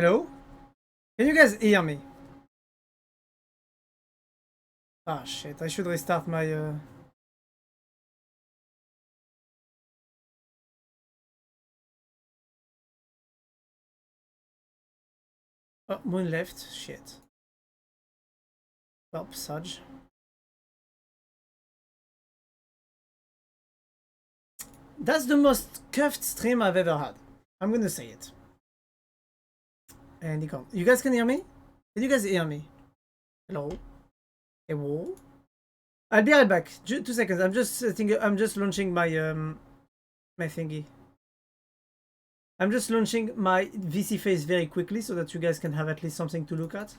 Hello? Can you guys hear me? Ah shit, I should restart my Oh, moon left. Shit. Well, Sudge. That's the most cuffed stream I've ever had. I'm gonna say it. And you guys can hear me? Can you guys hear me? Hello? Hello? I'll be right back. 2 seconds. I'm just launching my my thingy. I'm just launching my VC face very quickly so that you guys can have at least something to look at.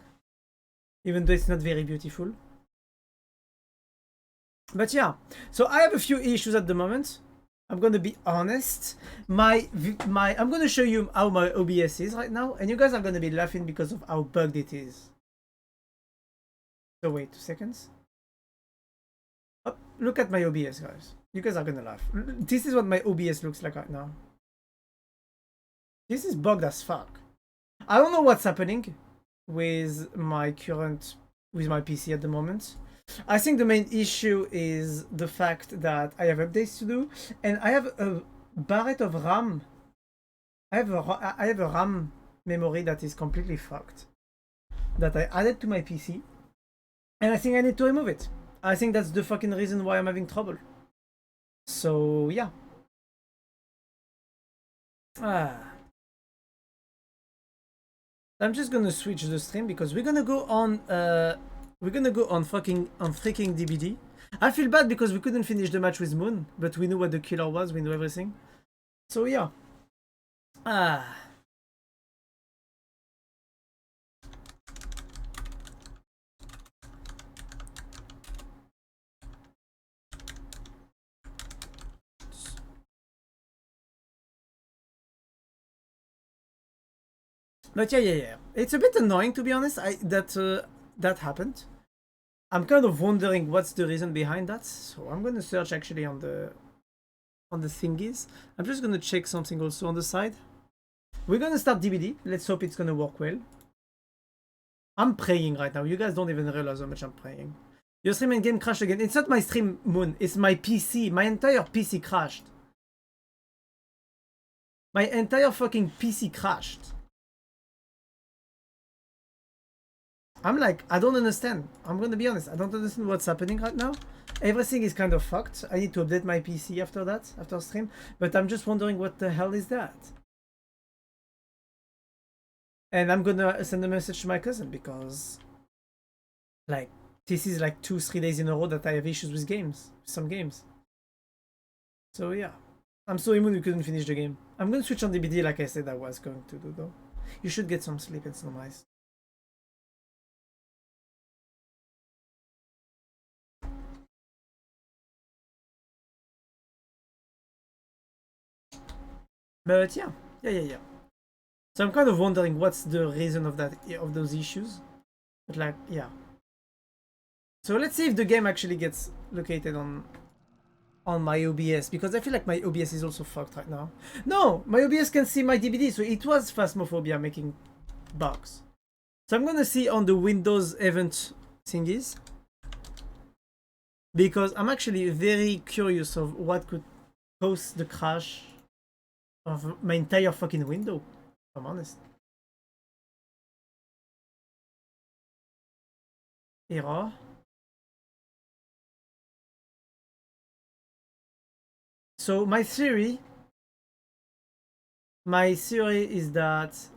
Even though it's not very beautiful. But yeah, so I have a few issues at the moment. I'm gonna be honest. I'm gonna show you how my OBS is right now, and you guys are gonna be laughing because of how bugged it is. So wait 2 seconds. Oh, look at my OBS, guys. You guys are gonna laugh. This is what my OBS looks like right now. This is bugged as fuck. I don't know what's happening with my PC at the moment. I think the main issue is the fact that I have updates to do, and I have a barret of RAM. I have a RAM memory that is completely fucked, that I added to my PC, and I think I need to remove it. I think that's the fucking reason why I'm having trouble. So yeah. I'm just gonna switch the stream because we're gonna go on freaking DBD. I feel bad because we couldn't finish the match with Moon, but we knew what the killer was, we knew everything. So yeah. But yeah. It's a bit annoying, to be honest, that happened. I'm kind of wondering what's the reason behind that. So I'm gonna search actually on the thingies. I'm just gonna check something also on the side. We're gonna start DBD. Let's hope it's gonna work well. I'm praying right now. You guys don't even realize how much I'm praying. Your stream and game crashed again. It's not my stream, Moon. It's my PC. My entire PC crashed. My entire fucking PC crashed. I'm like, I don't understand. I'm gonna be honest. I don't understand what's happening right now. Everything is kind of fucked. I need to update my PC after that, after stream. But I'm just wondering what the hell is that? And I'm gonna send a message to my cousin because, like, this is like 2-3 days in a row that I have issues with some games. So yeah. I'm sorry, Moon, you couldn't finish the game. I'm gonna switch on DBD like I said I was going to do though. You should get some sleep and some ice. But yeah. So I'm kind of wondering what's the reason of those issues. But like, yeah. So let's see if the game actually gets located on my OBS, because I feel like my OBS is also fucked right now. No, my OBS can see my DBD, so it was Phasmophobia making bugs. So I'm gonna see on the Windows event thingies, because I'm actually very curious of what could cause the crash of my entire fucking window, if I'm honest. Error. So my theory is that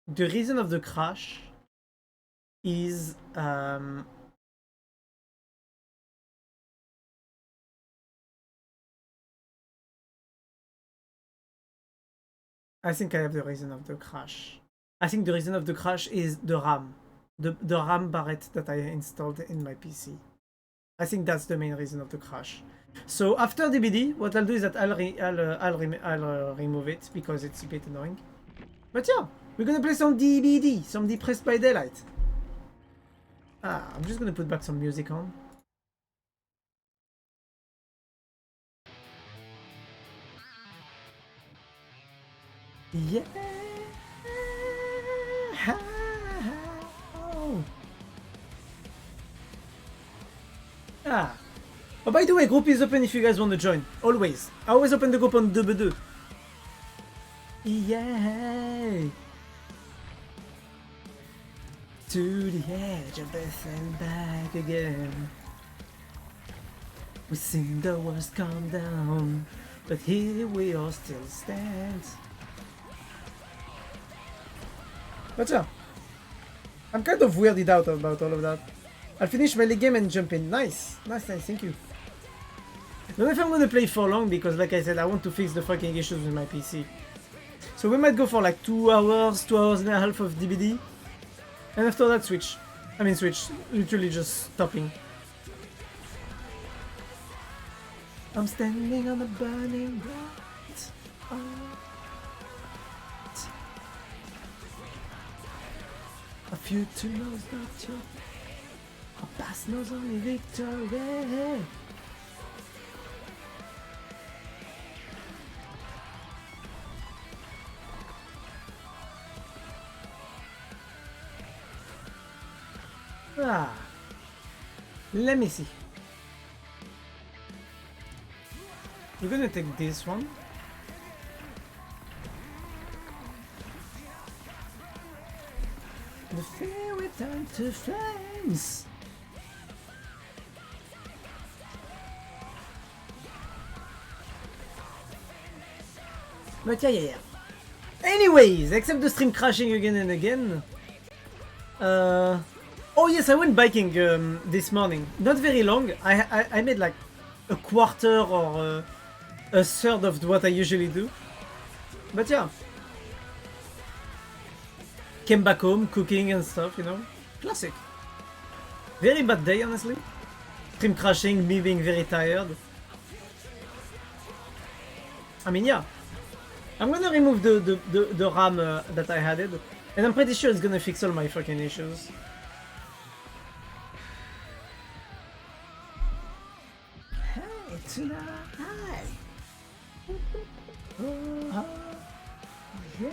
the reason of the crash is I think I have the reason of the crash. I think the reason of the crash is the RAM. The RAM barret that I installed in my PC. I think that's the main reason of the crash. So after DBD, what I'll do is that I'll remove it because it's a bit annoying. But yeah, we're gonna play some DBD, some Depressed by Daylight. I'm just gonna put back some music on. Yeah. Ah. Oh, by the way, group is open if you guys want to join. Always. I always open the group on DBD. Yay! To the edge of death and back again. We've seen the worst come down, but here we all still stand. But yeah, I'm kind of weirded out about all of that. I'll finish my league game and jump in. Nice, nice, nice, thank you. Don't know if I'm gonna play for long because, like I said, I want to fix the fucking issues with my PC. So we might go for like 2 hours, 2 hours and a half of DBD. And after that, switch. I mean, switch. Literally just stopping. I'm standing on a burning bright. A future knows not you. A past knows only victory. Ah, let me see. We're gonna take this one. The fear will turn to flames. But yeah. Anyways, except the stream crashing again and again. Oh yes, I went biking this morning. Not very long. I made like a quarter or a third of what I usually do. But yeah. Came back home, cooking and stuff, you know. Classic. Very bad day, honestly. Stream crashing, me being very tired. I mean, yeah. I'm gonna remove the RAM that I had it. And I'm pretty sure it's gonna fix all my fucking issues. Hey, tonight. Oh, yeah.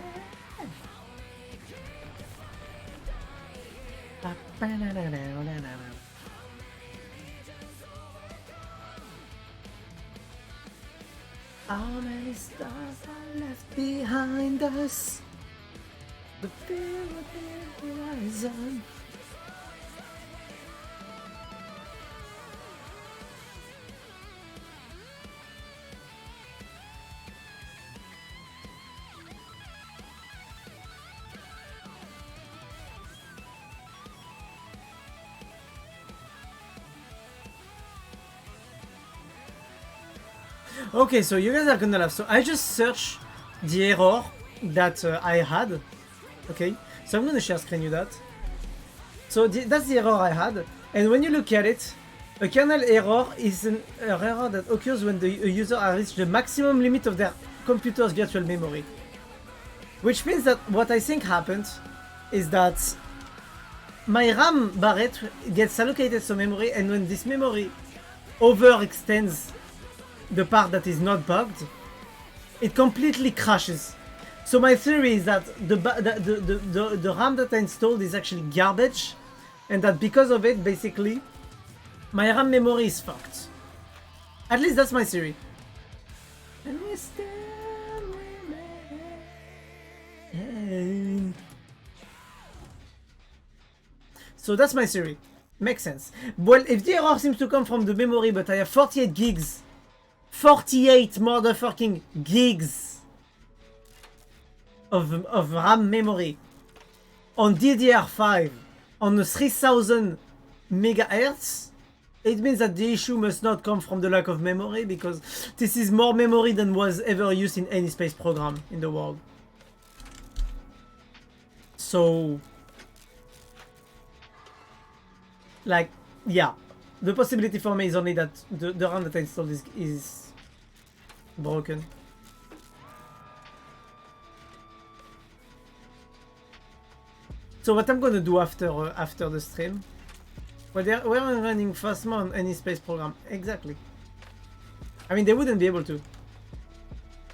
How many stars are left behind us? The fear of the horizon. Okay, so you guys are gonna laugh. So I just searched the error that I had. Okay, so I'm gonna share screen you that. So that's the error I had. And when you look at it, a kernel error is an error that occurs when the user has reached the maximum limit of their computer's virtual memory. Which means that what I think happened is that my RAM barrette gets allocated some memory, and when this memory overextends the part that is not bugged, it completely crashes. So my theory is that the RAM that I installed is actually garbage, and that because of it, basically, my RAM memory is fucked. At least that's my theory. And we still remain. So that's my theory. Makes sense. Well, if the error seems to come from the memory, but I have 48 gigs, 48 motherfucking gigs of RAM memory on DDR5 on the 3000 megahertz, it means that the issue must not come from the lack of memory, because this is more memory than was ever used in any space program in the world. So, like, yeah, the possibility for me is only that the RAM that I installed is broken. So what I'm gonna do after the stream, well, we're running Phasma on any space program. Exactly. I mean, they wouldn't be able to.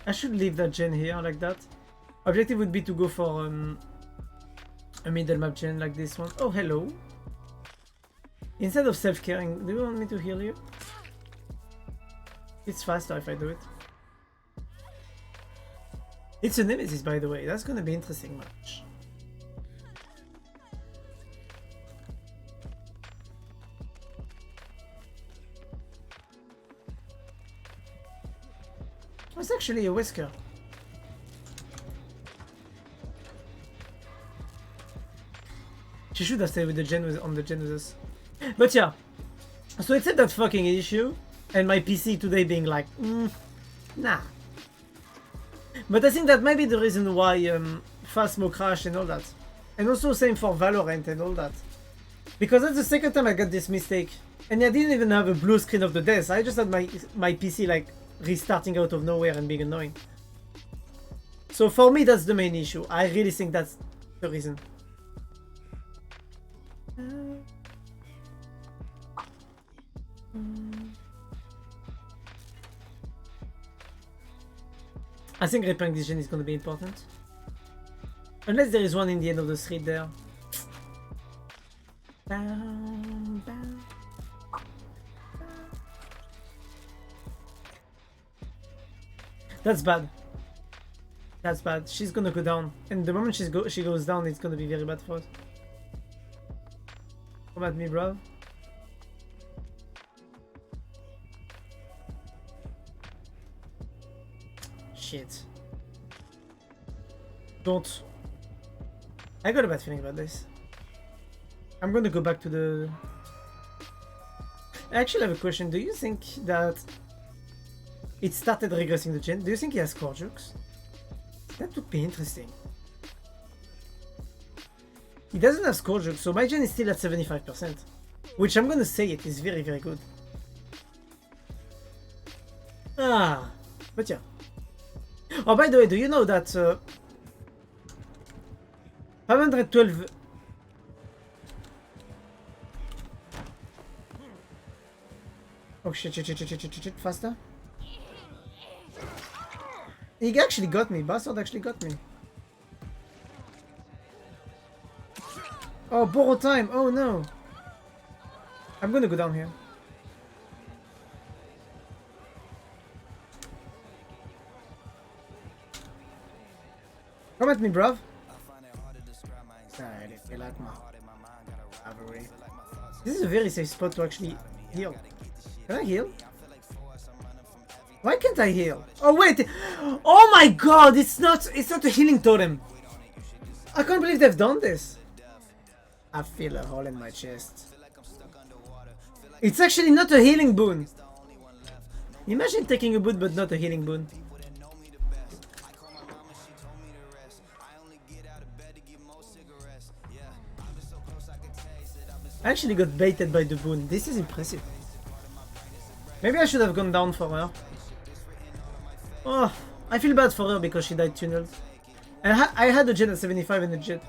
I should leave that gen here like that. Objective would be to go for a middle map gen like this one. Oh, hello. Instead of self-caring, do you want me to heal you? It's faster if I do it. It's a nemesis, by the way. That's gonna be interesting match. It's actually a whisker. She should have stayed with the gen on the gen with us. But yeah. So it's that fucking issue. And my PC today being like, nah. But I think that might be the reason why Phasmo crashed and all that. And also same for Valorant and all that. Because that's the second time I got this mistake. And I didn't even have a blue screen of the death. I just had my PC like restarting out of nowhere and being annoying. So for me that's the main issue. I really think that's the reason. I think repairing this gen is going to be important. Unless there is one in the end of the street there. That's bad. That's bad. She's gonna go down. And the moment she goes down, it's gonna be very bad for us. Come at me, bro. Shit. Don't. I got a bad feeling about this. I'm gonna go back to the... I actually have a question. Do you think that it started regressing the gen? Do you think he has core jukes? That would be interesting. He doesn't have score jukes, so my gen is still at 75%. Which I'm gonna say it is very, very good. Ah, but yeah. Oh, by the way, do you know that 512... Oh shit, faster. He actually got me, Bastard actually got me. Oh, borrow time, oh no. I'm gonna go down here. Come at me, bruv. This is a very safe spot to actually heal. Can I heal? Why can't I heal? Oh wait! Oh my god! It's not a healing totem. I can't believe they've done this. I feel a hole in my chest. It's actually not a healing boon. Imagine taking a boon but not a healing boon. I actually got baited by the boon. This is impressive. Maybe I should have gone down for her. Oh, I feel bad for her because she died tunneled. And I had a jet at 75 and a jet.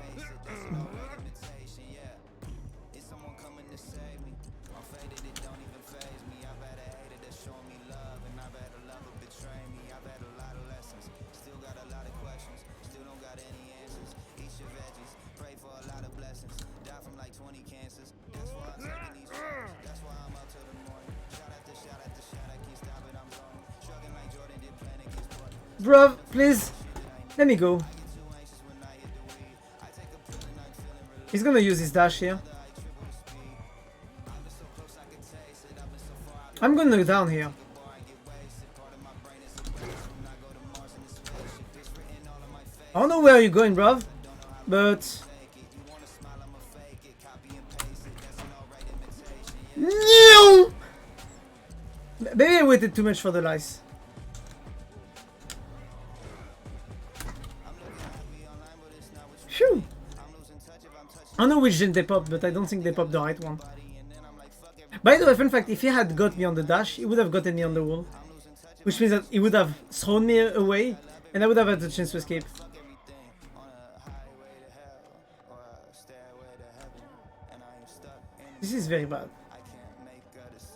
Bruv, please, let me go. He's gonna use his dash here. I'm gonna go down here. I don't know where you're going, bruv, but... No! Maybe I waited too much for the lice. Phew! I know which gen they popped, but I don't think they popped the right one. By the way, fun fact, if he had got me on the dash, he would have gotten me on the wall. Which means that he would have thrown me away, and I would have had the chance to escape. This is very bad.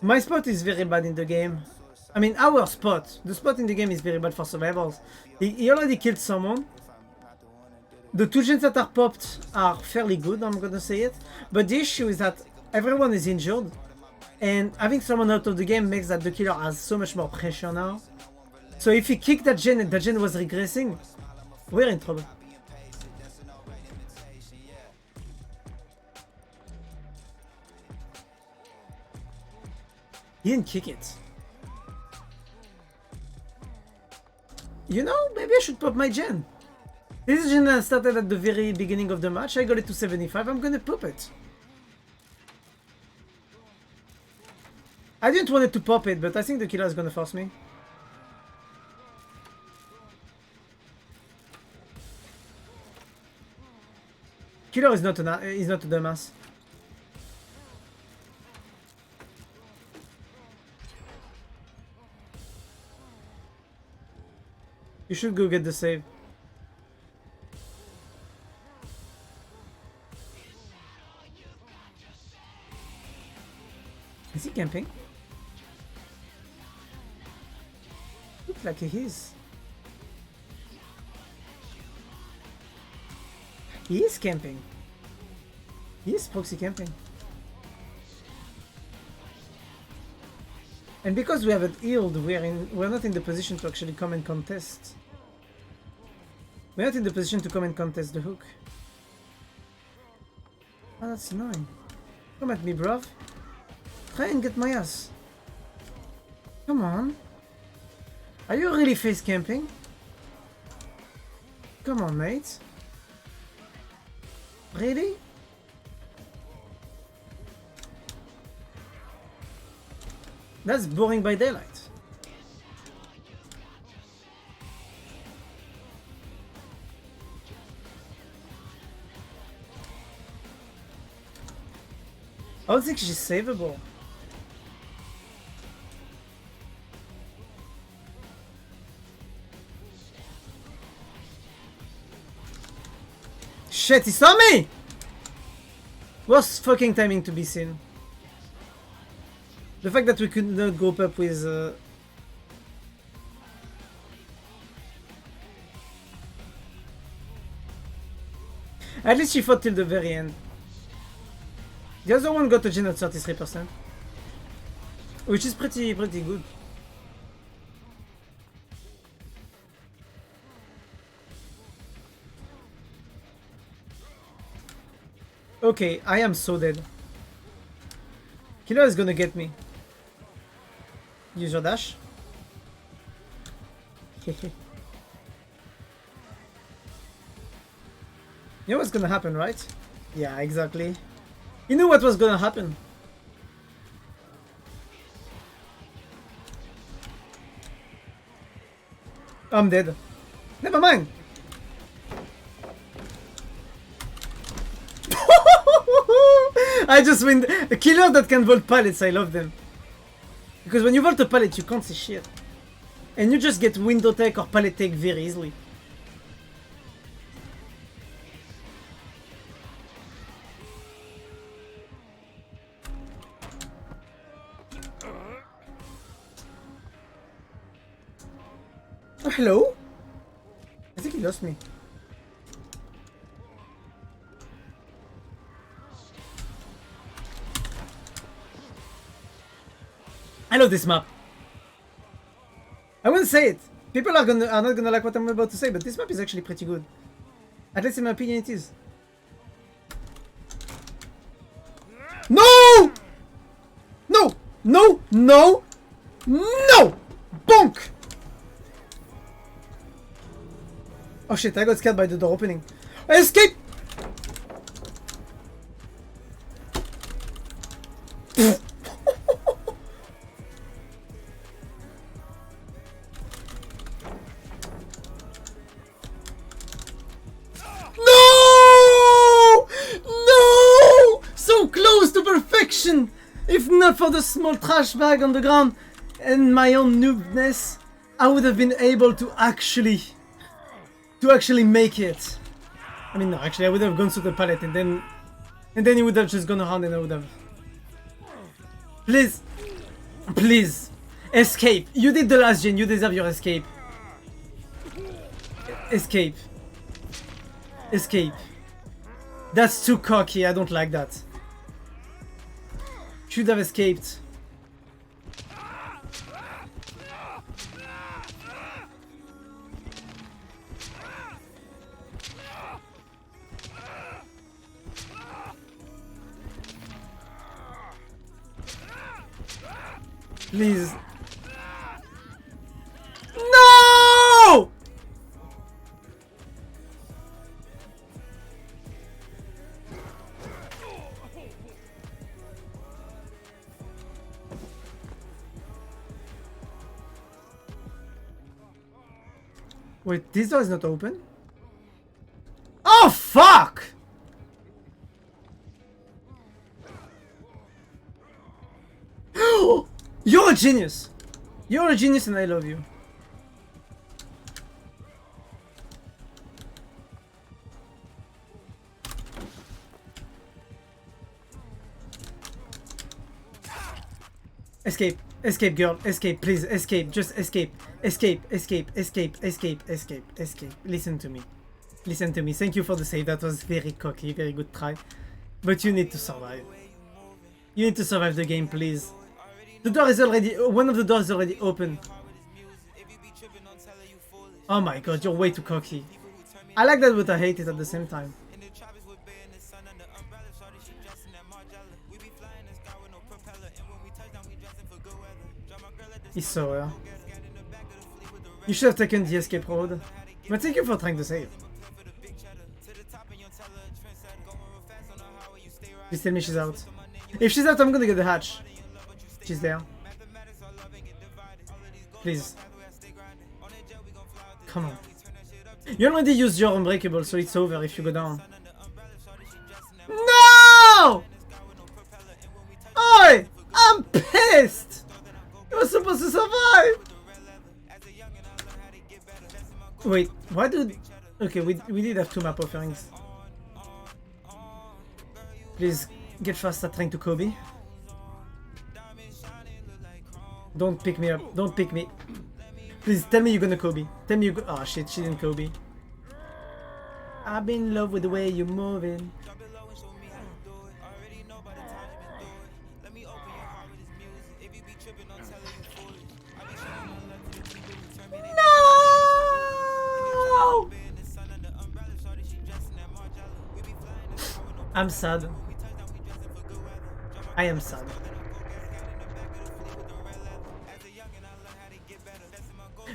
My spot is very bad in the game. I mean, our spot. The spot in the game is very bad for survivals. He already killed someone. The 2 gens that are popped are fairly good, I'm gonna say it. But the issue is that everyone is injured. And having someone out of the game makes that the killer has so much more pressure now. So if he kicked that gen and that gen was regressing, we're in trouble. He didn't kick it. You know, maybe I should pop my gen. This gen that started at the very beginning of the match. I got it to 75. I'm gonna pop it. I didn't want it to pop it, but I think the killer is gonna force me. Killer is not a dumbass. You should go get the save. Is he camping? Looks like he is. He is camping. He is proxy camping. And because we haven't healed, we're not in the position to actually come and contest. We're not in the position to come and contest the hook. Oh, that's annoying. Come at me, bruv. Try and get my ass. Come on. Are you really face camping? Come on, mate. Really? That's boring by daylight. I don't think she's savable. Shit, he saw me! Worst fucking timing to be seen. The fact that we could not go up with... At least she fought till the very end. The other one got a gen at 33%. Which is pretty good. Okay, I am so dead. Killer is gonna get me. Use your dash. You know what's gonna happen, right? Yeah, exactly. You knew what was gonna happen. I'm dead. Never mind. I just win. A killer that can vault pallets, I love them. Because when you vault a pallet, you can't see shit. And you just get window take or pallet take very easily. Oh, hello? I think he lost me. I love this map. I wouldn't say it. People are not gonna like what I'm about to say, but this map is actually pretty good. At least in my opinion it is. No! No! No! No! No! Bonk! Oh shit, I got scared by the door opening. I escaped! If not for the small trash bag on the ground and my own noobness, I would have been able to actually make it. I mean, no, actually, I would have gone through the pallet and then he would have just gone around and I would have. Please, please, escape. You did the last gen. You deserve your escape. Escape. Escape. That's too cocky, I don't like that. Should have escaped. Please. No! Wait, this door is not open? Oh, fuck! You're a genius! You're a genius and I love you. Escape. Escape, girl. Escape, please. Escape. Just escape. Escape. Escape. Escape. Escape. Escape. Escape. Listen to me. Listen to me. Thank you for the save. That was very cocky. Very good try. But you need to survive. You need to survive the game, please. The door is already... One of the doors is already open. Oh my god, you're way too cocky. I like that, but I hate it at the same time. He saw her. You should have taken the escape road. But thank you for trying to save. Please tell me she's out. If she's out, I'm gonna get the hatch. She's there. Please. Come on. You already used your unbreakable, so it's over if you go down. No! Oi! I'm pissed! You were supposed to survive! Wait, why did... Okay, we did have two map offerings. Please, get fast at trying to Kobe. Don't pick me up. Don't pick me. Please, tell me you're gonna Kobe. Tell me you go... Oh shit, she didn't Kobe. I've been in love with the way you're moving. No! I'm sad. I am sad.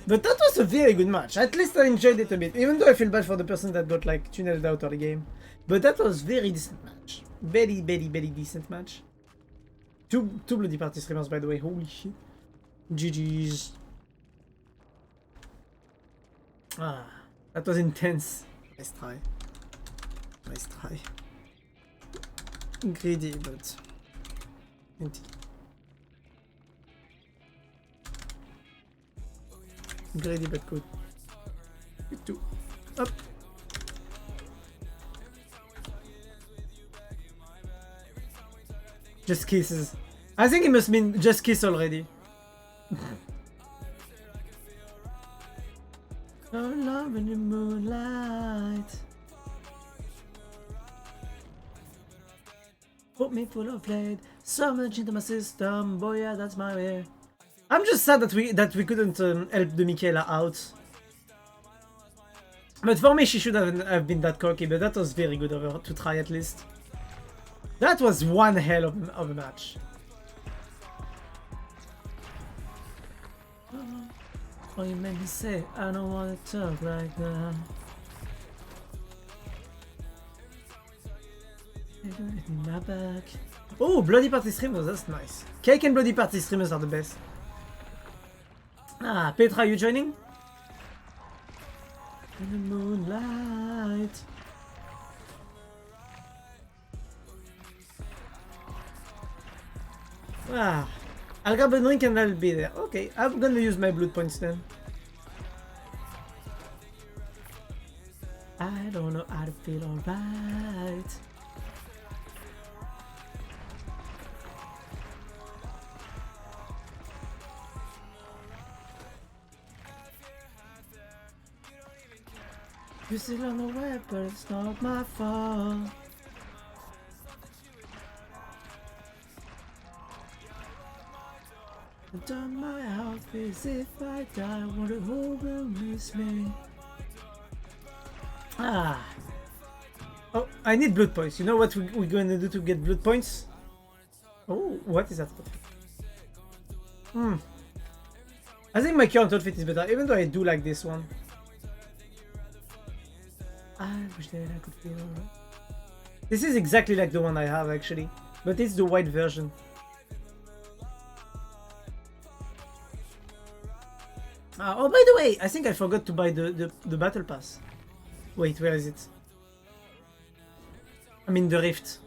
But that was a very good match. At least I enjoyed it a bit. Even though I feel bad for the person that got like tunneled out of the game. But that was very decent match. Very, very, very decent match. Two bloody party streamers, by the way. Holy shit. GG's. Ah, that was intense. Nice try. Nice try. Greedy, but... empty. Greedy but good. Good too. Up. Just kisses. I think it must mean just kiss already. No love in the moonlight. Put me full of lead. So much into my system. Boy, yeah, that's my way. I'm just sad that we couldn't help the Michaela out. But for me, she should have been that cocky, but that was very good of her to try at least. That was one hell of a match. Oh, you made me say, I don't want to talk like that. My back. Oh, bloody party streamers, that's nice. Cake and bloody party streamers are the best. Ah, Petra, you joining? In the moonlight. Ah, I'll grab a drink and I'll be there. Okay, I'm gonna use my blood points then. I don't know how to feel alright. You still on the web, but it's not my fault. I've done my outfits. If I die, wonder who will miss me. Ah. Oh, I need blood points. You know what we're going to do to get blood points? Oh, what is that? I think my current outfit is better, even though I do like this one. I wish that I could feel. This is exactly like the one I have actually, but it's the white version. Oh, by the way, I think I forgot to buy the battle pass. Wait, where is it? I mean the rift.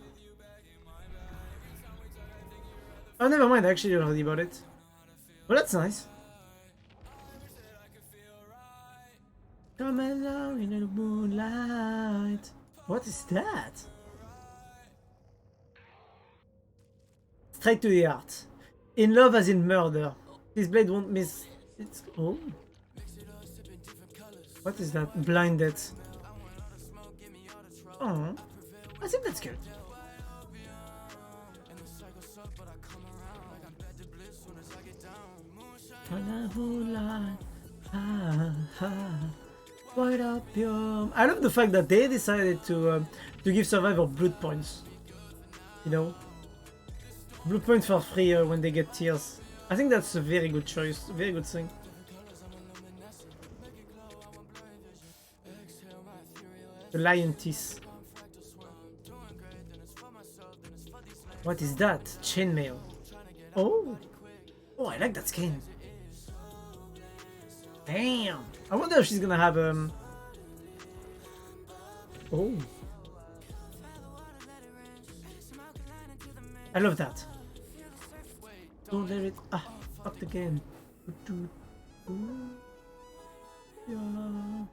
Oh, never mind. I actually already bought it. Well, that's nice. Come along in the moonlight. What is that? Straight to the heart. In love as in murder. This blade won't miss. It's oh. What is that? Blinded. Oh, I think that's good. Light up your... I love the fact that they decided to give Survivor blood points. You know, blood points for free when they get tears. I think that's a very good choice, a very good thing. The lion teeth. What is that? Chainmail. Oh, oh, I like that skin. Damn. I wonder if she's gonna have oh. I love that. Don't let it up the game. Yeah.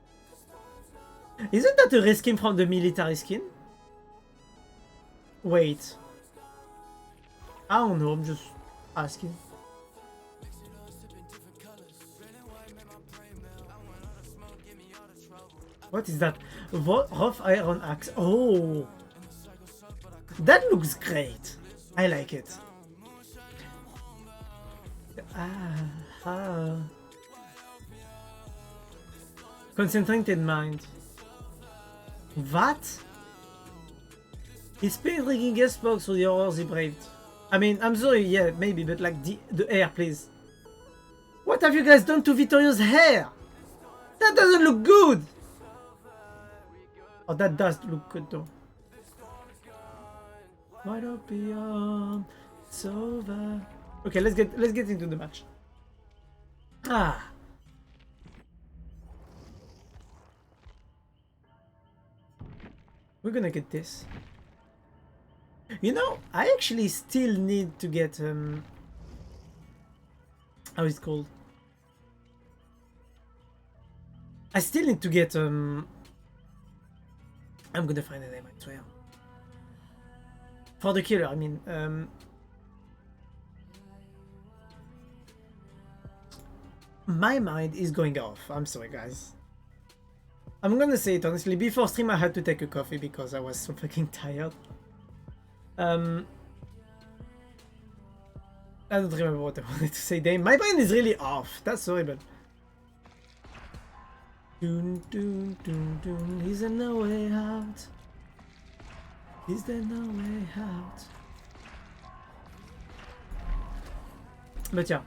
Isn't that a reskin from the military skin? Wait. I don't know, I'm just asking. What is that? Rough iron axe. Oh, that looks great. I like it. Concentrated mind. What? His pain ringing guest box for the horrors he braved. I mean, I'm sorry, yeah, maybe, but like the hair, please. What have you guys done to Vittorio's hair? That doesn't look good. Oh, that does look good though. Why don't be it's over. Okay, let's get into the match. We're gonna get this. You know, I actually still need to get how is it called? I still need to get I'm gonna find a name, I swear. For the killer, I mean my mind is going off. I'm sorry guys. I'm gonna say it honestly, before stream I had to take a coffee because I was so fucking tired. I don't remember what I wanted to say. Damn, my brain is really off. That's horrible. Dun, dun, dun, dun. Is there no way out? Is there no way out? But yeah.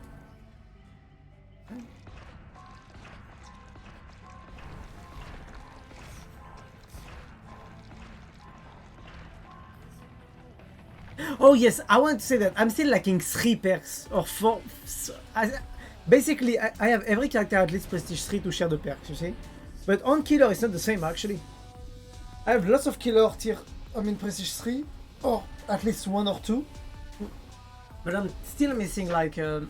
Oh yes, I want to say that I'm still lacking 3 perks or 4. Basically, I have every character at least prestige 3 to share the perks, you see? But on killer it's not the same actually. I have lots of killer tier, I mean prestige 3, or at least 1 or 2. But I'm still missing like, how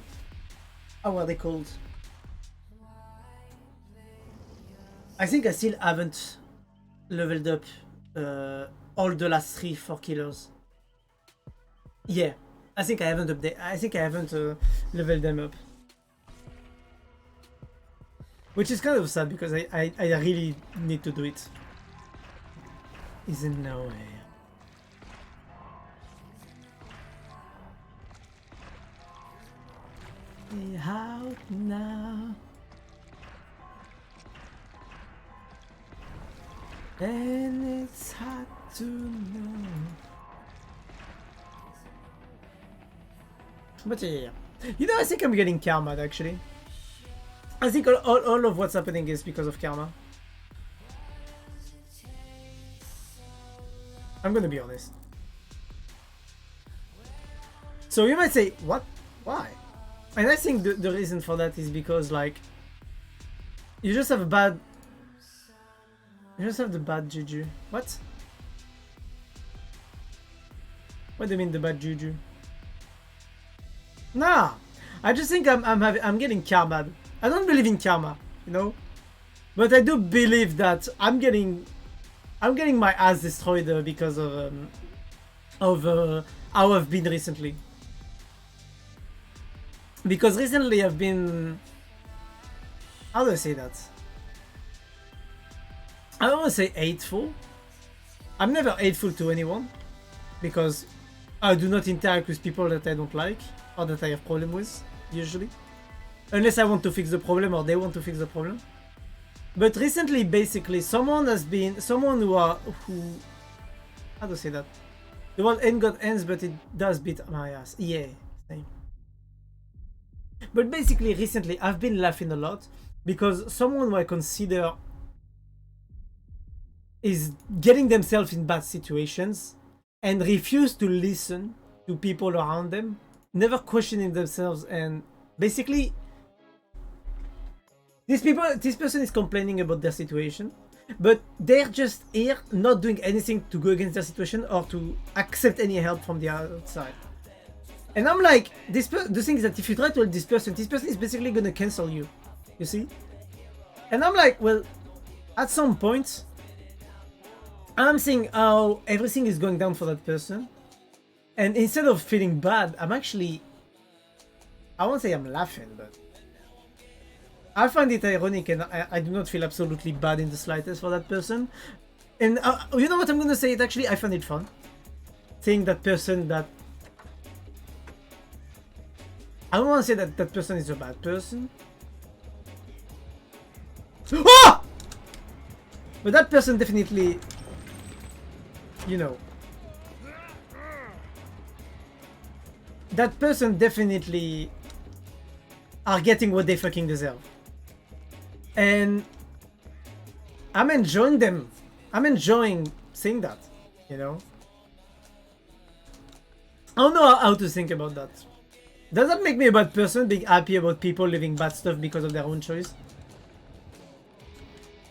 are they called? I think I still haven't leveled up all the last 3 for killers. Yeah, I think I haven't leveled them up. Which is kind of sad because I really need to do it. Isn't no way. Be out now. And it's hard to know. But yeah. You know, I think I'm getting karma actually. I think all of what's happening is because of karma. I'm gonna be honest. So you might say, what? Why? And I think the reason for that is because, like, you just have a bad... You just have the bad juju. What? What do you mean the bad juju? Nah! I just think I'm getting karma. I don't believe in karma, you know? But I do believe that I'm getting my ass destroyed because of how I've been recently. Because recently I've been... How do I say that? I don't want to say hateful. I'm never hateful to anyone. Because I do not interact with people that I don't like. Or that I have problem with, usually. Unless I want to fix the problem or they want to fix the problem. But recently, basically, someone who how do I say that? The world ain't got ends, but it does beat my ass. Yeah, same. But basically, recently, I've been laughing a lot because someone who I consider is getting themselves in bad situations and refuse to listen to people around them, never questioning themselves, and basically this person is complaining about their situation, but they're just here not doing anything to go against their situation or to accept any help from the outside. And I'm like, the thing is that if you try to help this person is basically gonna cancel you. You see? And I'm like, well, at some point, I'm seeing how everything is going down for that person. And instead of feeling bad, I'm actually... I won't say I'm laughing, but... I find it ironic and I do not feel absolutely bad in the slightest for that person. And you know what I'm gonna say? It actually, I find it fun. Seeing that person that... I don't want to say that that person is a bad person. Ah! But that person definitely... You know... That person definitely are getting what they fucking deserve. And I'm enjoying them. I'm enjoying seeing that, you know? I don't know how to think about that. Does that make me a bad person, being happy about people living bad stuff because of their own choice?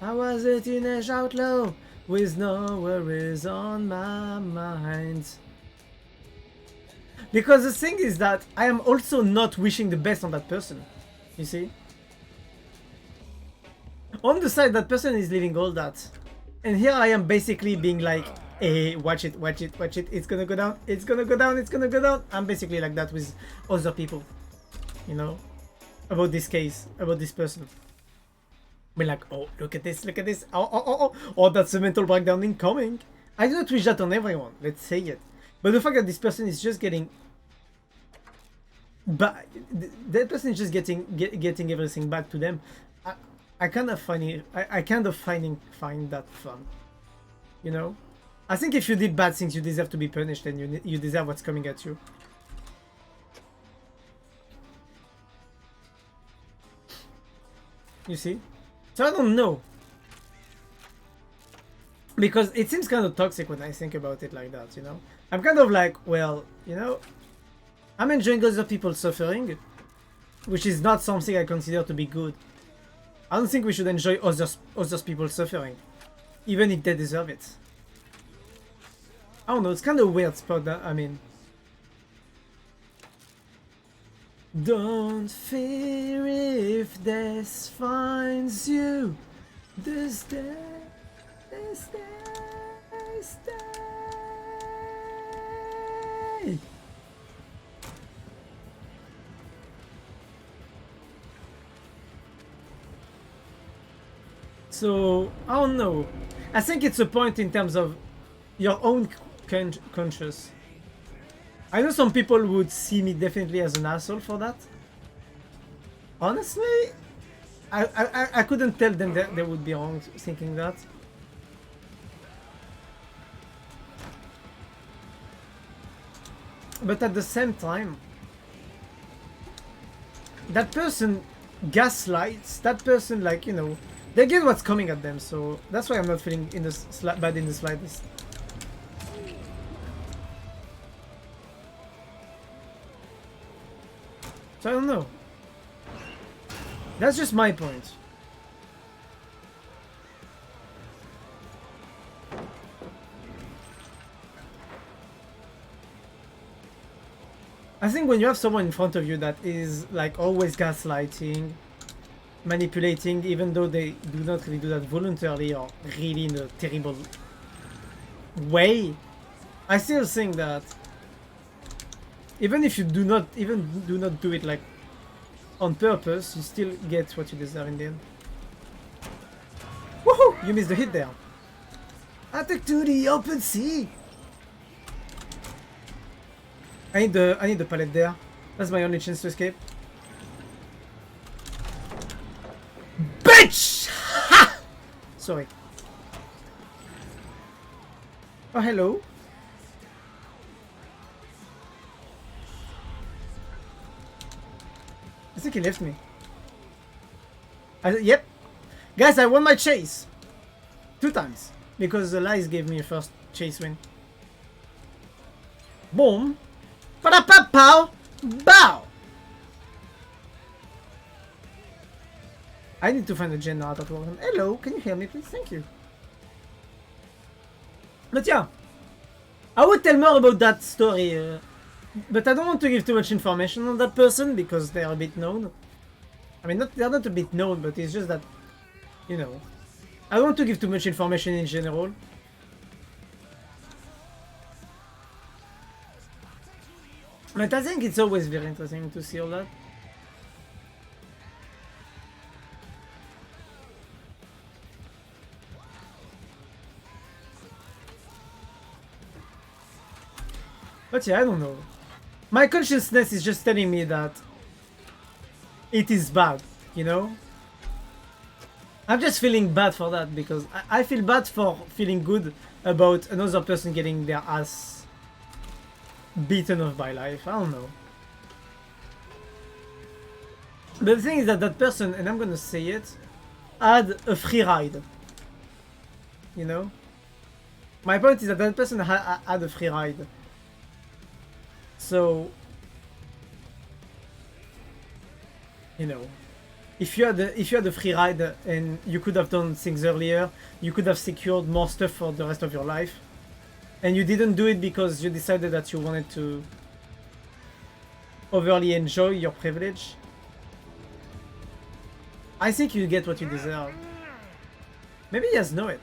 I was a teenage outlaw with no worries on my mind. Because the thing is that I am also not wishing the best on that person, you see? On the side, that person is living all that. And here I am basically being like, hey, watch it, watch it, watch it, it's gonna go down, it's gonna go down, it's gonna go down. I'm basically like that with other people, you know? About this case, about this person. We're like, oh, look at this, oh, that's a mental breakdown incoming. I do not wish that on everyone, let's say it. But the fact that this person is just getting... But that person is just getting everything back to them. I kind of find it, I kind of find that fun. You know? I think if you did bad things, you deserve to be punished and you deserve what's coming at you. You see? So I don't know. Because it seems kind of toxic when I think about it like that, you know? I'm kind of like, well, you know, I'm enjoying other people suffering, which is not something I consider to be good. I don't think we should enjoy others people suffering, even if they deserve it. I don't know, it's kind of weird spot that, I mean. Don't fear if death finds you. This day, stay. So, I don't know. I think it's a point in terms of your own conscious. I know some people would see me definitely as an asshole for that. Honestly, I couldn't tell them that they would be wrong thinking that. But at the same time, that person gaslights, that person, like, you know, they get what's coming at them, so that's why I'm not feeling in the bad in the slightest. So I don't know. That's just my point. I think when you have someone in front of you that is like always gaslighting, manipulating, even though they do not really do that voluntarily or really in a terrible way, I still think that even if you do not do it like on purpose, you still get what you deserve in the end. Woohoo! You missed the hit there. Attack to the open sea. I need the pallet there. That's my only chance to escape. Bitch! Ha! Sorry. Oh, hello. I think he left me. Yep. Guys, I won my chase. 2 times. Because the lies gave me a first chase win. Boom. Pa-da-pa-pow! Bow! I need to find a generator to open. Hello, can you hear me please? Thank you. But yeah, I would tell more about that story, but I don't want to give too much information on that person because they are a bit known. I mean, they're not a bit known, but it's just that, you know, I don't want to give too much information in general. But I think it's always very interesting to see all that. But yeah, I don't know. My consciousness is just telling me that it is bad, you know? I'm just feeling bad for that because I feel bad for feeling good about another person getting their ass beaten off by life. I don't know. But the thing is that that person, and I'm gonna say it, had a free ride. You know? My point is that that person had a free ride. So, you know, if you had a free ride and you could have done things earlier, you could have secured more stuff for the rest of your life. And you didn't do it because you decided that you wanted to overly enjoy your privilege. I think you get what you deserve. Maybe he has know it.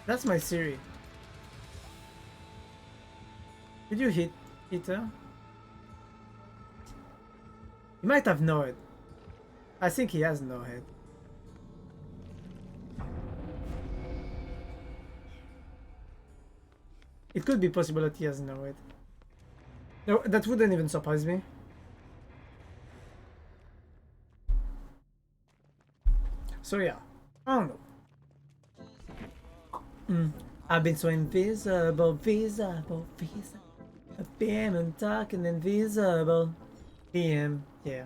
That's my theory. Did you hit her? He might have known it. I think he has known it. It could be possible that he has known it. No, that wouldn't even surprise me. So yeah, I don't know. I've been so invisible, visible. I've been talking invisible. PM, yeah.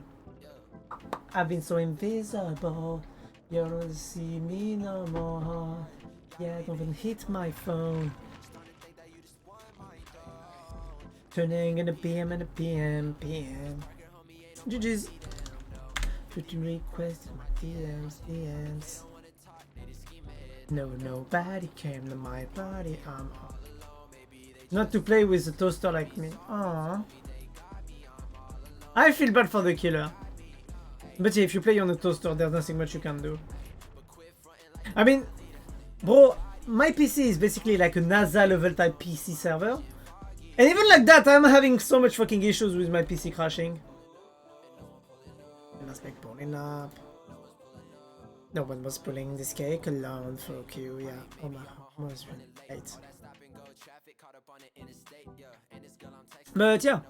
I've been so invisible. You don't see me no more. Yeah, don't even hit my phone. Turning in a PM and a PM. GG's. Putting requests in my DMs. No, nobody came to my party. I'm all not to play with a toaster like me. Aww. I feel bad for the killer. But yeah, if you play on a toaster, there's nothing much you can do. I mean, bro, my PC is basically like a NASA level type PC server. And even like that, I'm having so much fucking issues with my PC crashing. Let's make pulling up. No one was pulling this cake alone for Q, yeah. Oh my, almost really late. But yeah.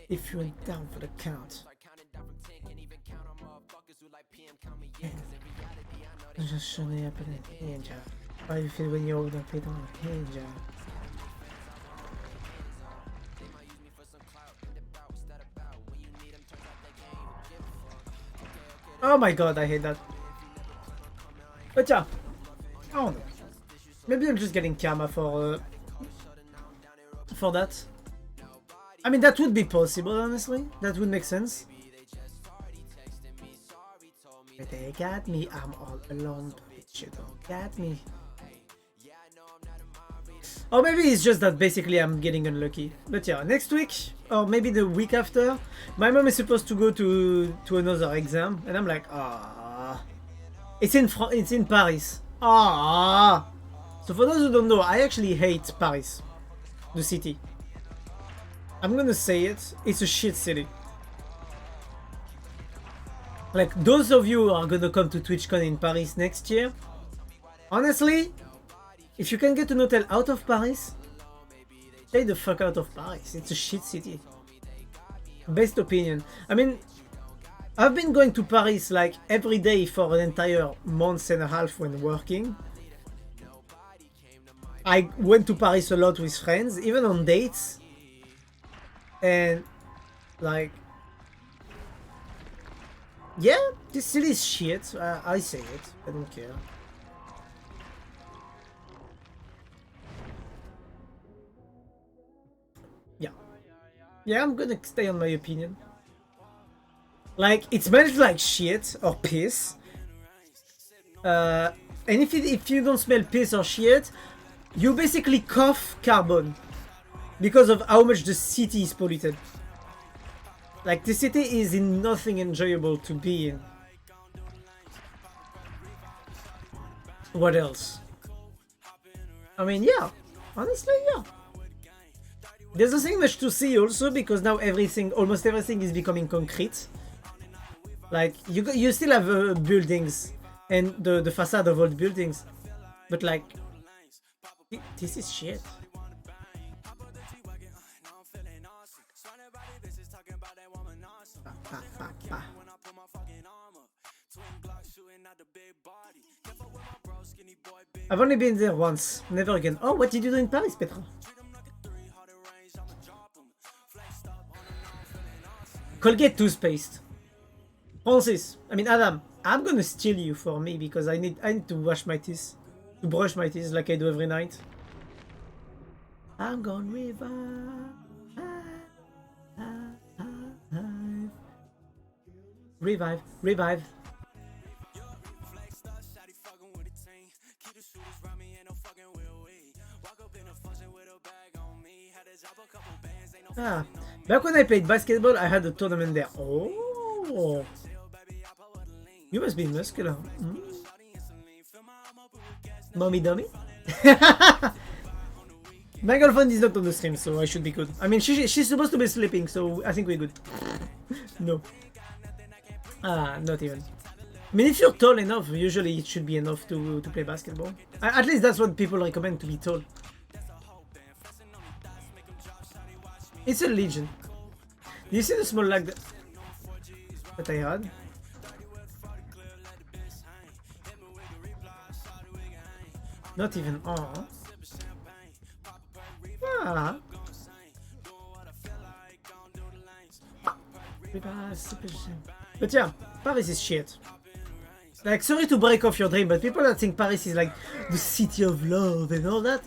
If you went down for the count. Just shouldn't happen in danger. How you feel when you're older, people in danger? Oh my god, I hate that. But yeah, I don't know. Maybe I'm just getting karma for that. I mean, that would be possible, honestly. That would make sense. But they got me. I'm all alone, but you don't got me. Or maybe it's just that basically I'm getting unlucky. But yeah, next week, or maybe the week after, my mom is supposed to go to another exam, and I'm like, ah, it's in Paris. Ah. So for those who don't know, I actually hate Paris, the city. I'm gonna say it, it's a shit city. Like, those of you who are gonna come to TwitchCon in Paris next year, honestly, if you can get an hotel out of Paris, stay the fuck out of Paris. It's a shit city. Best opinion. I mean, I've been going to Paris like every day for an entire month and a half when working. I went to Paris a lot with friends, even on dates. And, like, yeah, this city is shit. I say it. I don't care. Yeah. Yeah, I'm gonna stay on my opinion. Like, it smells like shit or piss. And if you don't smell piss or shit, you basically cough carbon because of how much the city is polluted. Like, the city is in nothing enjoyable to be in. What else? I mean, yeah. Honestly, yeah. There's nothing much to see also because now almost everything is becoming concrete. Like, you still have buildings and the facade of old buildings. But like, this is shit. I've only been there once, never again. Oh, what did you do in Paris, Petra? Colgate toothpaste. Francis, I mean Adam, I'm gonna steal you for me because I need to wash my teeth, to brush my teeth like I do every night. I'm gonna revive. Ah, back when I played basketball, I had a tournament there. Oh, you must be muscular. Mommy dummy? My girlfriend is not on the stream, so I should be good. I mean, she's supposed to be sleeping, so I think we're good. No. Ah, not even. I mean, if you're tall enough, usually it should be enough to play basketball. At least that's what people recommend, to be tall. It's a legion. Do you see the small lag that I had? Not even on. Ah. But yeah, Paris is shit. Like, sorry to break off your dream, but people that think Paris is like the city of love and all that.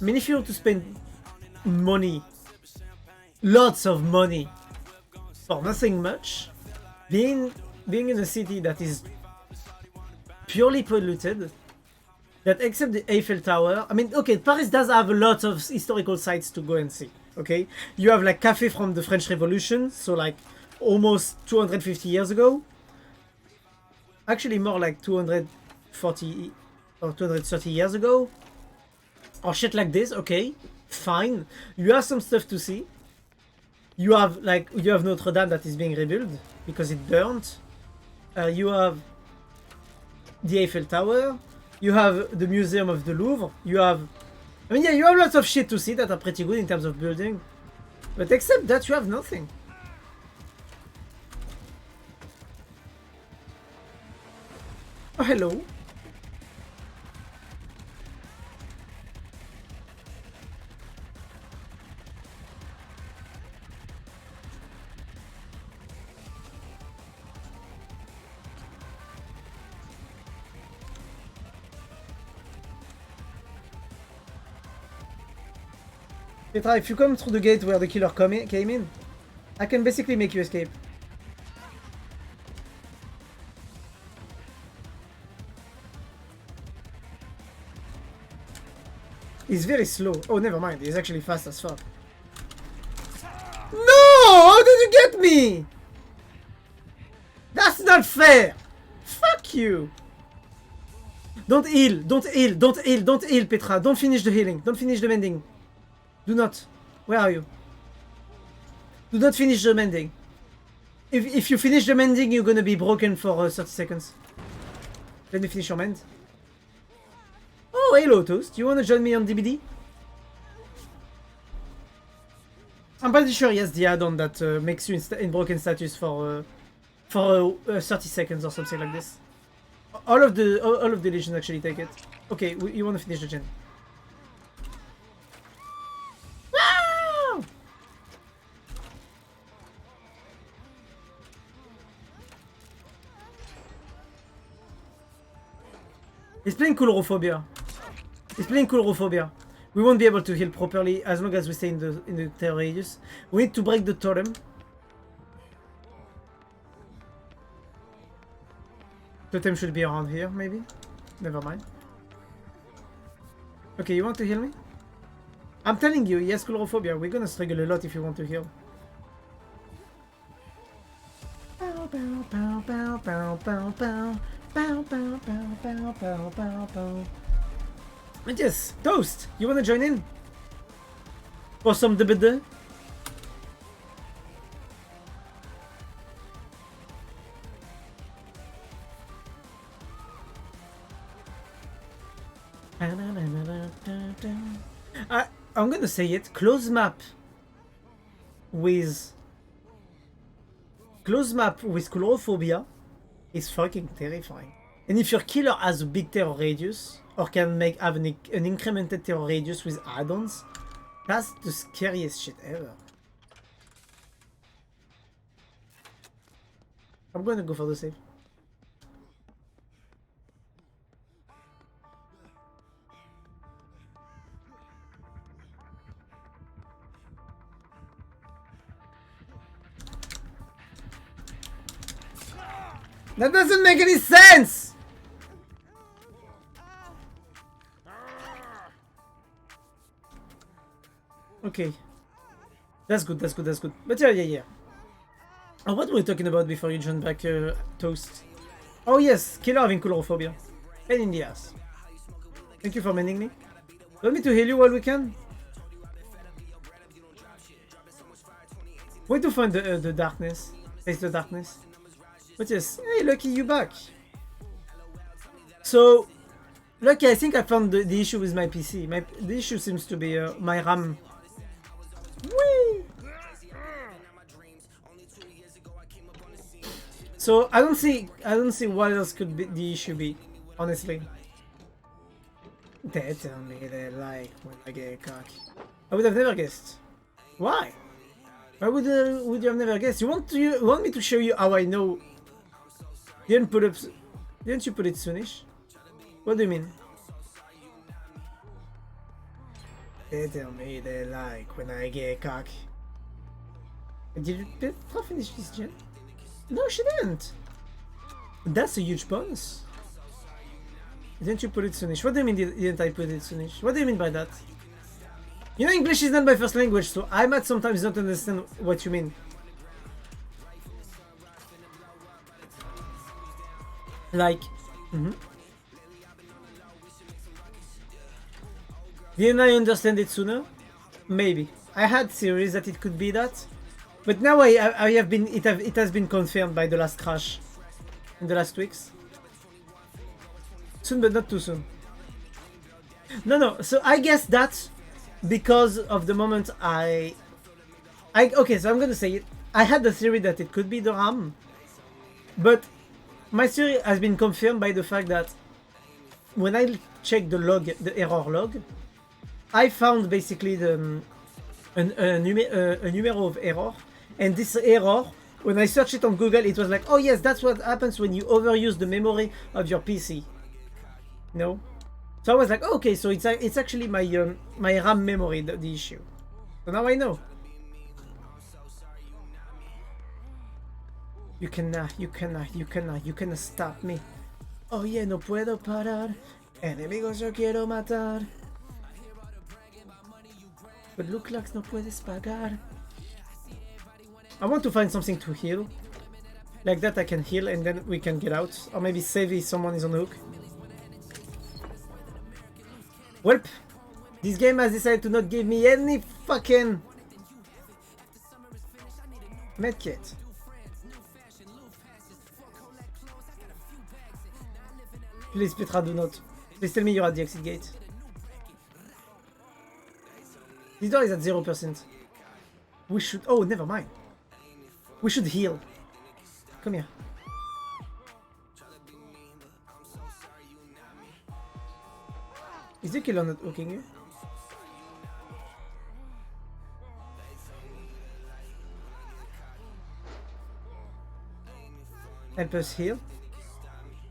I mean, if you want to spend money, lots of money, for nothing much, being in a city that is purely polluted, that except the Eiffel Tower, I mean, okay, Paris does have a lot of historical sites to go and see, okay? You have like Café from the French Revolution, so like almost 250 years ago. Actually more like 240 or 230 years ago. Or shit like this, okay, fine. You have some stuff to see. You have Notre Dame that is being rebuilt because it burned. You have the Eiffel Tower. You have the Museum of the Louvre. You have, I mean, yeah, you have lots of shit to see that are pretty good in terms of building. But except that, you have nothing. Oh, hello. Petra, if you come through the gate where the killer came in, I can basically make you escape. He's very slow. Oh, never mind. He's actually fast as fuck. No! How did you get me? That's not fair! Fuck you! Don't heal. Don't heal. Don't heal. Don't heal, Petra. Don't finish the healing. Don't finish the mending. Do not. Where are you? Do not finish the mending. If you finish the mending, you're gonna be broken for 30 seconds. Let me finish your mend. Oh, hello, Toast. You wanna join me on DBD? I'm pretty sure he has the add-on that makes you in broken status for 30 seconds or something like this. All of the legions actually take it. Okay, you wanna finish the gen? He's playing Coulrophobia. He's playing Coulrophobia. We won't be able to heal properly as long as we stay in the terror radius. We need to break the totem. Totem should be around here, maybe. Never mind. Okay, you want to heal me? I'm telling you, yes, Coulrophobia. We're gonna struggle a lot if you want to heal. Bow, bow, bow, bow, bow, bow, bow. Bow, bow, bow, bow, bow, bow, bow. And yes, Toast, you wanna join in? For some DBD? I'm gonna say it, close map with Coulrophobia is fucking terrifying. And if your killer has a big terror radius, or can have an incremented terror radius with add-ons, that's the scariest shit ever. I'm gonna go for the save. That doesn't make any sense! Okay. That's good, that's good, that's good. But yeah. What were we talking about before you joined back, Toast? Oh yes, killer having Coulrophobia. Pain in the ass. Thank you for mending me. Want me to heal you while we can? Way to find the darkness. Face the darkness. But yes, hey Lucky, you back. So, Lucky, I think I found the issue with my PC. The issue seems to be my RAM. Whee! So I don't see what else could be the issue be, honestly. They tell me they like when I get cocky. I would have never guessed. Why? Why would you have never guessed? You want me to show you how I know? Didn't you put it soonish? What do you mean? They tell me they like when I get cocky. Did Petra finish this gen? No, she didn't. That's a huge bonus. Didn't you put it soonish? What do you mean didn't I put it soonish? What do you mean by that? You know, English is not my first language, so I might sometimes not understand what you mean. Like, Didn't I understand it sooner? Maybe. I had theories that it could be that, But now I have been it has been confirmed by the last crash in the last weeks. Soon, but not too soon. No. So I guess that's because of the moment okay. So I'm gonna say it. I had the theory that it could be the RAM, but my theory has been confirmed by the fact that when I checked the log, the error log, I found basically a numero of error, and this error, when I searched it on Google, it was like, oh yes, that's what happens when you overuse the memory of your PC. No, so I was like, oh, okay, so it's actually my my RAM memory the issue. So now I know. You cannot stop me. Oh yeah, no puedo parar. Enemigos yo quiero matar. But look like no puedes pagar. I want to find something to heal. Like that I can heal and then we can get out. Or maybe save if someone is on the hook. Welp. This game has decided to not give me any fucking medkit. Please, Petra, do not. Please tell me you're at the exit gate. This door is at 0%. We should... Oh, never mind. We should heal. Come here. Is the killer not hooking you? Help us heal.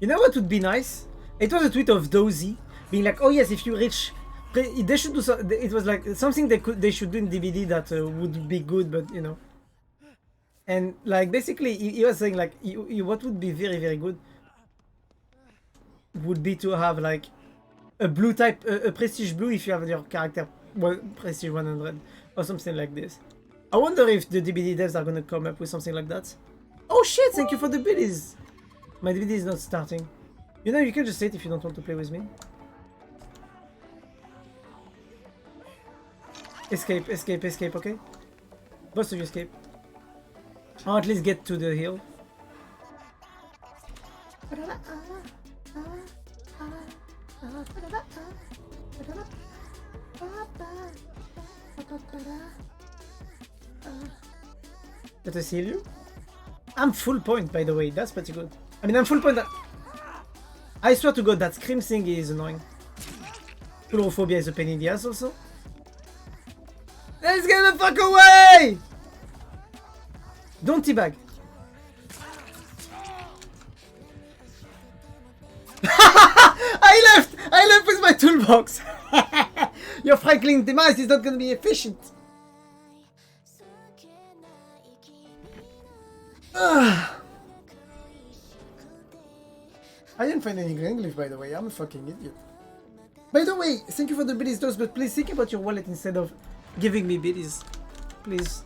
You know what would be nice? It was a tweet of Dozy being like, "Oh yes, if you reach, they should do so." It was like something they should do in DBD that would be good, but you know. And like basically, he was saying like, what would be very good would be to have like a blue type, a prestige blue if you have your character prestige 100 or something like this. I wonder if the DBD devs are gonna come up with something like that. Oh shit! Thank you for the biddies. My DBD is not starting. You know, you can just say it if you don't want to play with me. Escape, okay? Both of you escape. Or at least get to the hill. Let us heal you. I'm full point, by the way. That's pretty good. I mean, I'm full point. I swear to God, that scream thing is annoying. Coulrophobia is a pain in the ass also. Let's get the fuck away! Don't teabag. I left with my toolbox. Your Franklin demise is not gonna be efficient. I didn't find any green leaf, by the way. I'm a fucking idiot. By the way, thank you for the biddies dose, but please think about your wallet instead of giving me biddies. Please.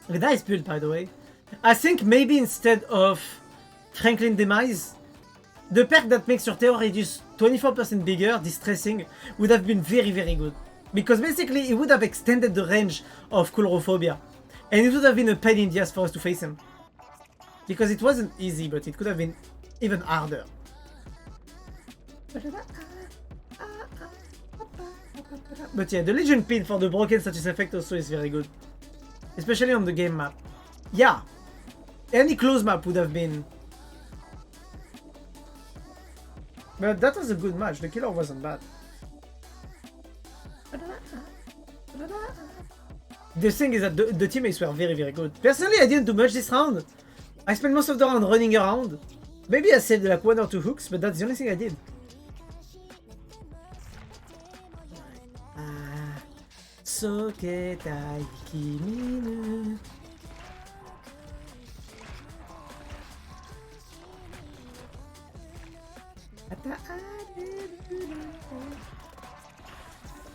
The dice build, by the way. I think maybe instead of Franklin Demise, the perk that makes your terror radius 24% bigger, distressing, would have been very good. Because basically it would have extended the range of Coulrophobia. And it would have been a pain in the ass for us to face him. Because it wasn't easy, but it could have been even harder. But yeah, the Legion pin for the broken status effect also is very good. Especially on the game map. Yeah. Any close map would have been. But that was a good match. The killer wasn't bad. The thing is that the teammates were very good. Personally, I didn't do much this round. I spent most of the round running around. Maybe I saved like 1 or 2 hooks, but that's the only thing I did.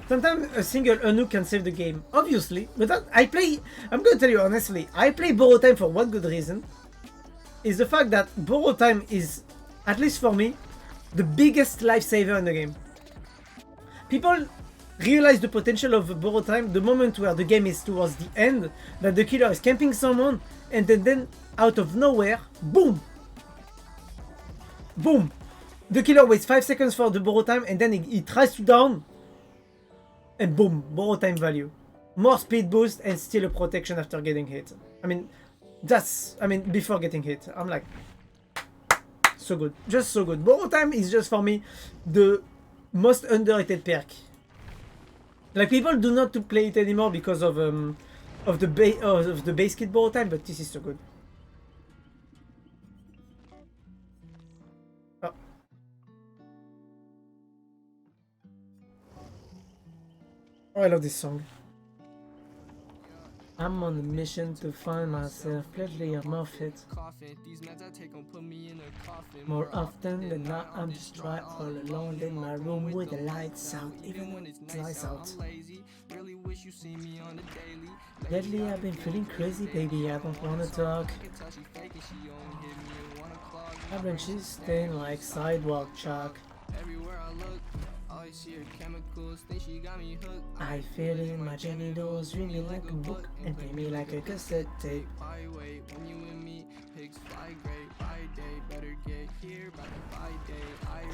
Sometimes a single unhook can save the game, obviously, but I'm gonna tell you honestly, I play borrow time for one good reason, is the fact that borrow time is, at least for me, the biggest lifesaver in the game. People realize the potential of borrow time the moment where the game is towards the end, that the killer is camping someone, and then out of nowhere, boom! Boom! The killer waits 5 seconds for the borrow time, and then he tries to down, and boom, borrow time value. More speed boost and still a protection after getting hit. I mean, before getting hit. I'm like, so good. Just so good. Borrow time is just for me the most underrated perk. Like, people do not to play it anymore because of the base kit borrow time, but this is so good. Oh. Oh, I love this song. I'm on a mission to find myself, pledgely I'm off it. More often than not, I'm just trying all alone in my room with the lights out, even when it's nice out. Lately I've been feeling crazy, baby, I don't wanna talk. My branches stain like sidewalk chalk. I feel it in my genitals, read me like a book and play me like a cassette tape.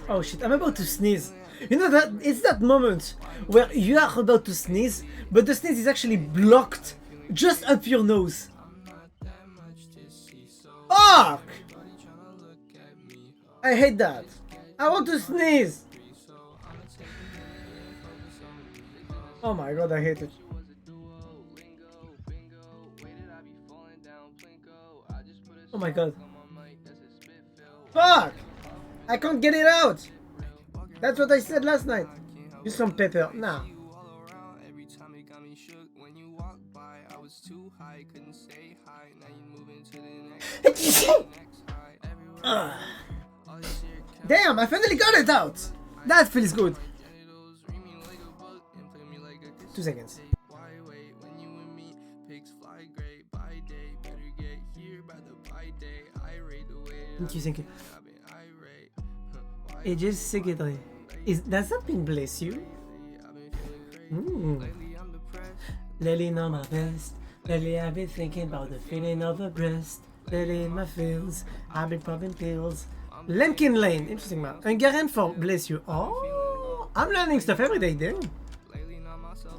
Oh shit, I'm about to sneeze. You know that it's that moment where you are about to sneeze, but the sneeze is actually blocked just up your nose. Fuck! I hate that. I want to sneeze. Oh my god, I hate it. Oh my god. Fuck! I can't get it out! That's what I said last night. Use some pepper. Nah. Damn, I finally got it out! That feels good. 2 seconds. Thank you. Ages secretary. Does that mean bless you? Lately on my vest. Lately I've been thinking about the feeling of a breast. Lately in my feels. I've been popping pills. Lemkin Lane. Interesting man. Hungarian for bless you. Oh, I'm learning stuff every day then.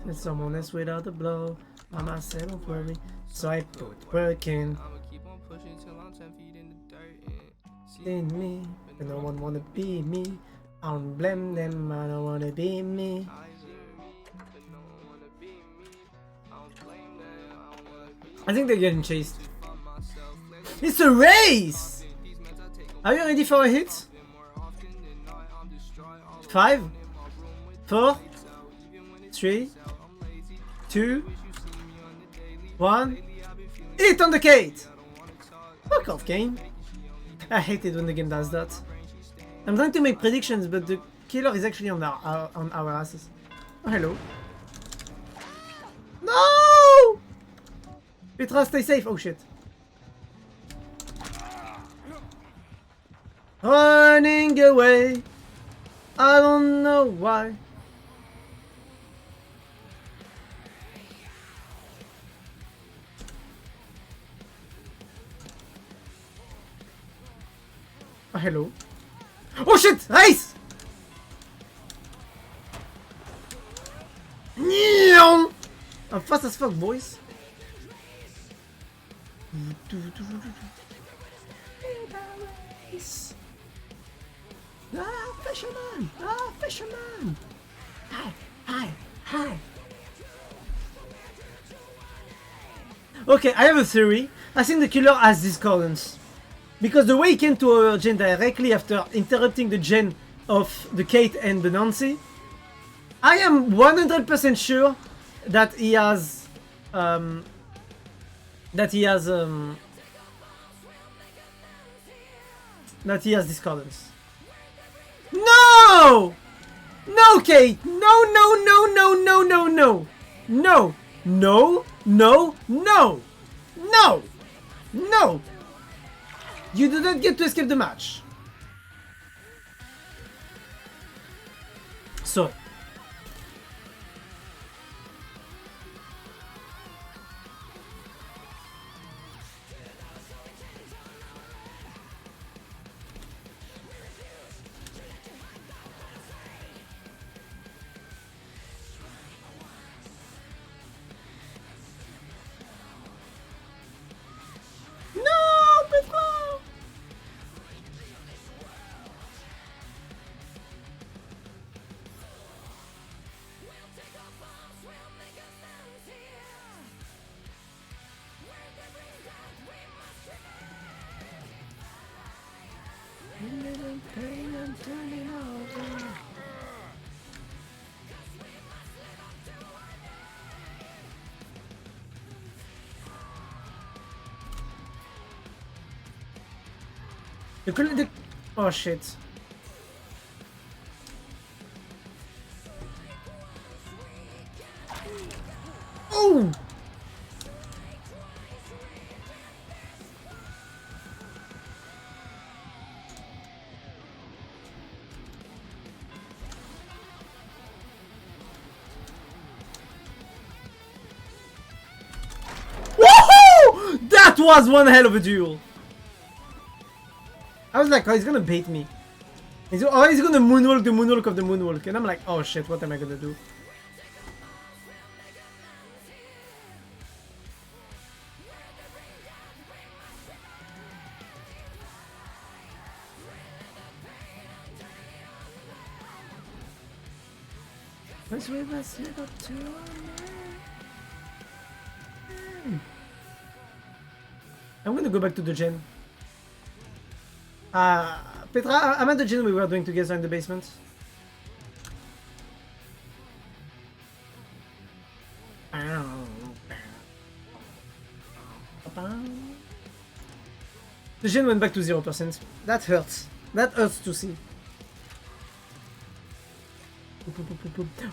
And someone else without a blow. Mama said don't worry. So I put work in. In me, but no one wanna be me. I don't blame them, I don't wanna be me. I think they're getting chased. It's a race! Are you ready for a hit? 5, 4, 3, 2, 1. Hit on the Kate! Fuck off, game. I hate it when the game does that. I'm trying to make predictions, but the killer is actually on our asses. Oh, hello. No! Petra, stay safe. Oh shit. Running away. I don't know why. Oh, hello. Oh shit! Race! I'm fast as fuck, boys. Ah, fisherman! Ah, fisherman! Hi! Okay, I have a theory. I think the killer has discordance. Because the way he came to our gen directly after interrupting the gen of the Kate and the Nancy, I am 100% sure that he has discordance. No! No, Kate! No! You do not get to escape the match. So, Oh shit. Oh! Woohoo! That was one hell of a duel. I was like, oh, he's gonna bait me. He's gonna moonwalk the moonwalk of the moonwalk. And I'm like, oh shit, what am I gonna do? I'm gonna go back to the gen. Petra, I'm at the gen we were doing together in the basement. The gen went back to 0%. That hurts. That hurts to see.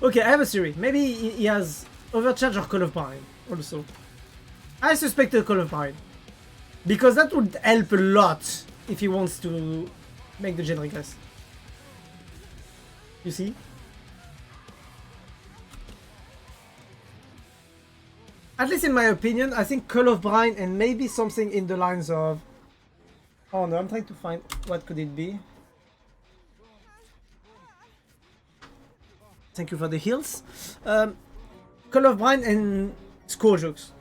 Okay, I have a theory. Maybe he has Overcharge or Call of Brine also. I suspect a Call of Brine. Because that would help a lot if he wants to make the gen regress. You see? At least in my opinion, I think Call of Brine and maybe something in the lines of... Oh no, I'm trying to find what could it be. Thank you for the heals. Call of Brine and Score Jokes.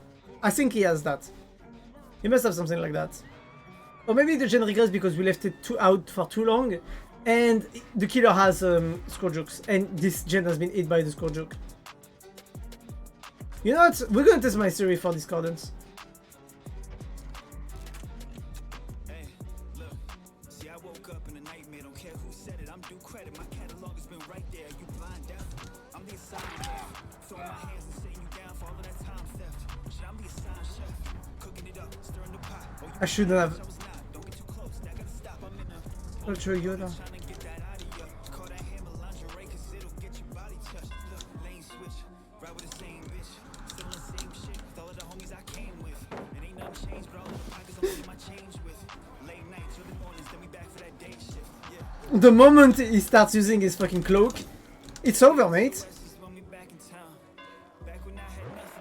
I think he has that. He must have something like that. Or maybe the gen regress because we left it out for too long. And the killer has Score Jokes. And this gen has been hit by the Score Joke. You know what? We're gonna test my theory for discordance. I shouldn't have. Ultra Yoda. The moment he starts using his fucking cloak, it's over, mate.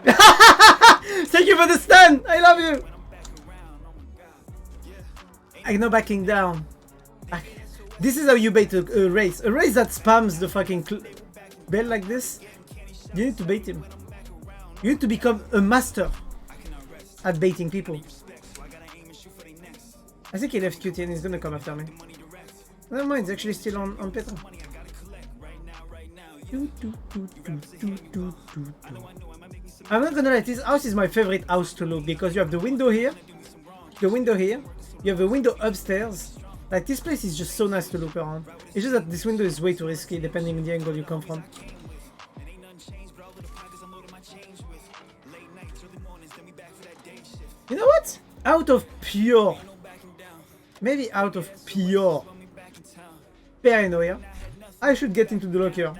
Thank you for the stun! I love you! I know backing down. This is how you bait a race. A race that spams the fucking bell like this. You need to bait him. You need to become a master at baiting people. I think he left QT and he's gonna come after me. Never mind, he's actually still on Petra. I'm not gonna lie, this house is my favorite house to look because you have the window here, you have a window upstairs. Like, this place is just so nice to look around. It's just that this window is way too risky depending on the angle you come from. You know what? Out of pure, maybe out of pure paranoia, I should get into the locker.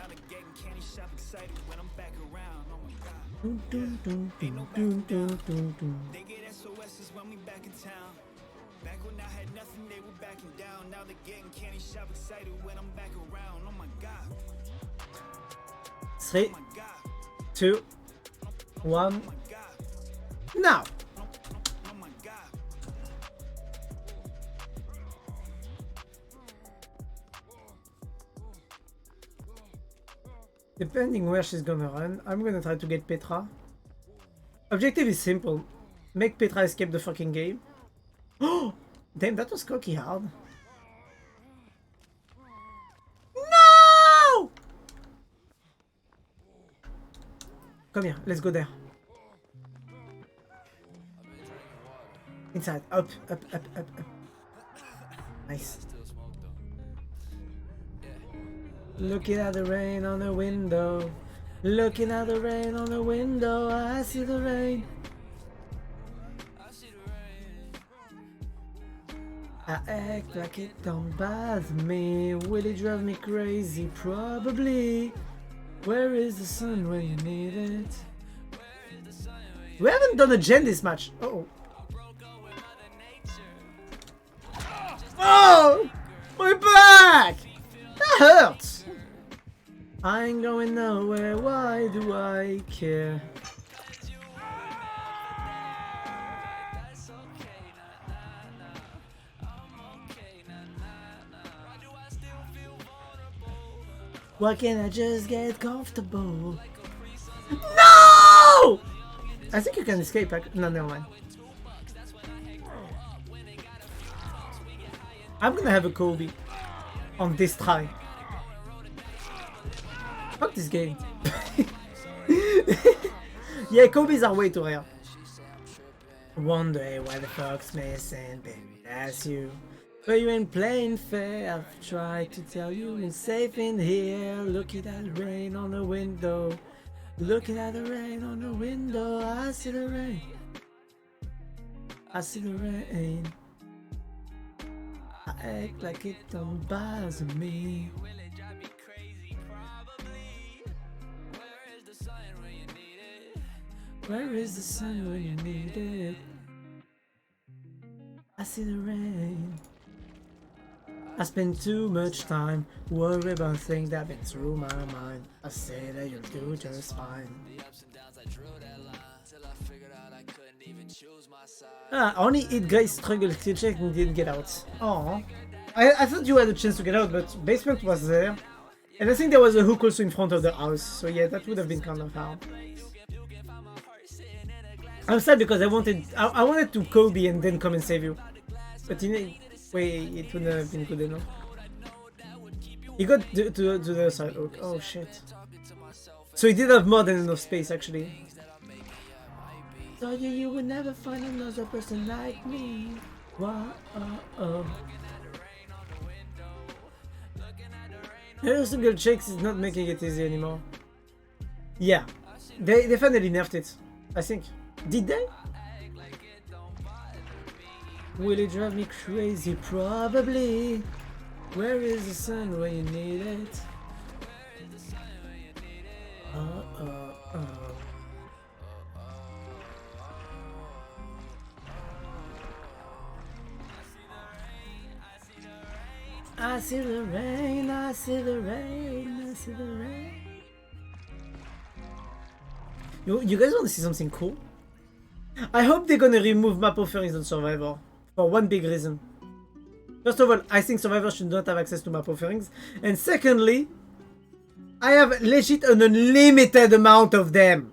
Three, 2, 1, now! Depending where she's gonna run, I'm gonna try to get Petra. Objective is simple. Make Petra escape the fucking game. Oh! Damn, that was cocky hard. No! Come here, let's go there. Inside, up. Nice. Looking at the rain on the window. Looking at the rain on the window. I see the rain. I act like it don't bother me. Will it drive me crazy? Probably. Where is the sun when you need it? We haven't done a gen this match. Uh oh. Oh! My back! That hurts! I ain't going nowhere, why do I care? Why can't I just get comfortable? No! I think you can escape. No, never mind. I'm gonna have a Kobe on this try. Fuck this game. Yeah, Kobe's are way too rare. Wonder why the fuck's missing, baby, that's you. But you ain't playing fair. I've tried to tell you I'm safe in here. Looking at the rain on the window. Looking at the rain on the window. I see the rain. I see the rain. I act like it don't bother me. Where is the sun when you need it? I see the rain. I spend too much time worried about things that been through my mind. I say that you'll do just fine. Only hit guys struggle kill check and didn't get out. Oh, I thought you had a chance to get out, but basement was there. And I think there was a hook also in front of the house, so yeah, that would have been kind of hard. I'm sad because I wanted to Kobe and then come and save you. But in a way, it wouldn't have been good enough. He got to the side hook. Oh shit. So he did have more than enough space actually. Told you you would never find another person like me. Whoa, Hello single chicks is not making it easy anymore. Yeah. They finally nerfed it. I think. Did they? Will it drive me crazy? Probably. Where is the sun when you need it? I see the rain, I see the rain, I see the rain. You guys want to see something cool? I hope they're gonna remove map offerings on Survivor. For one big reason. First of all, I think Survivor should not have access to map offerings. And secondly, I have legit an unlimited amount of them.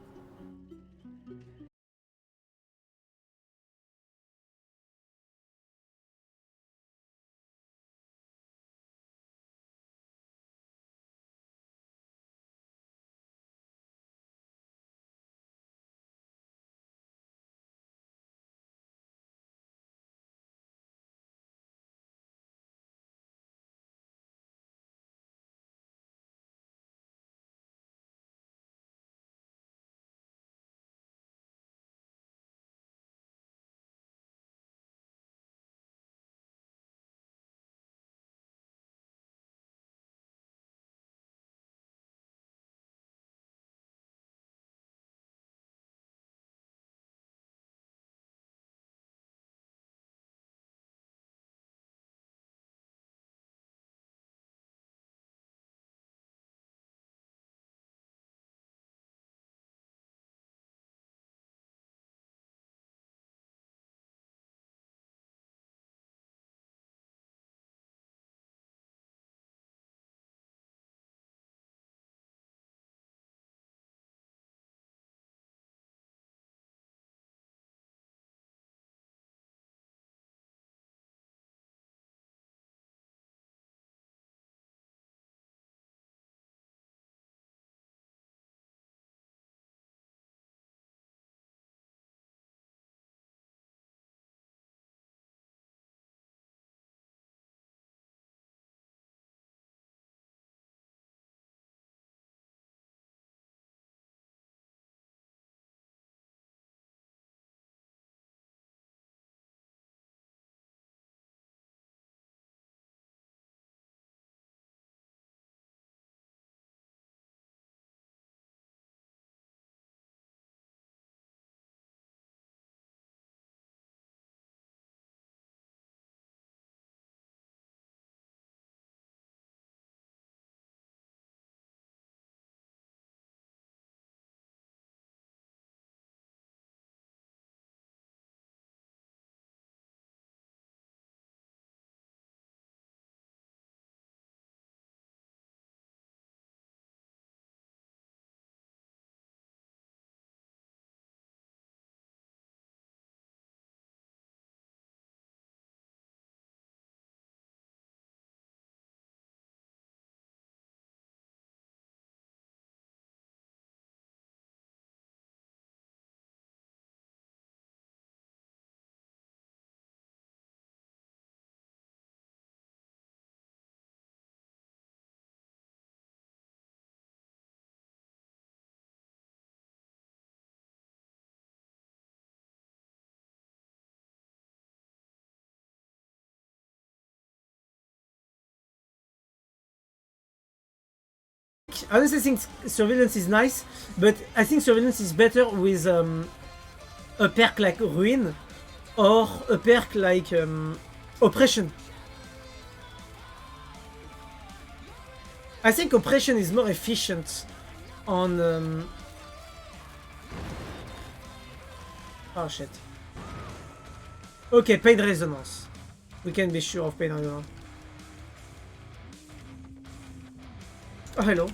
honestly think surveillance is nice, but I think surveillance is better with a perk like Ruin or a perk like Oppression. I think Oppression is more efficient on oh shit. Okay, Pain Resonance. We can be sure of Pain Resonance. Oh, hello.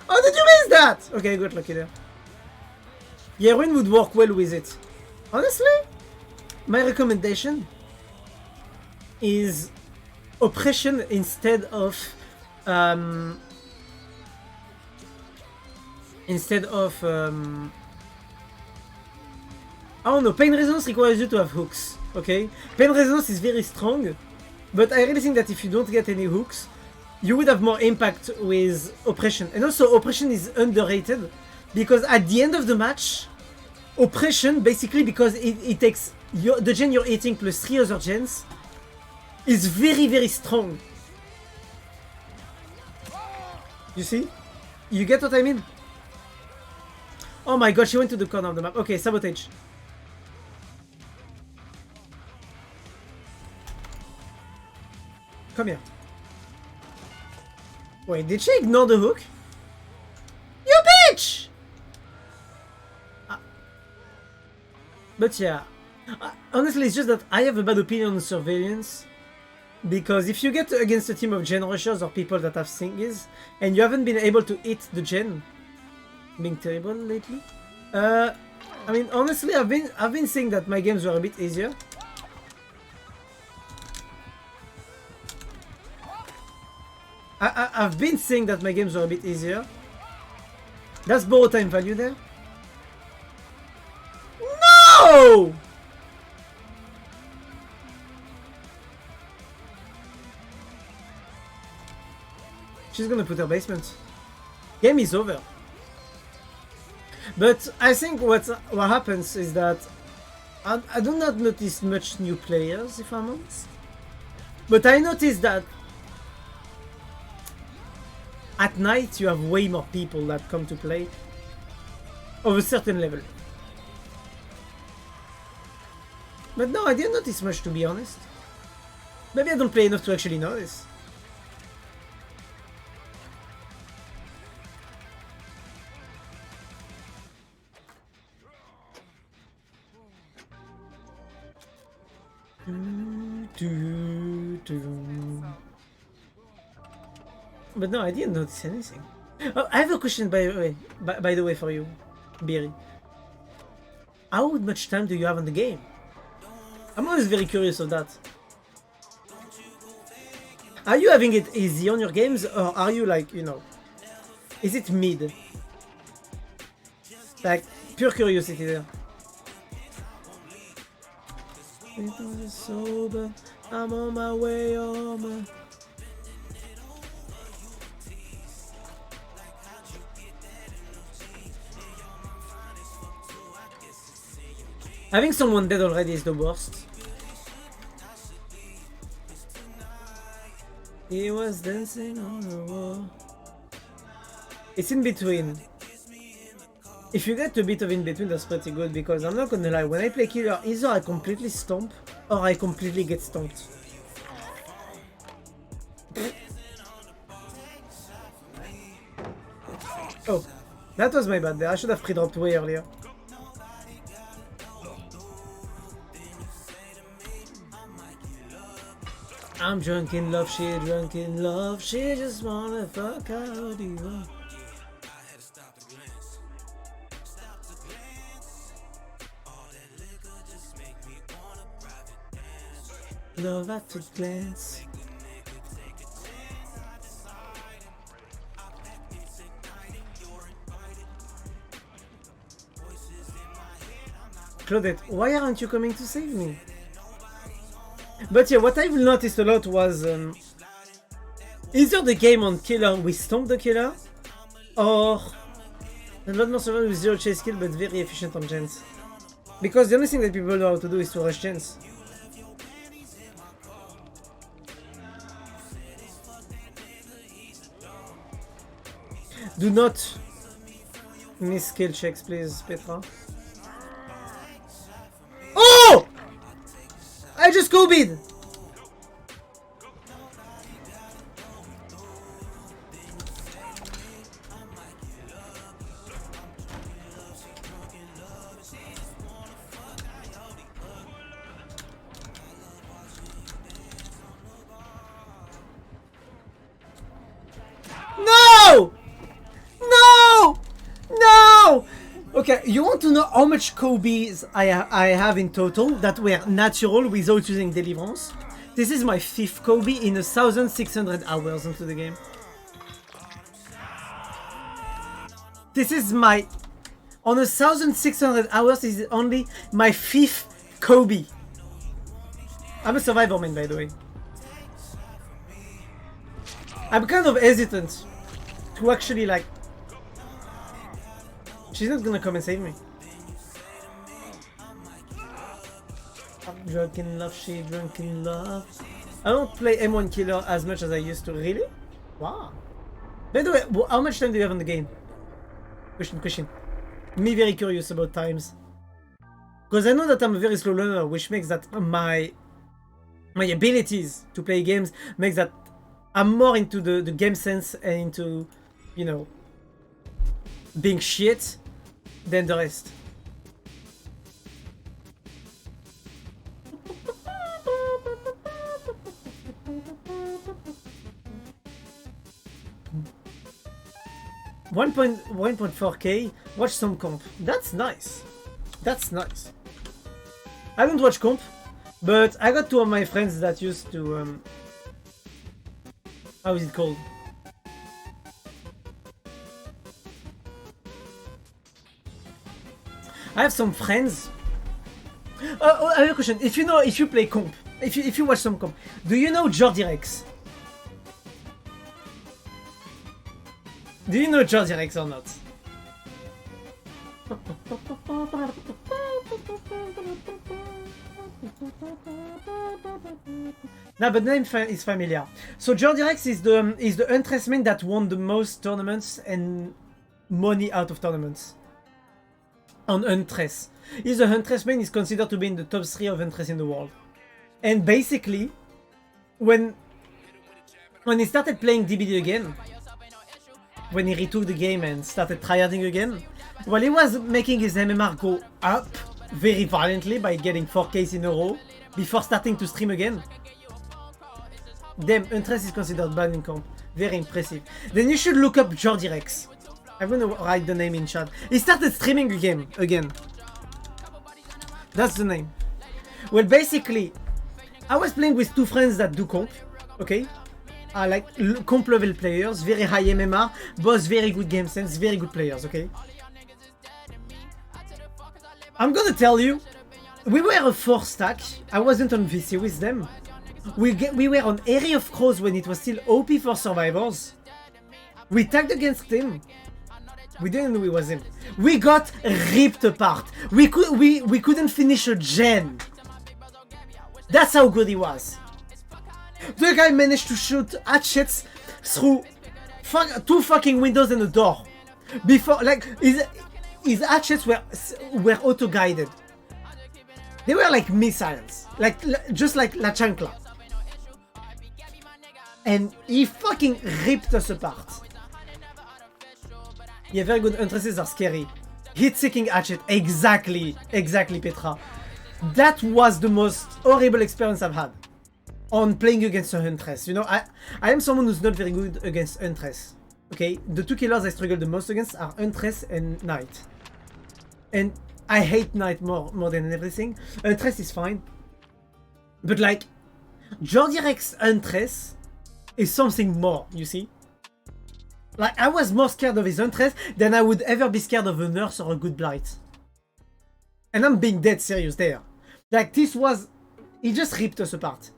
How did you miss that? Okay, good, lucky there. Yeah, Ruin would work well with it. Honestly, my recommendation is Oppression instead of I don't know, Pain Resonance requires you to have hooks, okay? Pain Resonance is very strong, but I really think that if you don't get any hooks, you would have more impact with Oppression. And also, Oppression is underrated, because at the end of the match, Oppression, basically because it takes the gen you're eating plus 3 other gens, is very, very strong. You see? You get what I mean? Oh my god, she went to the corner of the map. Okay, sabotage. Come here. Wait, did she ignore the hook? You bitch! But yeah, honestly, it's just that I have a bad opinion on surveillance. Because if you get against a team of gen rushers or people that have thingies, and you haven't been able to hit the gen, being terrible lately. I mean, honestly, I've been saying that my games were a bit easier. I've been saying that my games were a bit easier. That's borrow time value there. No! She's gonna put her basement. Game is over. But I think what happens is that I do not notice much new players, if I'm honest. But I noticed that at night you have way more people that come to play of a certain level. But no, I didn't notice much, to be honest. Maybe I don't play enough to actually notice. But no, I didn't notice anything. Oh, I have a question by the way for you, Beery. How much time do you have on the game? I'm always very curious of that. Are you having it easy on your games, or are you like, you know, is it mid? Like, pure curiosity there. Sober, I'm on my way home. Having someone dead already is the worst. He was dancing on the wall. It's in between. If you get a bit of in between, that's pretty good, because I'm not gonna lie, when I play killer, either I completely stomp or I completely get stomped. Oh, that was my bad there. I should have pre-dropped way earlier. I'm drunk in love, she drunk in love, she just wanna fuck out you. Love at a glance. Claudette, why aren't you coming to save me? But yeah, what I've noticed a lot was either the game on killer we stomp the killer, or a lot more survival with zero chase kill but very efficient on gens. Because the only thing that people know how to do is to rush gens. Do not miss skill checks, please, Petra. Oh! I just Kobe'd! No! No! No! Okay, you want to know how much Kobe's I have in total that were natural without using Deliverance? This is my 5th Kobe in 1,600 hours into the game. This is my... On 1,600 hours, this is only my 5th Kobe. I'm a survivor man, by the way. I'm kind of hesitant to actually like... She's not gonna come and save me. I'm drunk in love, she drunk in love. I don't play M1 Killer as much as I used to. Really? Wow. By the way, how much time do you have on the game? Question. Me very curious about times. Because I know that I'm a very slow learner, which makes that my abilities to play games makes that I'm more into the game sense and into, you know, being shit than the rest. $1.4K. Watch some comp. That's nice. That's nice. I don't watch comp, but I got two of my friends that used to how is it called? I have some friends. I have a question. If you play comp, if you watch some comp, do you know Jordi Rex? Do you know Jordi Rex or not? No, but name is familiar. So Jordi Rex is the Huntress man that won the most tournaments and money out of tournaments. On Huntress. He's a Huntress man, is considered to be in the top 3 of Huntress in the world. And basically, when he started playing DBD again, when he retook the game and started tryharding again, well, he was making his MMR go up very violently by getting 4Ks in a row before starting to stream again. Damn, Huntress is considered bad in comp. Very impressive. Then you should look up Jordi Rex. I'm gonna write the name in chat. He started streaming again. That's the name. Well, basically, I was playing with two friends that do comp, okay? I like comp level players, very high MMR, both very good game sense, very good players, okay? I'm gonna tell you, we were a 4 stack. I wasn't on VC with them. We were on Area of Crows when it was still OP for survivors. We tagged against him. We didn't know it was him. We got ripped apart. We couldn't finish a gen. That's how good he was. The guy managed to shoot hatchets through 2 fucking windows and a door. Before, like, his hatchets were auto-guided. They were like missiles. Just like La Chancla. And he fucking ripped us apart. Yeah, very good. Huntresses are scary. Hit-seeking hatchet. Exactly, Petra. That was the most horrible experience I've had on playing against a Huntress. You know, I am someone who's not very good against Huntress. Okay, the 2 killers I struggle the most against are Huntress and Knight. And I hate Knight more than everything. Huntress is fine. But like, Jordi Rex Huntress is something more, you see? Like, I was more scared of his Huntress than I would ever be scared of a nurse or a good blight. And I'm being dead serious there. Like, this was... He just ripped us apart.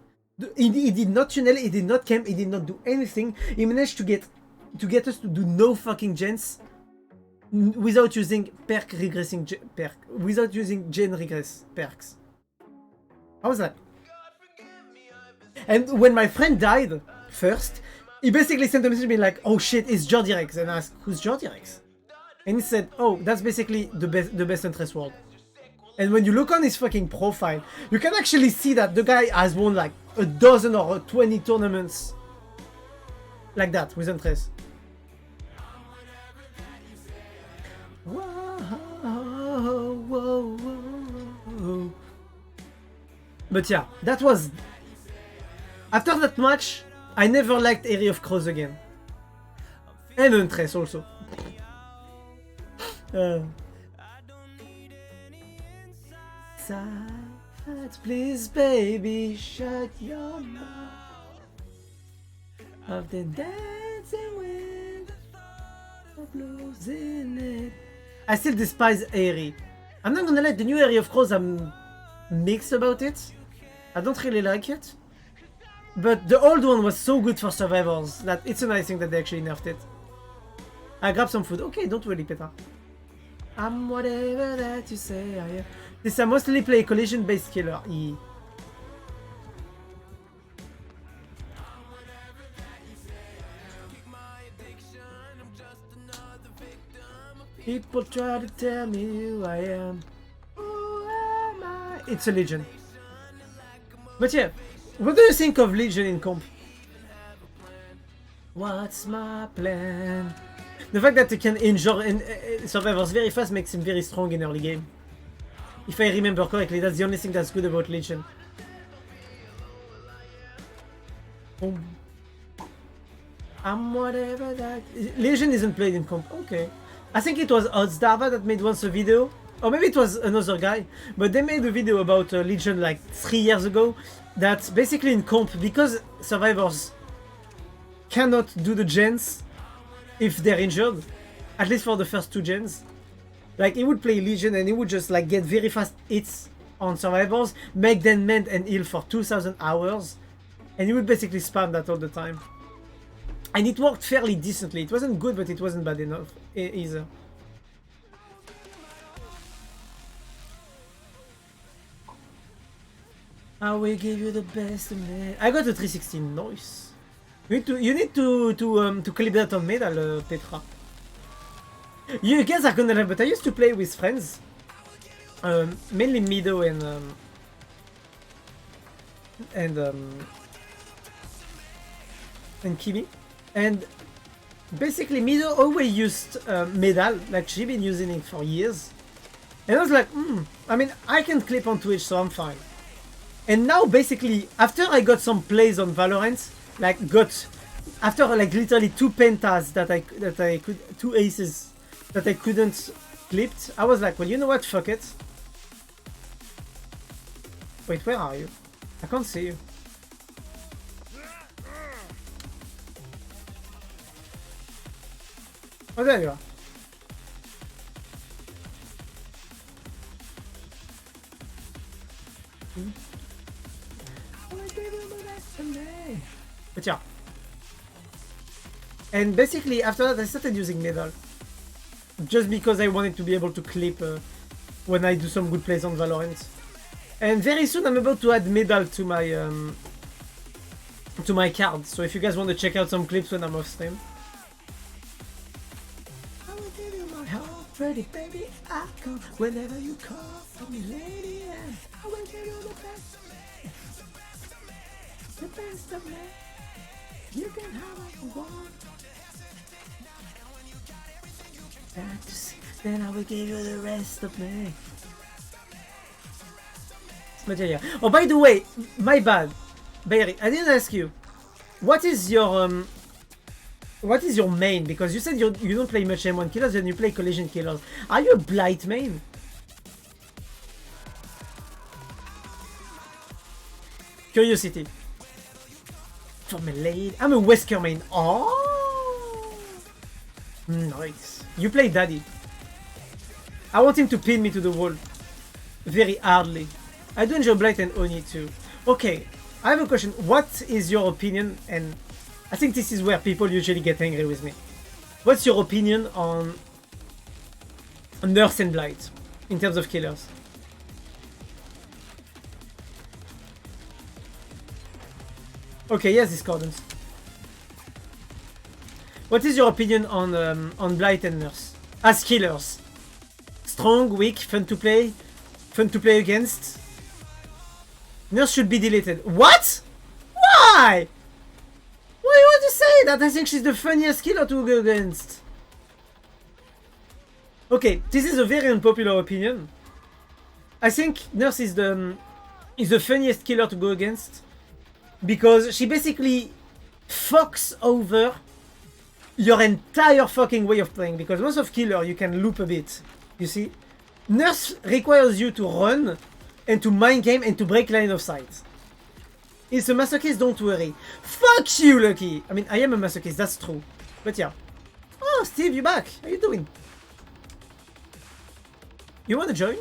He did not tunnel, he did not camp, he did not do anything. He managed to get us to do no fucking gens without using without using gen regress perks. I was like... And when my friend died first, He basically sent a message being like, oh shit, it's Jordi Rex. And I asked, who's Jordi Rex? And he said, oh, that's basically the best interest world. And when you look on his fucking profile, you can actually see that the guy has won like a dozen or 20 tournaments like that with interest. Whoa, whoa, whoa. But yeah, that was... After that match, I never liked Area of Crows again. And Huntress also. Please, baby, shut your mouth. Of the dancing wind of losing it. I still despise Airy. I'm not gonna lie, the new Area of Crows, I'm mixed about it. I don't really like it. But the old one was so good for survivors that it's a nice thing that they actually nerfed it. I grabbed some food. Okay, don't worry, Peter. I'm whatever that you say I am. This I mostly play collision-based killer. People try to tell me who I am. Who am I? It's a Legion. But yeah, what do you think of Legion in comp? What's my plan? The fact that you can injure survivors very fast makes him very strong in early game. If I remember correctly, that's the only thing that's good about Legion. Boom. I'm whatever that... Legion isn't played in comp. Okay. I think it was Oddsdava that made once a video. Or maybe it was another guy. But they made a video about Legion like 3 years ago. That's basically in comp, because survivors cannot do the gens if they're injured. At least for the first 2 gens. Like, he would play Legion and he would just like get very fast hits on survivors, make them mend and heal for 2000 hours, and he would basically spam that all the time. And it worked fairly decently. It wasn't good, but it wasn't bad enough either. I will give you the best of me. I got a 360, nice. You need to clip that on medal, Petra. You guys are gonna love, but I used to play with friends, mainly Mido and Kimi, and basically Mido always used medal, like she's been using it for years, and I was like, I mean, I can clip on Twitch, so I'm fine. And now basically, after I got some plays on Valorant, like after like literally 2 pentas that I could, 2 aces that I couldn't clipped, I was like, well, you know what, fuck it. Wait, where are you? I can't see you. Oh, there you are. But yeah. And basically, after that, I started using medal. Just because I wanted to be able to clip when I do some good plays on Valorant. And very soon I'm about to add medal to my card. So if you guys want to check out some clips when I'm off stream. I will give you my heart, pretty baby, I come whenever you call for me, lady, and I will give you the best of me. The best of me. You can have what you want. Then I will give you the rest of me. But yeah. Oh, by the way, my bad, Barry. I didn't ask you. What is your main? Because you said you don't play much M1 killers and you play collision killers. Are you a Blight main? Curiosity. From a lady. I'm a Wesker main. Oh, nice. You play Daddy. I want him to pin me to the wall very hardly. I do enjoy Blight and Oni too. Okay, I have a question. What is your opinion? And I think this is where people usually get angry with me. What's your opinion on Nurse and Blight in terms of killers? Okay, yes, discordance. What is your opinion on Blight and Nurse as killers? Strong, weak, fun to play against. Nurse should be deleted. What? Why? Why do you want to say that? I think she's the funniest killer to go against. Okay, this is a very unpopular opinion. I think Nurse is the funniest killer to go against because she basically fucks over your entire fucking way of playing, because most of killer you can loop a bit, you see? Nurse requires you to run and to mind game and to break line of sight. It's a masochist, don't worry. Fuck you, Lucky! I mean, I am a masochist, that's true. But yeah. Oh, Steve, you back. How you doing? You wanna join?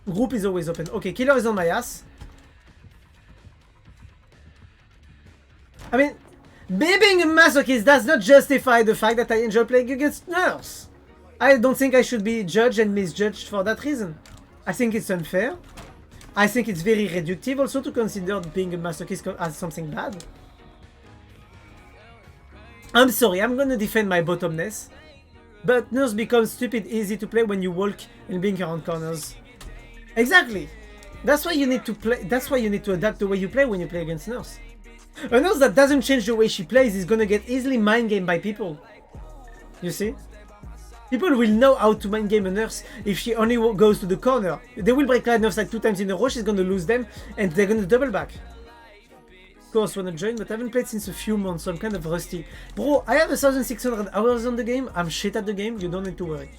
Group is always open. Okay, killer is on my ass. I mean, me being a masochist does not justify the fact that I enjoy playing against Nurse. I don't think I should be judged and misjudged for that reason. I think it's unfair. I think it's very reductive also to consider being a masochist as something bad. I'm sorry, I'm gonna defend my bottomness. But Nurse becomes stupid easy to play when you walk and blink around corners. Exactly. That's why you need to play. That's why you need to adapt the way you play when you play against Nurse. A Nurse that doesn't change the way she plays is gonna get easily mind gamed by people. You see? People will know how to mind game a Nurse if she only goes to the corner. They will break line Nurse like 2 times in a row, she's gonna lose them, and they're gonna double back. Of course, wanna join, but I haven't played since a few months, so I'm kind of rusty. Bro, I have 1,600 hours on the game, I'm shit at the game, you don't need to worry.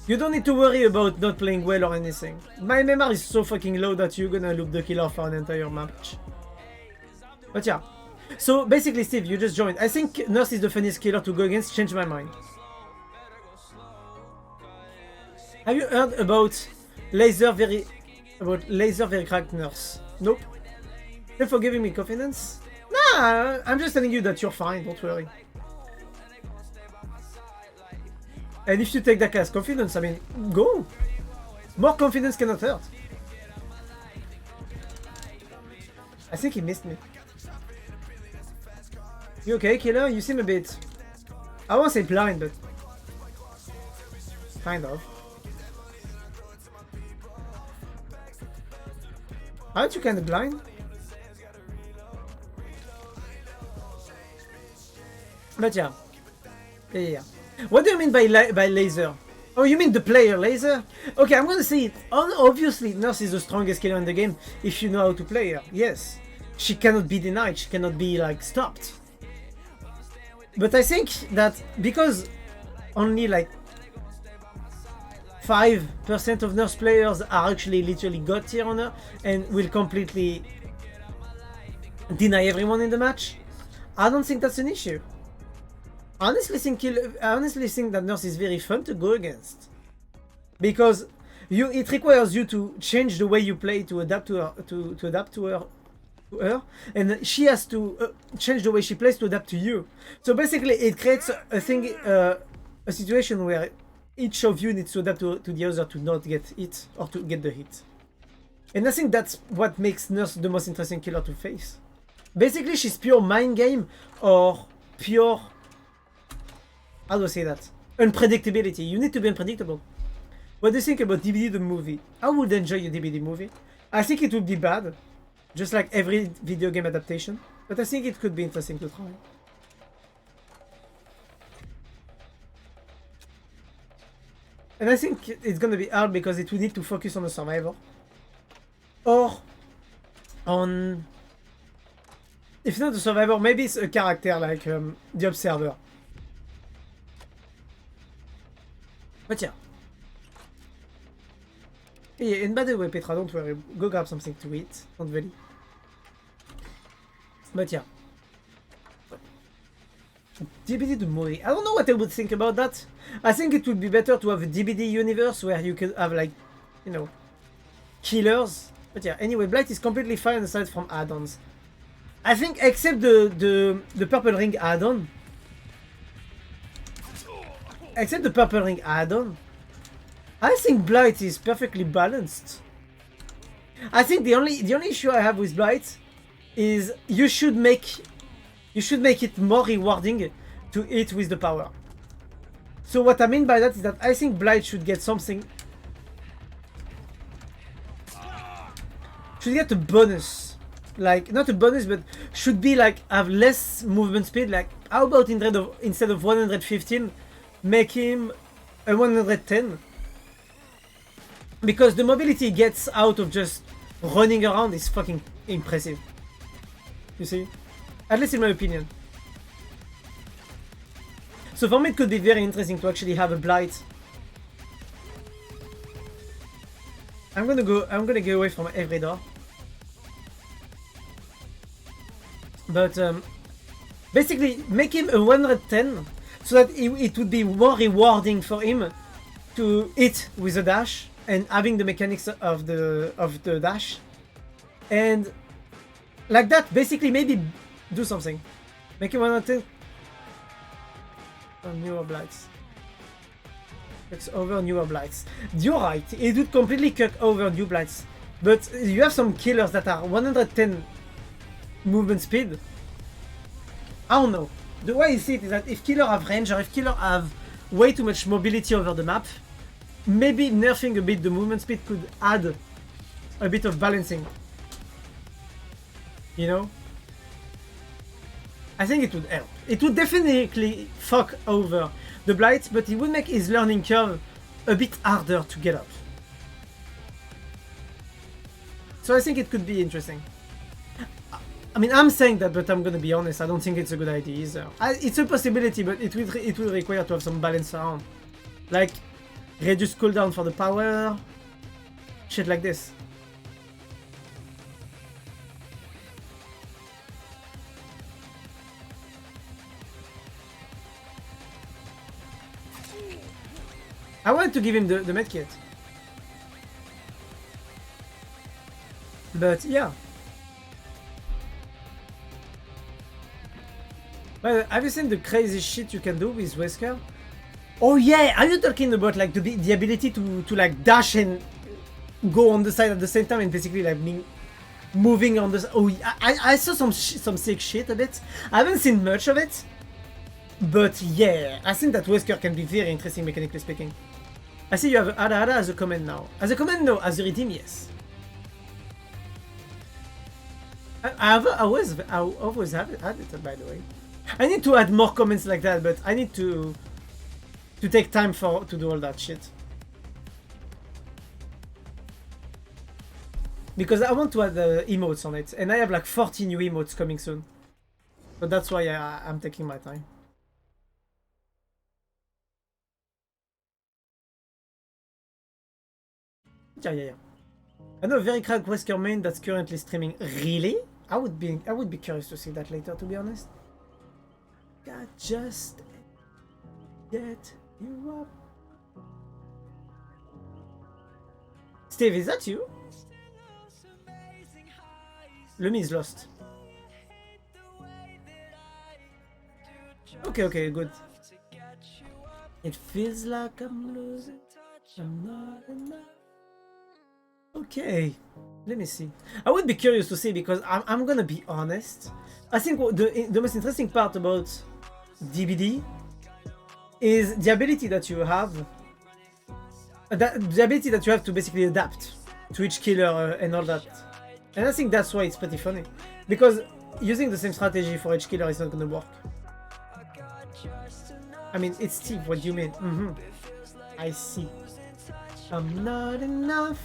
You don't need to worry about not playing well or anything. My MMR is so fucking low that you're gonna loop the killer for an entire match. But yeah. So basically, Steve, you just joined. I think Nurse is the funniest killer to go against. Change my mind. Have you heard about laser very cracked Nurse? Nope. Thanks for giving me confidence. Nah, I'm just telling you that you're fine. Don't worry. And if you take that as confidence, I mean, go. More confidence cannot hurt. I think he missed me. You okay, killer? You seem a bit... I won't say blind, but... kind of. Aren't you kind of blind? But yeah. Yeah. What do you mean by laser? Oh, you mean the player laser? Okay, I'm gonna say it. Obviously, Nurse is the strongest killer in the game if you know how to play her. Yes. She cannot be denied. She cannot be, like, stopped. But I think that because only like 5% of Nurse players are actually literally god tier on her and will completely deny everyone in the match, I don't think that's an issue. I honestly think that Nurse is very fun to go against. Because it requires you to change the way you play to adapt to her, to adapt to her, and she has to change the way she plays to adapt to you. So basically it creates a situation where each of you needs to adapt to the other to not get hit or to get the hit. And I think that's what makes Nurse the most interesting killer to face. Basically she's pure mind game or pure, how do I say that? Unpredictability. You need to be unpredictable. What do you think about DBD the movie? I would enjoy a DBD movie. I think it would be bad. Just like every video game adaptation. But I think it could be interesting to try. And I think it's gonna be hard because it will need to focus on the survivor. Or on... if not the survivor, maybe it's a character like the observer. But yeah. Yeah, and by the way, Petra, don't worry. Go grab something to eat. Don't really. But yeah. DBD the movie. I don't know what I would think about that. I think it would be better to have a DBD universe where you could have, like, you know, killers. But yeah, anyway, Blight is completely fine aside from add-ons. I think except the Purple Ring add-on. Except the Purple Ring add-on. I think Blight is perfectly balanced. I think the only issue I have with Blight is you should make it more rewarding to hit with the power. So what I mean by that is that I think Blight should get something. Should get a bonus. Like, not a bonus, but should be like, have less movement speed. Like, how about instead of 115, make him a 110? Because the mobility he gets out of just running around is fucking impressive. You see? At least in my opinion. So for me it could be very interesting to actually have a Blight. I'm gonna go away from every door. But basically make him a 110 so that it would be more rewarding for him to hit with a dash and having the mechanics of the dash. And like that, basically maybe do something. Make him 110 on newer Blights. Cuts over newer Blights. You're right, it would completely cut over new Blights. But you have some killers that are 110 movement speed. I don't know. The way I see it is that if killer have range or if killer have way too much mobility over the map, maybe nerfing a bit the movement speed could add a bit of balancing. You know? I think it would help. It would definitely fuck over the Blight, but it would make his learning curve a bit harder to get up. So I think it could be interesting. I mean, I'm saying that, but I'm gonna be honest, I don't think it's a good idea either. It's a possibility, but it will require to have some balance around. Like, reduce cooldown for the power, shit like this. I wanted to give him the medkit. But yeah. Well, have you seen the crazy shit you can do with Wesker? Oh yeah, are you talking about like the ability to like dash and go on the side at the same time and basically like moving on the... Oh, I saw some sick shit of it. I haven't seen much of it. But yeah, I think that Wesker can be very interesting mechanically speaking. I see you have Ada Ada as a command now. As a command, no. As a redeem, yes. I always had it, by the way. I need to add more comments like that, but I need to take time to do all that shit. Because I want to add emotes on it, and I have like 40 new emotes coming soon. But that's why I'm taking my time. Yeah. I know a very cracked Wesker main that's currently streaming. Really? I would be curious to see that later, to be honest. God, just get you up. Steve, is that you? Lumi is lost. Okay, good. It feels like I'm losing. I'm not enough. Okay, let me see. I would be curious to see because I'm gonna be honest. I think the most interesting part about DBD is the ability that you have. The ability that you have to basically adapt to each killer and all that. And I think that's why it's pretty funny. Because using the same strategy for each killer is not gonna work. I mean, it's Steve, what do you mean? I see. I'm not enough.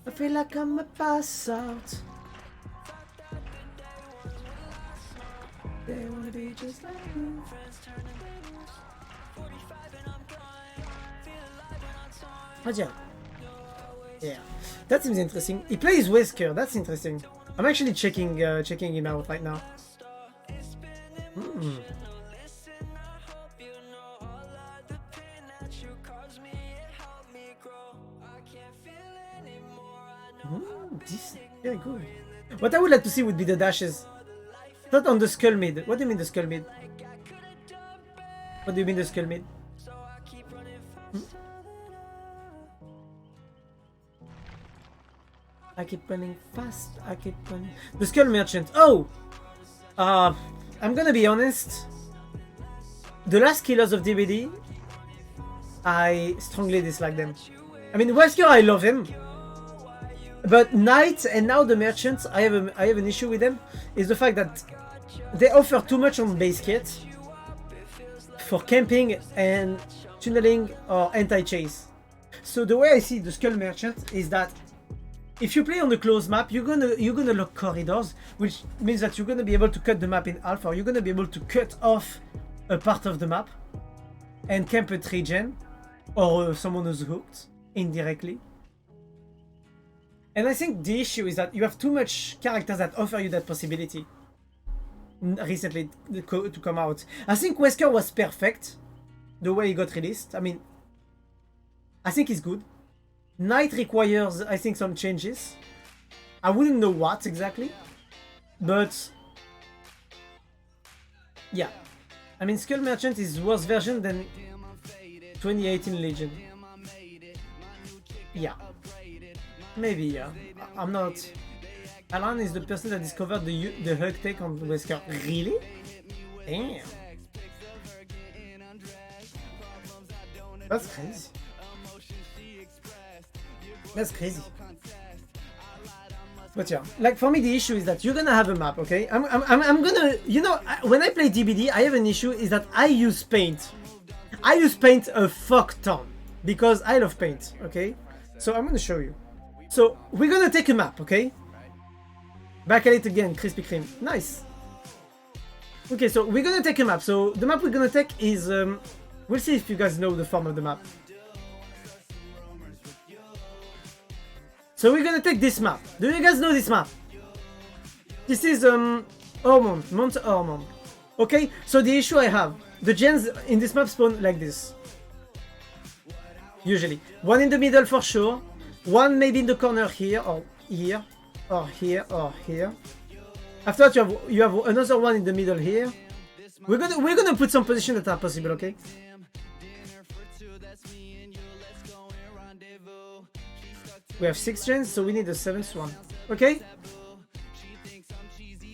I feel like I'm a pass out. They wanna be just like you. Oh yeah, that seems interesting. He plays Wesker, that's interesting. I'm actually checking him out right now. This very good. What I would like to see would be the dashes. Not on the skull mid. What do you mean the skull mid? What do you mean the skull mid? I keep running fast. I keep running. The Skull Merchant. Oh! I'm gonna be honest. The last killers of DBD, I strongly dislike them. I mean, Wesker, I love him. But Knight and now the Merchants, I have an issue with them. Is the fact that they offer too much on base kit for camping and tunneling or anti-chase. So the way I see the Skull Merchant is that if you play on the closed map, you're gonna lock corridors, which means that you're gonna be able to cut the map in half, or you're gonna be able to cut off a part of the map and camp a 3-gen or someone who's hooked indirectly. And I think the issue is that you have too much characters that offer you that possibility recently to come out. I think Wesker was perfect the way he got released. I mean, I think he's good. Knight requires, I think, some changes. I wouldn't know what exactly, but yeah. I mean, Skull Merchant is worse version than 2018 Legion. Yeah. Maybe, yeah. I'm not... Alan is the person that discovered the hug take on Wesker. Really? Damn. That's crazy. That's crazy. But yeah, like for me the issue is that you're gonna have a map, okay? I'm gonna, you know, when I play DBD, I have an issue is that I use paint. I use paint a fuck ton because I love paint, okay? So I'm gonna show you. So we're gonna take a map, okay? Back at it again, Krispy Kreme. Nice. Okay, so we're gonna take a map. So the map we're gonna take is, we'll see if you guys know the form of the map. So we're gonna take this map. Do you guys know this map? This is Ormond, Mount Ormond. Okay, so the issue I have, the gens in this map spawn like this. Usually. One in the middle for sure. One maybe in the corner here, or here, or here, or here. After that you have another one in the middle here. We're gonna put some positions that are possible, okay? We have 6 gens, so we need a 7th one. Okay?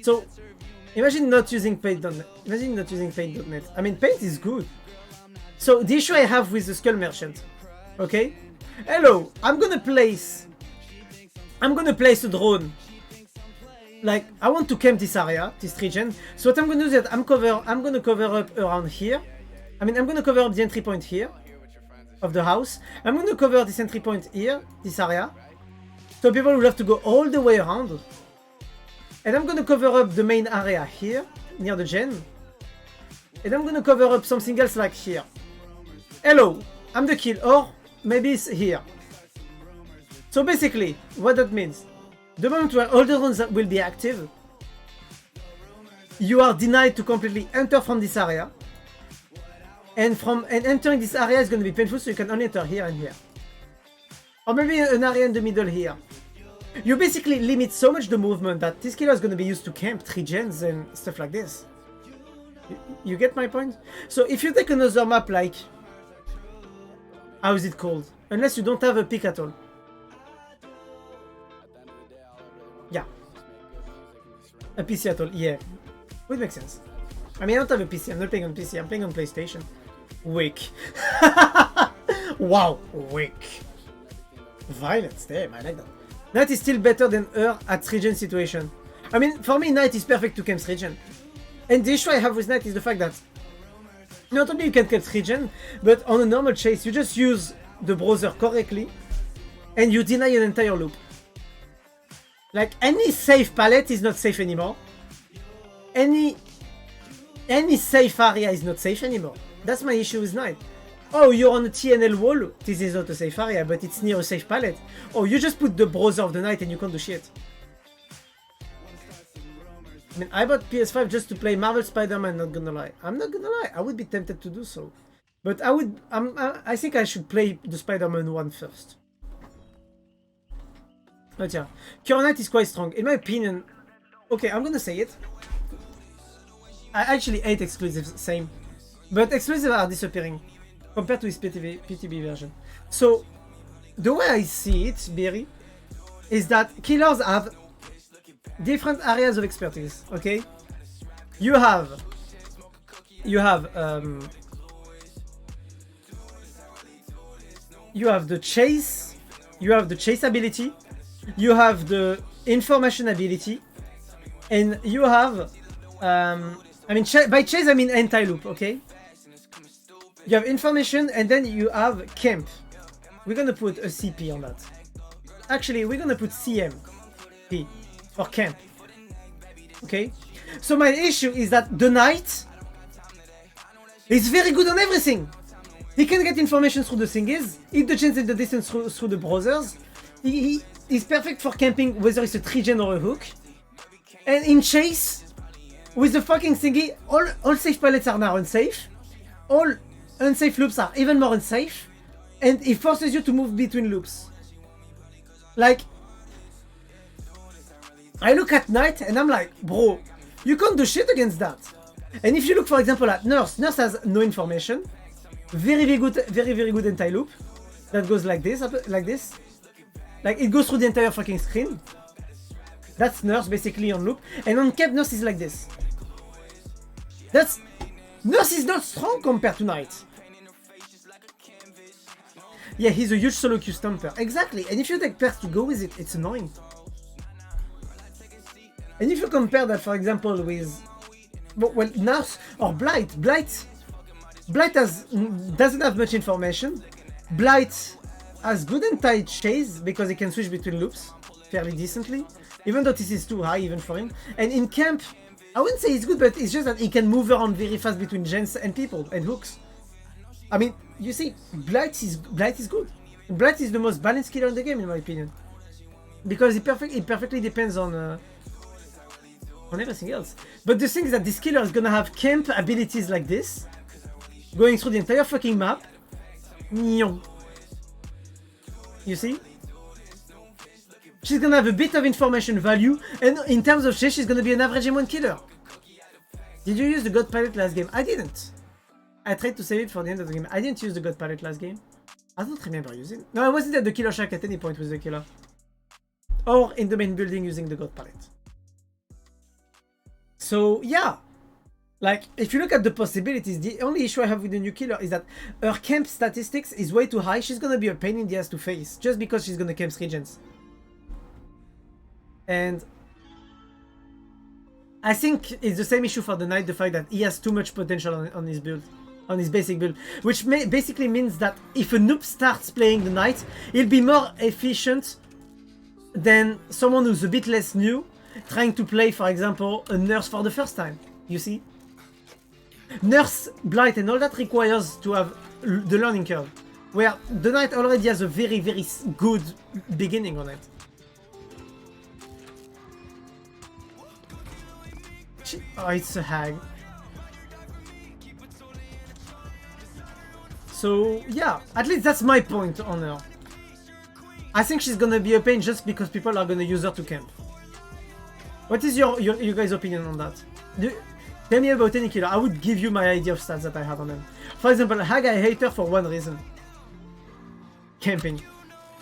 So, imagine not using paint.net. Imagine not using paint.net. I mean, paint is good. So, the issue I have with the Skull Merchant. Okay? Hello, I'm gonna place a drone. Like, I want to camp this area, this region. So what I'm gonna do is that I'm gonna cover up around here. I mean, I'm gonna cover up the entry point here of the house. I'm gonna cover this entry point here, this area. So people will have to go all the way around. And I'm gonna cover up the main area here, near the gen. And I'm gonna cover up something else like here. Hello, I'm the kill, or maybe it's here. So basically, what that means, the moment where all the drones will be active, you are denied to completely enter from this area. And entering this area is going to be painful, so you can only enter here and here. Or maybe an area in the middle here. You basically limit so much the movement that this killer is going to be used to camp 3 gens and stuff like this. You get my point? So if you take another map like... How is it called? Unless you don't have a pick at all. Yeah. A PC at all, yeah. Would make sense. I mean, I don't have a PC, I'm not playing on PC, I'm playing on PlayStation. Weak. Wow, weak. Violence, damn, I like that. Knight is still better than her at region situation. I mean, for me, Knight is perfect to camp region. And the issue I have with Knight is the fact that not only you can camp region, but on a normal chase, you just use the browser correctly and you deny an entire loop. Like, any safe palette is not safe anymore. Any safe area is not safe anymore. That's my issue with Knight. Oh, you're on a TNL wall. This is not a safe area, but it's near a safe palette. Oh, you just put the browser of the Knight and you can't do shit. I mean, I bought PS5 just to play Marvel Spider-Man, not gonna lie. I'm not gonna lie, I would be tempted to do so. But I think I should play the Spider-Man one first. But yeah, Current Knight is quite strong. In my opinion, okay, I'm gonna say it. I actually hate exclusives, same. But exclusives are disappearing compared to his PTB version. So, the way I see it, Berry, is that killers have different areas of expertise. Okay, you have the chase, you have the chase ability, you have the information ability, and you have by chase I mean anti-loop. Okay, you have information, and then you have camp. We're gonna put a CP on that. Actually, we're gonna put CMP for camp. Okay, so my issue is that the knight is very good on everything. He can get information through the thingies, hit the chains in the distance through the brothers. He's perfect for camping, whether it's a tree-gen or a hook. And in chase, with the fucking thingy, all safe pallets are now unsafe. All unsafe loops are even more unsafe. And it forces you to move between loops. Like, I look at Knight and I'm like, bro, you can't do shit against that. And if you look, for example, at Nurse has no information. Very good anti-loop. That goes like this. Like, it goes through the entire fucking screen. That's Nurse basically on loop. And on Cap, Nurse is like this. Nurse is not strong compared to Knight. Yeah, he's a huge solo Q stomper. Exactly. And if you take pairs to go with it, it's annoying. And if you compare that, for example, with well, Nurse or Blight doesn't have much information. Blight has good anti-chase because he can switch between loops fairly decently, even though this is too high even for him. And in camp, I wouldn't say he's good, but it's just that he can move around very fast between gens and people and hooks. I mean, you see, Blight is good. Blight is the most balanced killer in the game, in my opinion, because it perfectly depends on everything else. But the thing is that this killer is gonna have camp abilities like this, going through the entire fucking map. You see? She's gonna have a bit of information value, and in terms of chase, she's gonna be an average M1 killer. Did you use the God Palette last game? I didn't. I tried to save it for the end of the game. I didn't use the God Palette last game. I don't remember using it. No, I wasn't at the killer shack at any point with the killer. Or in the main building using the God Palette. So, yeah. Like, if you look at the possibilities, the only issue I have with the new killer is that her camp statistics is way too high. She's gonna be a pain in the ass to face, just because she's gonna camp 3 gens. And I think it's the same issue for the Knight, the fact that he has too much potential on his build, on his basic build, which basically means that if a noob starts playing the Knight, he'll be more efficient than someone who's a bit less new, trying to play, for example, a Nurse for the first time, you see? Nurse, Blight and all that requires to have the learning curve, where the Knight already has a very good beginning on it. Oh, it's a hag. So, yeah, at least that's my point on her. I think she's gonna be a pain just because people are gonna use her to camp. What is your guys' opinion on that? Tell me about any killer. I would give you my idea of stats that I have on them. For example, hag, I hate her for one reason. Camping.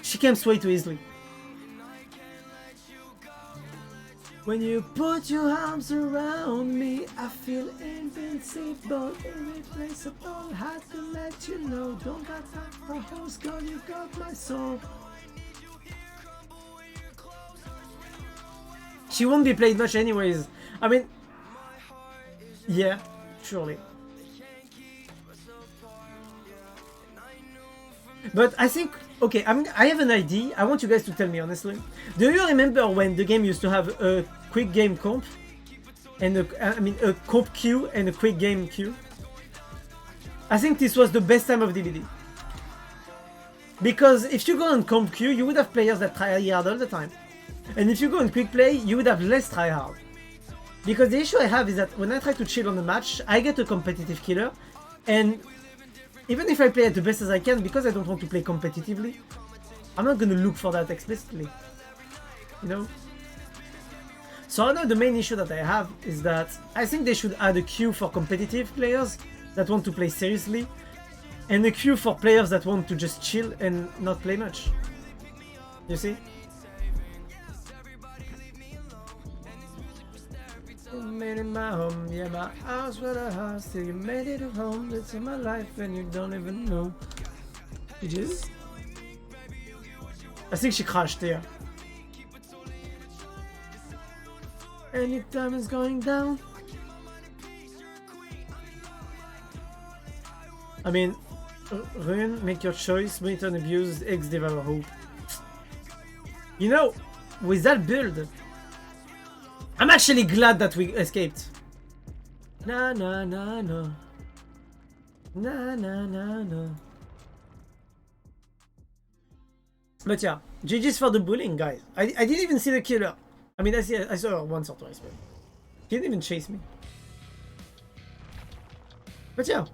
She camps way too easily. When you put your arms around me, I feel invincible, irreplaceable. Had to let you know, don't got time for hoes, girl, you got my soul. She won't be played much anyways. I mean, yeah, surely. But I think, okay, I have an idea. I want you guys to tell me honestly. Do you remember when the game used to have a quick game comp? And a comp queue and a quick game queue? I think this was the best time of DBD. Because if you go on comp queue, you would have players that try hard all the time. And if you go on quick play, you would have less try hard. Because the issue I have is that when I try to chill on the match, I get a competitive killer, and even if I play it the best as I can, because I don't want to play competitively, I'm not gonna look for that explicitly, you know? So I know the main issue that I have is that I think they should add a queue for competitive players that want to play seriously, and a queue for players that want to just chill and not play much. You see? You made it my home, yeah, my house was a house till you made it a home. It's in my life and you don't even know. You just... I think she crashed there. Anytime it's going down. I mean, Ruin, make your choice, monitor and abuse, X devour hope. You know, with that build, I'm actually glad that we escaped. Na na na na. Na na na na. But yeah, GG's for the bullying, guys. I didn't even see the killer. I mean, I saw her once or twice, but she didn't even chase me. But yeah.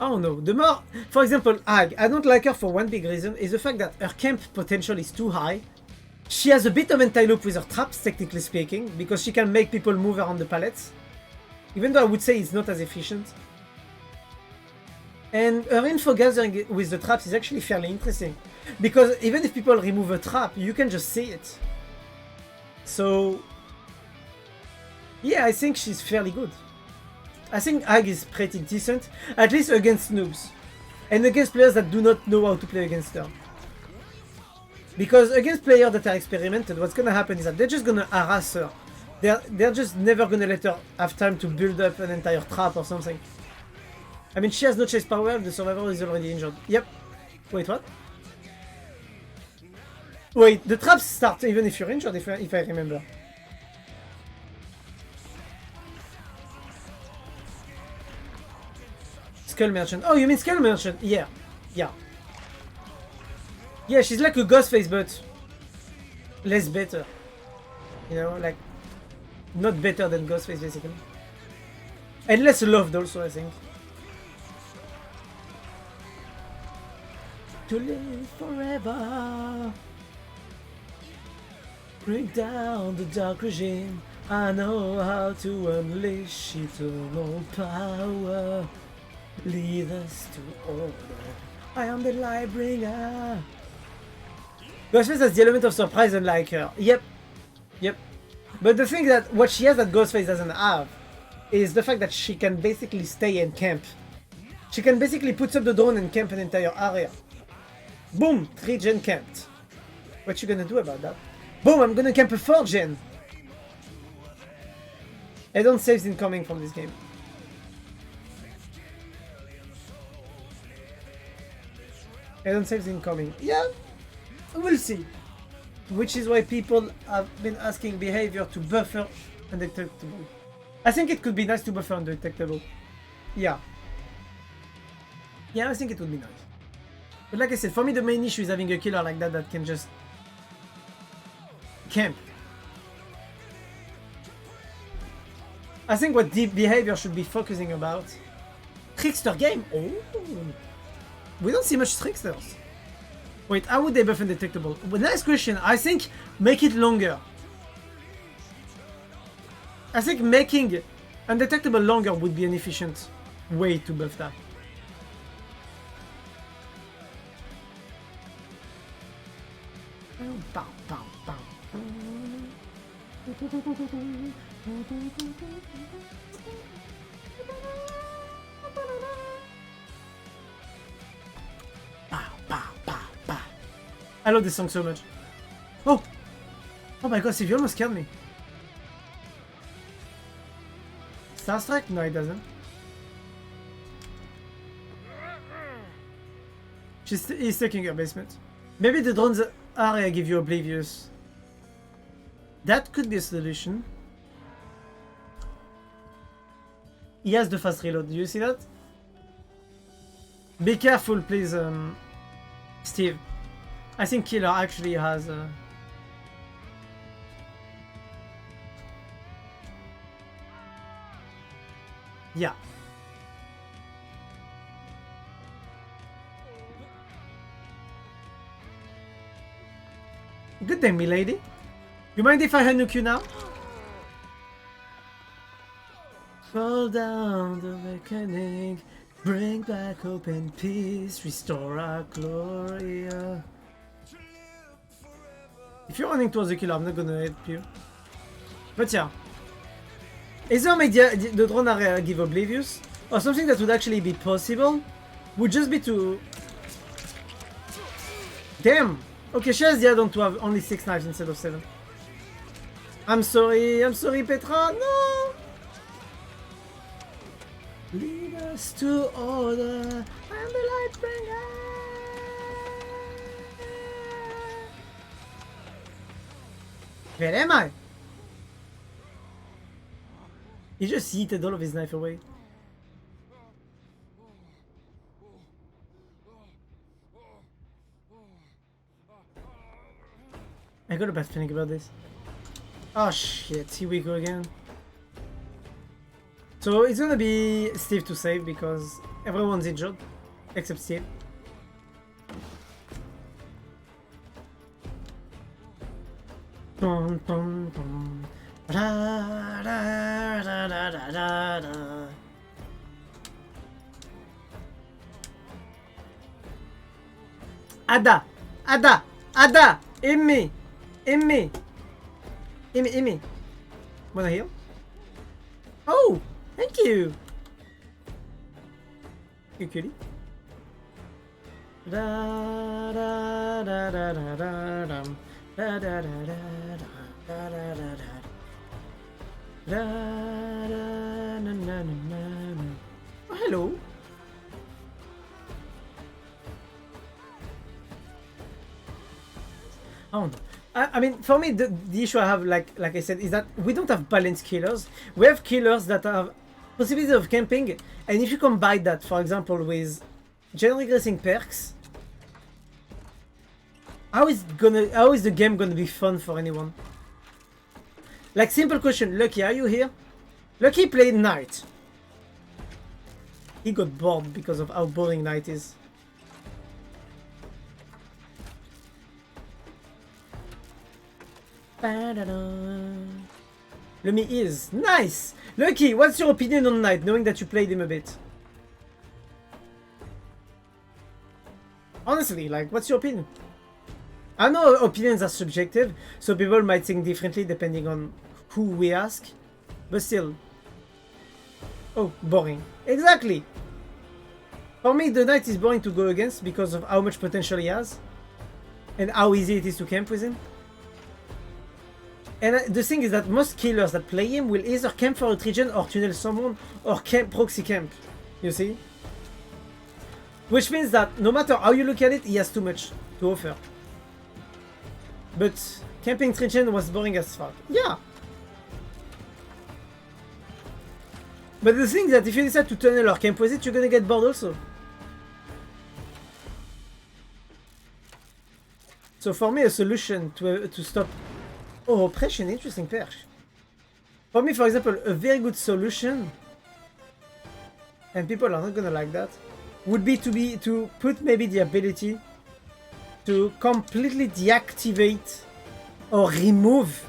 I don't know. The more, for example, Ag, I don't like her for one big reason, is the fact that her camp potential is too high. She has a bit of anti-loop with her traps, technically speaking, because she can make people move around the pallets. Even though I would say it's not as efficient. And her info gathering with the traps is actually fairly interesting. Because even if people remove a trap, you can just see it. So... yeah, I think she's fairly good. I think Ag is pretty decent, at least against noobs. And against players that do not know how to play against her. Because against players that are experimented, what's gonna happen is that they're just gonna harass her. They're just never gonna let her have time to build up an entire trap or something. I mean, she has no chase power, the survivor is already injured. Yep. Wait, what? Wait, the traps start even if you're injured, if I remember. Skull Merchant. Oh, you mean Skull Merchant? Yeah. Yeah. Yeah, she's like a Ghostface, but less better. You know, like not better than Ghostface, basically. And less loved also, I think. To live forever. Bring down the dark regime. I know how to unleash eternal power. Lead us to order. I am the light bringer. Ghostface has the element of surprise unlike her. Yep. Yep. But the thing that what she has that Ghostface doesn't have is the fact that she can basically stay and camp. She can basically put up the drone and camp an entire area. Boom! 3 gen camped. What you gonna do about that? Boom! I'm gonna camp a 4 gen. Add-on saves incoming from this game. Add-on saves incoming. Yeah, we'll see. Which is why people have been asking behavior to buffer undetectable. I think it could be nice to buffer undetectable. Yeah. Yeah, I think it would be nice. But like I said, for me the main issue is having a killer like that that can just camp. I think what deep behavior should be focusing about. Trickster game? Oh! We don't see much tricksters. Wait, how would they buff undetectable? Well, nice question. I think make it longer. I think making undetectable longer would be an efficient way to buff that. I love this song so much. Oh! Oh my god, Sylvie almost killed me. Star Strike? No, it doesn't. He's taking your basement. Maybe the drone's area give you oblivious. That could be a solution. He has the fast reload. Do you see that? Be careful, please, Steve. I think Killer actually has yeah. Good day, milady. You mind if I nuke you now? Fall down the reckoning, bring back hope and peace, restore our glory. If you're running towards the killer, I'm not gonna help you. But yeah. Is there the drone area give Oblivious? Or something that would actually be possible? Would just be to... Damn! Okay, she has the add-on to have only 6 knives instead of 7. I'm sorry, Petra, no! Lead us to order, I'm the light bringer! Where am I? He just yeeted all of his knife away. I got a bad feeling about this. Oh shit, here we go again. So it's gonna be Steve to save because everyone's injured except Steve. Dun, dun, dun. Da, da, da, da, da, da, da. Ada! Ada! Ada! Aimez! Aimez! Aimez, aimez! Wanna heal? Oh! Thank you! You cutie. Da da da da da da da da da da da da da da da. Da, da, na, na, na, na. Oh, hello. Oh no. I mean, for me, the issue I have, like I said, is that we don't have balanced killers. We have killers that have possibility of camping, and if you combine that, for example, with gen regressing perks, how is the game gonna be fun for anyone? Like, simple question, Lucky, are you here? Lucky played Knight. He got bored because of how boring Knight is. Lumy is. Nice! Lucky, what's your opinion on Knight, knowing that you played him a bit? Honestly, like, what's your opinion? I know opinions are subjective, so people might think differently depending on who we ask, but still. Oh, boring. Exactly! For me, the Knight is boring to go against because of how much potential he has, and how easy it is to camp with him. And the thing is that most killers that play him will either camp for a regen or tunnel someone, or camp proxy camp, you see? Which means that no matter how you look at it, he has too much to offer. But camping Trigen was boring as fuck. Yeah. But the thing is that if you decide to tunnel or camp with it, you're gonna get bored also. So for me, a solution to stop... Oh, oppression, interesting perch. For me, for example, a very good solution, and people are not gonna like that, would be to put maybe the ability to completely deactivate or remove,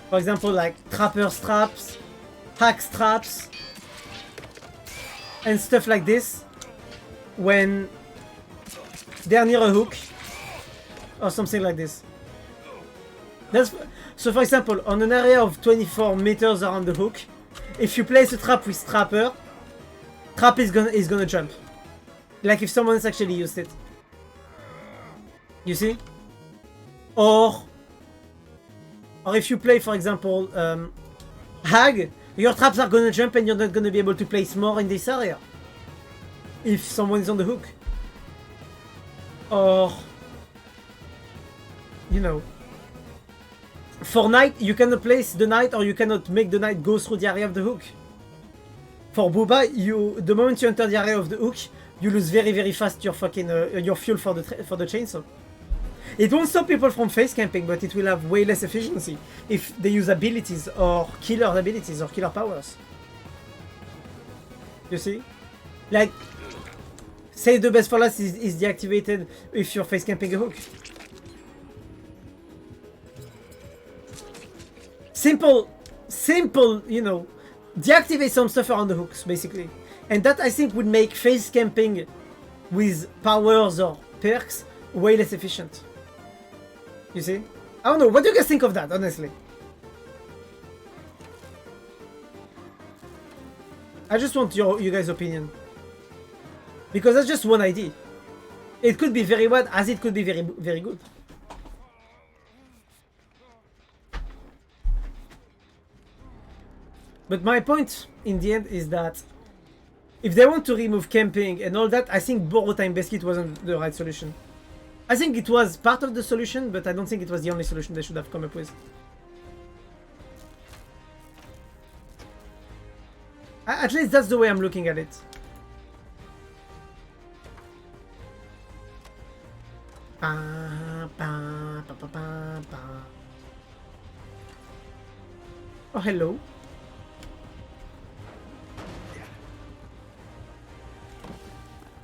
for example, like trapper straps, hack straps, and stuff like this when they're near a hook or something like this. So for example, on an area of 24 meters around the hook, if you place a trap with trapper, trap is gonna jump. Like if someone's actually used it. You see? Or if you play, for example, Hag, your traps are gonna jump and you're not gonna be able to place more in this area. If someone is on the hook. Or, you know. For Knight, you cannot place the Knight or you cannot make the Knight go through the area of the hook. For Booba, the moment you enter the area of the hook, you lose very, very fast your fucking your fuel for the chainsaw. It won't stop people from face camping, but it will have way less efficiency if they use abilities or killer abilities or killer powers. You see? Like, say the best for last is deactivated if you're face camping a hook. Simple, you know, deactivate some stuff around the hooks, basically. And that, I think, would make face camping with powers or perks way less efficient. You see? I don't know, what do you guys think of that, honestly? I just want you guys' opinion. Because that's just one idea. It could be very bad, as it could be very, very good. But my point, in the end, is that if they want to remove camping and all that, I think borrow time basket wasn't the right solution. I think it was part of the solution, but I don't think it was the only solution they should have come up with. At least that's the way I'm looking at it. Oh, hello.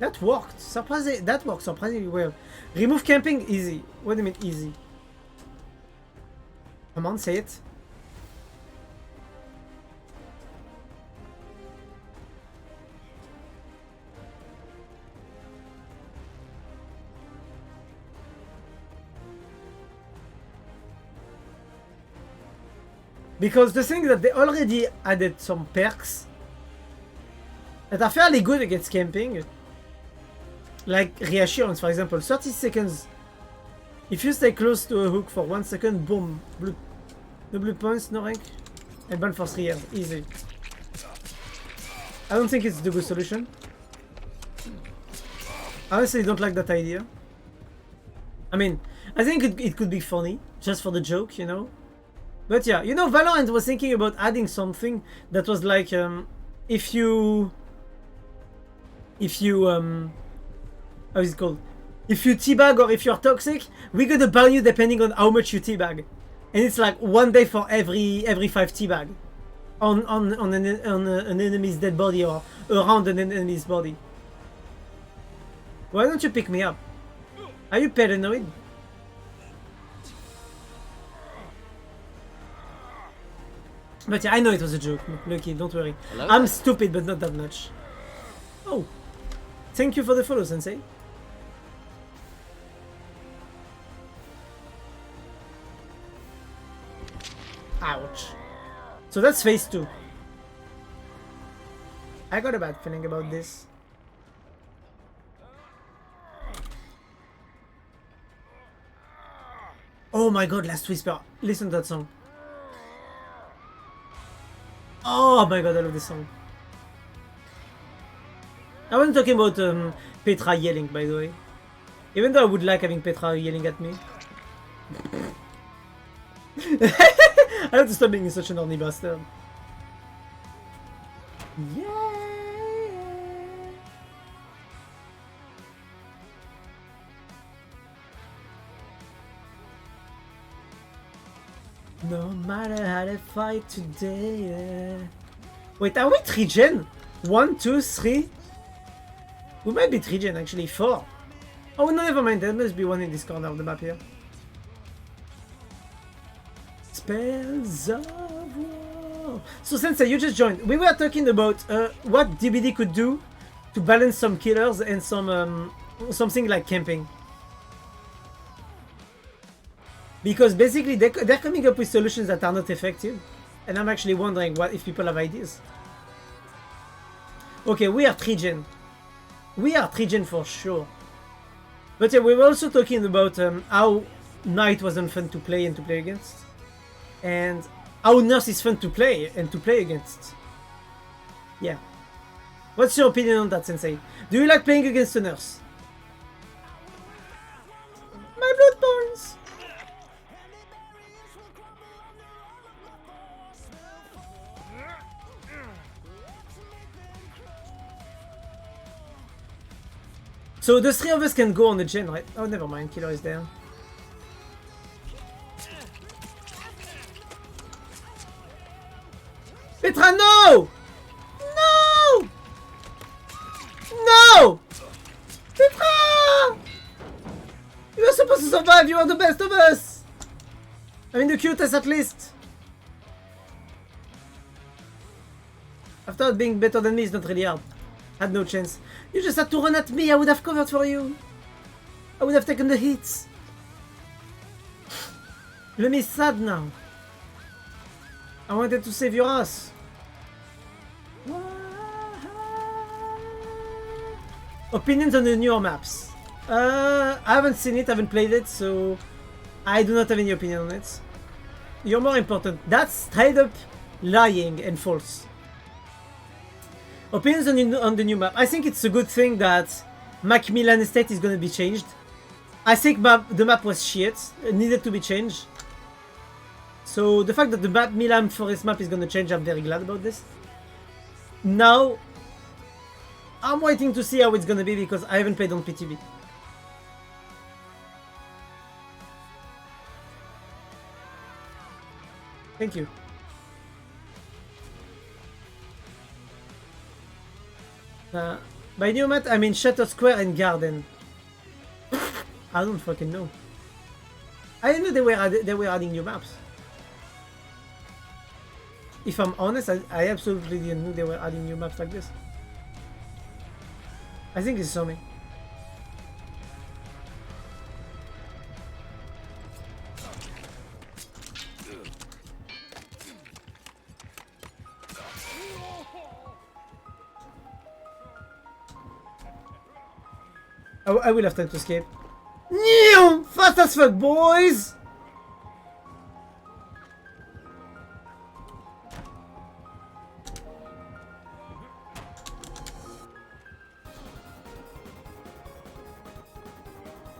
That worked. That worked surprisingly well. Remove camping, easy. What do you mean easy? Come on, say it. Because the thing that they already added some perks that are fairly good against camping. Like reassurance, for example, 30 seconds. If you stay close to a hook for 1 second, boom, blue, no blue points, no rank, and ban for 3 years, easy. I don't think it's the good solution. I honestly don't like that idea. I mean, I think it could be funny, just for the joke, you know. But yeah, you know, Valorant was thinking about adding something that was like, if you how is it called? If you teabag or if you're toxic, we're gonna ban you depending on how much you teabag. And it's like 1 day for every 5 teabag on an enemy's dead body or around an enemy's body. Why don't you pick me up? Are you paranoid? But yeah, I know it was a joke, Lucky, don't worry. Hello? I'm stupid, but not that much. Oh, thank you for the follow, Sensei. Ouch. So that's phase 2. I got a bad feeling about this. Oh my god, Last Whisper. Listen to that song. Oh my god, I love this song. I wasn't talking about Petra yelling, by the way. Even though I would like having Petra yelling at me. I have to stop being such an horny bastard. Yeah. No matter how they fight today. Yeah. Wait, are we 3 gen? 1, 2, 3? We might be 3 gen actually, 4. Oh no, never mind, there must be one in this corner of the map here. Spells of War. So Sensei, you just joined. We were talking about what DBD could do to balance some killers and some something like camping. Because basically they're coming up with solutions that are not effective, and I'm actually wondering what if people have ideas. Okay, we are 3 gen. We are 3 gen for sure. But yeah, we were also talking about how Knight wasn't fun to play and to play against. And how Nurse is fun to play and to play against. Yeah. What's your opinion on that, Sensei? Do you like playing against a Nurse? My blood burns! So the 3 of us can go on the gen, right? Oh, never mind, Killer is there. Petra, no! No! No! Petra! You are supposed to survive, you are the best of us! I mean the cutest at least. After being better than me is not really hard. Had no chance. You just had to run at me, I would have covered for you. I would have taken the hits. Let me sad now. I wanted to save your ass. Why? Opinions on the newer maps. I haven't seen it, I haven't played it, so I do not have any opinion on it. You're more important. That's straight up lying and false. Opinions on the new map. I think it's a good thing that Macmillan Estate is gonna be changed. I think the map was shit. It needed to be changed. So the fact that the Macmillan Forest map is gonna change, I'm very glad about this. Now, I'm waiting to see how it's gonna be because I haven't played on PTV. Thank you. By new map, I mean Shutter Square and Garden. I don't fucking know. I didn't know they were adding new maps. If I'm honest, I absolutely didn't know they were adding new maps like this. I think it's something. I will have time to escape. Fast as fuck, boys!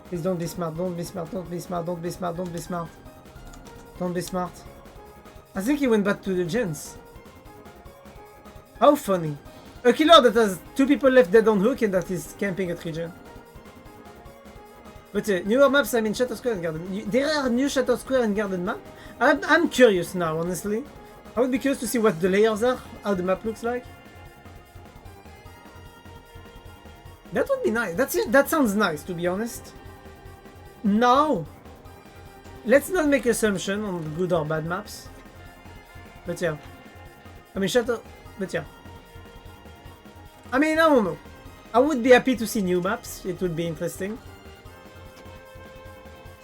Please don't be smart, don't be smart, don't be smart, don't be smart, don't be smart. Don't be smart. I think he went back to the gens. How funny. A killer that has 2 people left dead on hook and that is camping at region. But newer maps, I mean Shutter Square and Garden. There are new Shutter Square and Garden map. I'm curious now, honestly. I would be curious to see what the layers are, how the map looks like. That would be nice. That sounds nice, to be honest. Now, let's not make assumption on good or bad maps. But yeah. I mean, but yeah. I mean, I don't know. I would be happy to see new maps. It would be interesting.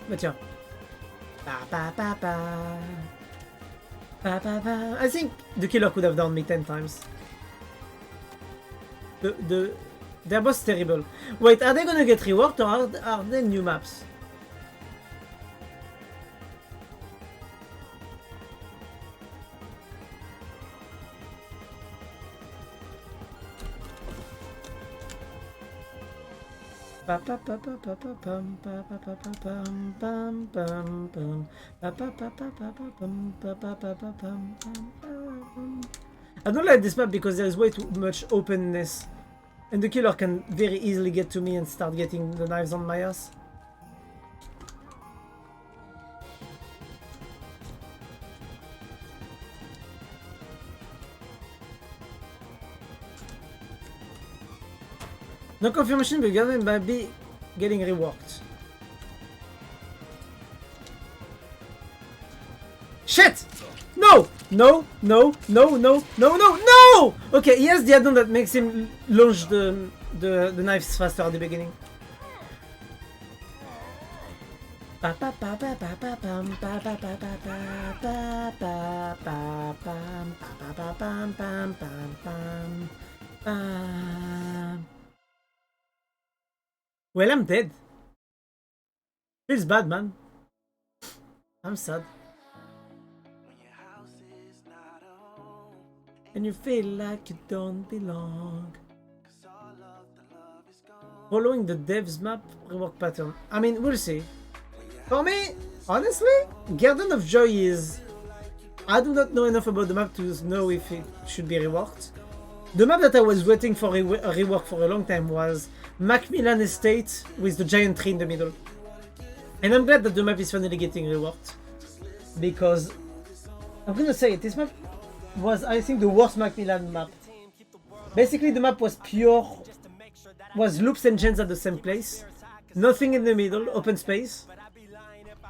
But yeah. I think the killer could have done me 10 times. Their boss is terrible. Wait, are they gonna get reworked or are they new maps? I don't like this map because there is way too much openness and the killer can very easily get to me and start getting the knives on my ass. No confirmation, but Gavin might be getting reworked. Shit! No! No! No! No! No! No! No! No! Okay, he has the add-on that makes him launch the knives faster at the beginning. Well, I'm dead. Feels bad, man. I'm sad. And you feel like you don't belong. Following the devs map rework pattern. I mean, we'll see. For me, honestly, Garden of Joy is... I do not know enough about the map to know if it should be reworked. The map that I was waiting for a rework for a long time was Macmillan Estate with the giant tree in the middle. And I'm glad that the map is finally getting reworked. Because, I'm gonna say it, this map was, I think, the worst Macmillan map. Basically, the map was pure, was loops and gens at the same place. Nothing in the middle, open space.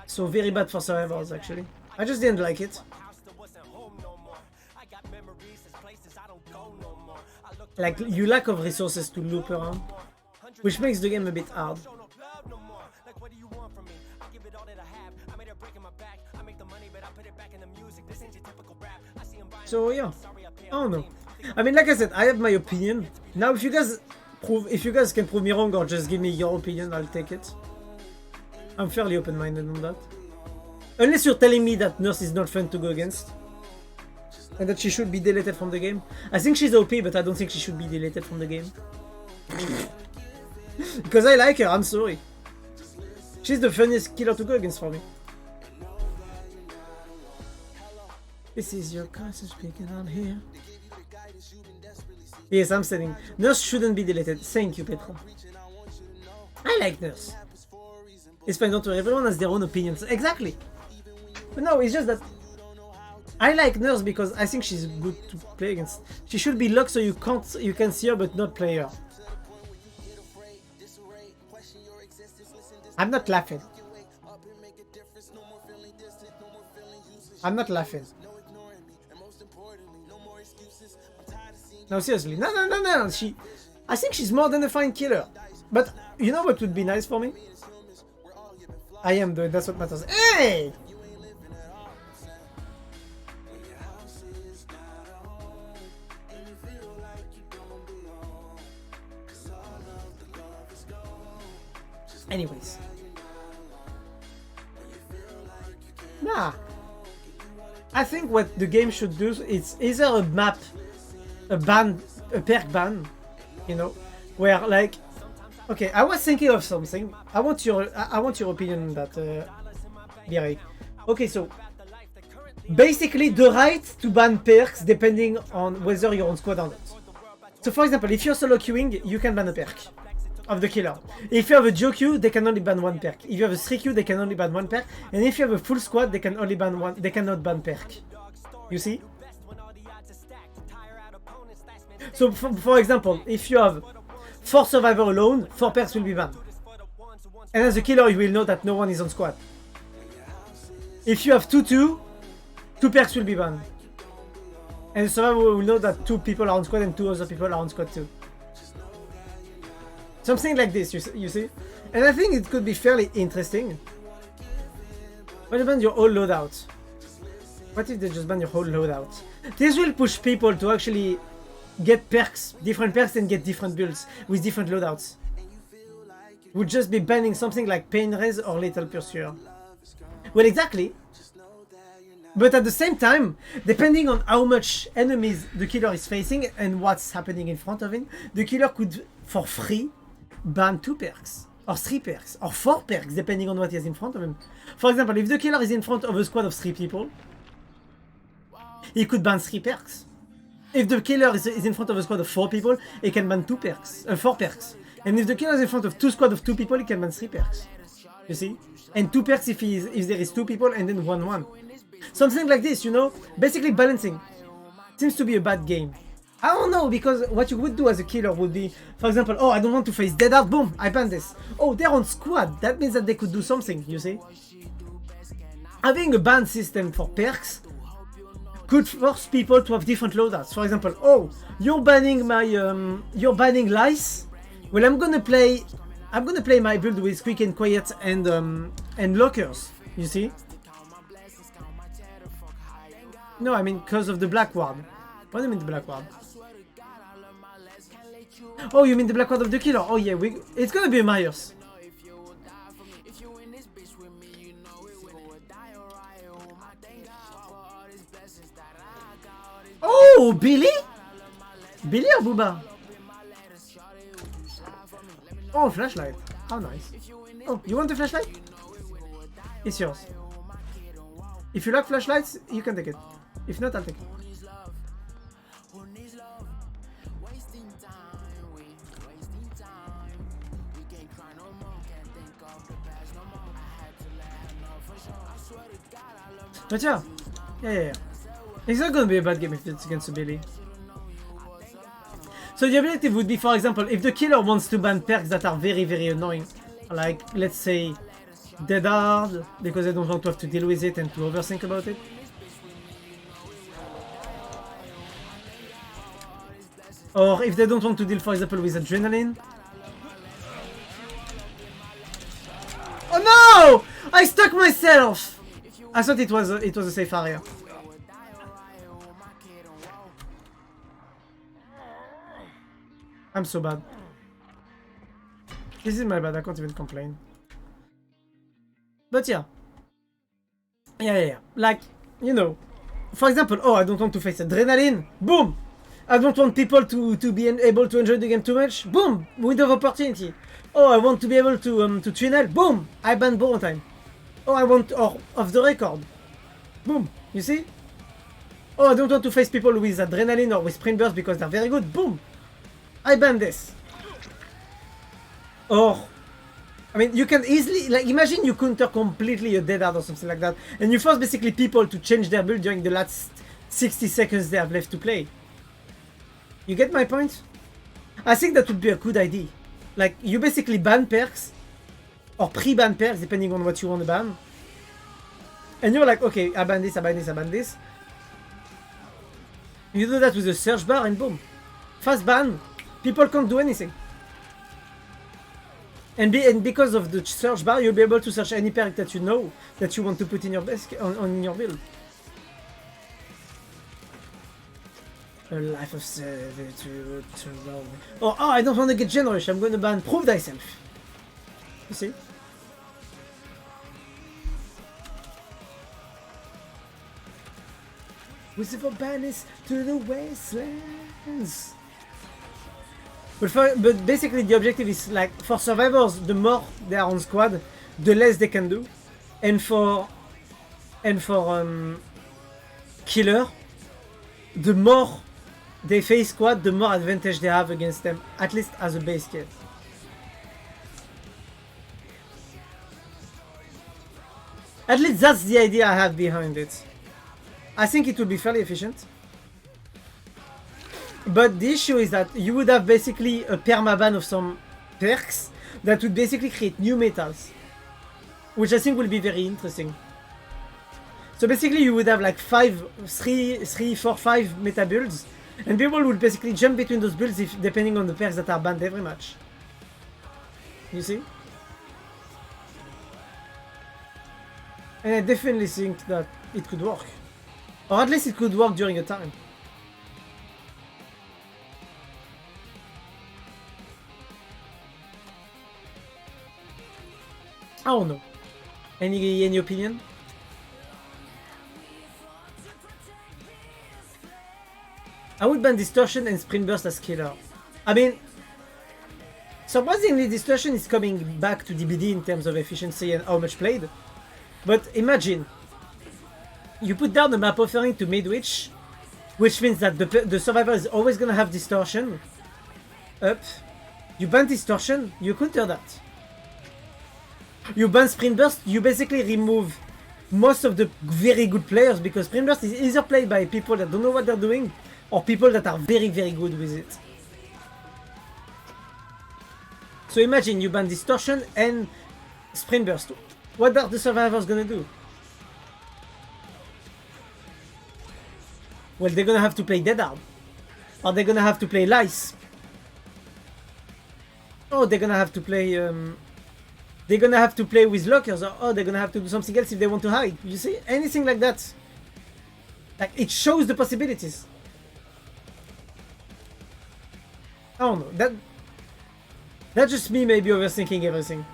So very bad for survivors, actually. I just didn't like it. Like, you lack of resources to loop around, which makes the game a bit hard. So yeah, I don't know. I mean, like I said, I have my opinion. Now, if you guys if you guys can prove me wrong or just give me your opinion, I'll take it. I'm fairly open-minded on that. Unless you're telling me that Nurse is not fun to go against. And that she should be deleted from the game. I think she's OP, but I don't think she should be deleted from the game. Because I like her, I'm sorry. She's the funniest killer to go against for me. This is your cousin speaking on here. Yes, I'm saying Nurse shouldn't be deleted. Thank you, Petra. I like Nurse. It's fine, don't worry. Everyone has their own opinions. Exactly. But no, it's just that I like Nurse because I think she's good to play against. She should be locked so you can see her but not play her. I'm not laughing. I'm not laughing. No, seriously. No. I think she's more than a fine killer. But you know what would be nice for me? I am doing, that's what matters. Hey! Anyways. Nah. I think what the game should do is either a map, a ban, a perk ban, you know, where like, okay, I was thinking of something. I want your opinion on that, Birik. Okay, so basically the right to ban perks depending on whether you're on squad or not. So for example, if you're solo queuing, you can ban a perk of the killer. If you have a duo queue, they can only ban one perk. If you have a 3 queue, they can only ban one perk. And if you have a full squad, they can only ban one. They cannot ban perk. You see? So for example, if you have 4 survivors alone, 4 perks will be banned. And as a killer, you will know that no one is on squad. If you have 2-2, 2 perks will be banned. And the survivor will know that 2 people are on squad and 2 other people are on squad too. Something like this, you see? And I think it could be fairly interesting. What about your whole loadout? What if they just ban your whole loadout? This will push people to actually get perks, different perks, and get different builds with different loadouts. Would just be banning something like Pain Raise or Lethal Pursuer. Well, exactly. But at the same time, depending on how much enemies the killer is facing and what's happening in front of him, the killer could, for free, ban 2 perks, or 3 perks, or 4 perks, depending on what he has in front of him. For example, if the killer is in front of a squad of 3 people, he could ban 3 perks. If the killer is in front of a squad of 4 people, he can ban 4 perks. And if the killer is in front of 2 squads of 2 people, he can ban 3 perks. You see? And 2 perks if there is 2 people, and then 1-1. Something like this, you know? Basically balancing. Seems to be a bad game. I don't know, because what you would do as a killer would be, for example, oh, I don't want to face Dead Out, boom, I ban this. Oh, they're on squad, that means that they could do something, you see? Having a ban system for perks could force people to have different loadouts. For example, oh, you're banning Lice. Well, I'm gonna play my build with Quick and Quiet and Lockers, you see? No, I mean because of the Black Ward. What do you mean the Black Ward? Oh, you mean the Black Ward of the killer? Oh yeah, it's gonna be Myers. Oh, Billy? Billy or Booba? Oh, flashlight. How nice. Oh, you want the flashlight? It's yours. If you like flashlights, you can take it. If not, I'll take it. But yeah. It's not gonna be a bad game if it's against a Billy. So the objective would be, for example, if the killer wants to ban perks that are very, very annoying, like, let's say, Dead Hard, because they don't want to have to deal with it and to overthink about it. Or if they don't want to deal, for example, with Adrenaline. Oh no! I stuck myself! I thought it was a safe area. I'm so bad. This is my bad, I can't even complain. But yeah. Yeah. Like, you know, for example, oh, I don't want to face adrenaline. Boom! I don't want people to be able to enjoy the game too much. Boom! Window of opportunity. Oh, I want to be able to tunnel. Boom! I ban borrow time. Oh, I want off the record. Boom! You see? Oh, I don't want to face people with adrenaline or with sprint burst because they're very good. Boom! I ban this. Or, I mean, you can easily, like, imagine you counter completely a dead hard or something like that, and you force basically people to change their build during the last 60 seconds they have left to play. You get my point? I think that would be a good idea. Like, you basically ban perks, or pre-ban perks, depending on what you want to ban. And you're like, okay, I ban this, I ban this, I ban this. You do that with a search bar and boom. Fast ban. People can't do anything. And because of the search bar, you'll be able to search any perk that you know that you want to put in your desk on your build. A life of servitude. Oh, I don't want to get generous. I'm going to ban prove thyself. You see? Whistle banners to the wastelands. But basically the objective is like for survivors, the more they are on squad, the less they can do, and for killer, the more they face squad, the more advantage they have against them, at least as a base case. At least that's the idea I have behind it. I think it will be fairly efficient. But the issue is that you would have basically a permaban of some perks that would basically create new metas, which I think will be very interesting. So basically you would have like 3, 4, 5 meta builds, and people will basically jump between those builds depending on the perks that are banned every match. You see? And I definitely think that it could work. Or at least it could work during a time. I don't know. Any opinion? I would ban Distortion and Sprint Burst as killer. I mean, surprisingly, Distortion is coming back to DBD in terms of efficiency and how much played. But imagine, you put down a map offering to Midwich, which means that the survivor is always gonna have Distortion up. You ban Distortion, you counter that. You ban Sprint Burst, you basically remove most of the very good players because Sprint Burst is either played by people that don't know what they're doing or people that are very, very good with it. So imagine you ban Distortion and Sprint Burst. What are the survivors gonna do? Well, they're gonna have to play Dead Hard. Or they're gonna have to play Lice. Oh, they're gonna have to play... they're gonna have to play with lockers, or they're gonna have to do something else if they want to hide. You see? Anything like that. Like, it shows the possibilities. I don't know. That's just me maybe overthinking everything.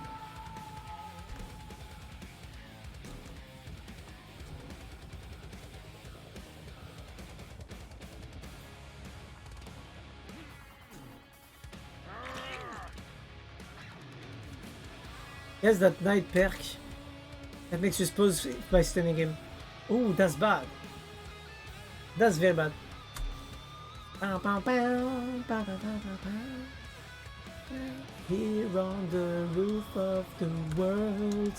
Yes, that night perk that makes you pause by stunning him. Ooh, that's bad. That's very bad. Here on the roof of the world.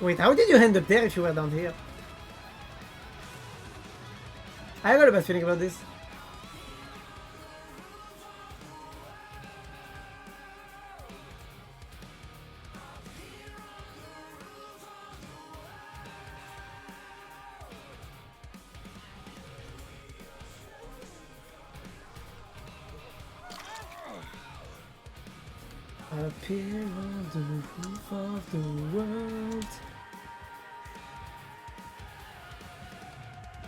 Wait, how did you end up there if you were down here? I got a bad feeling about this. Up here on the roof of the world.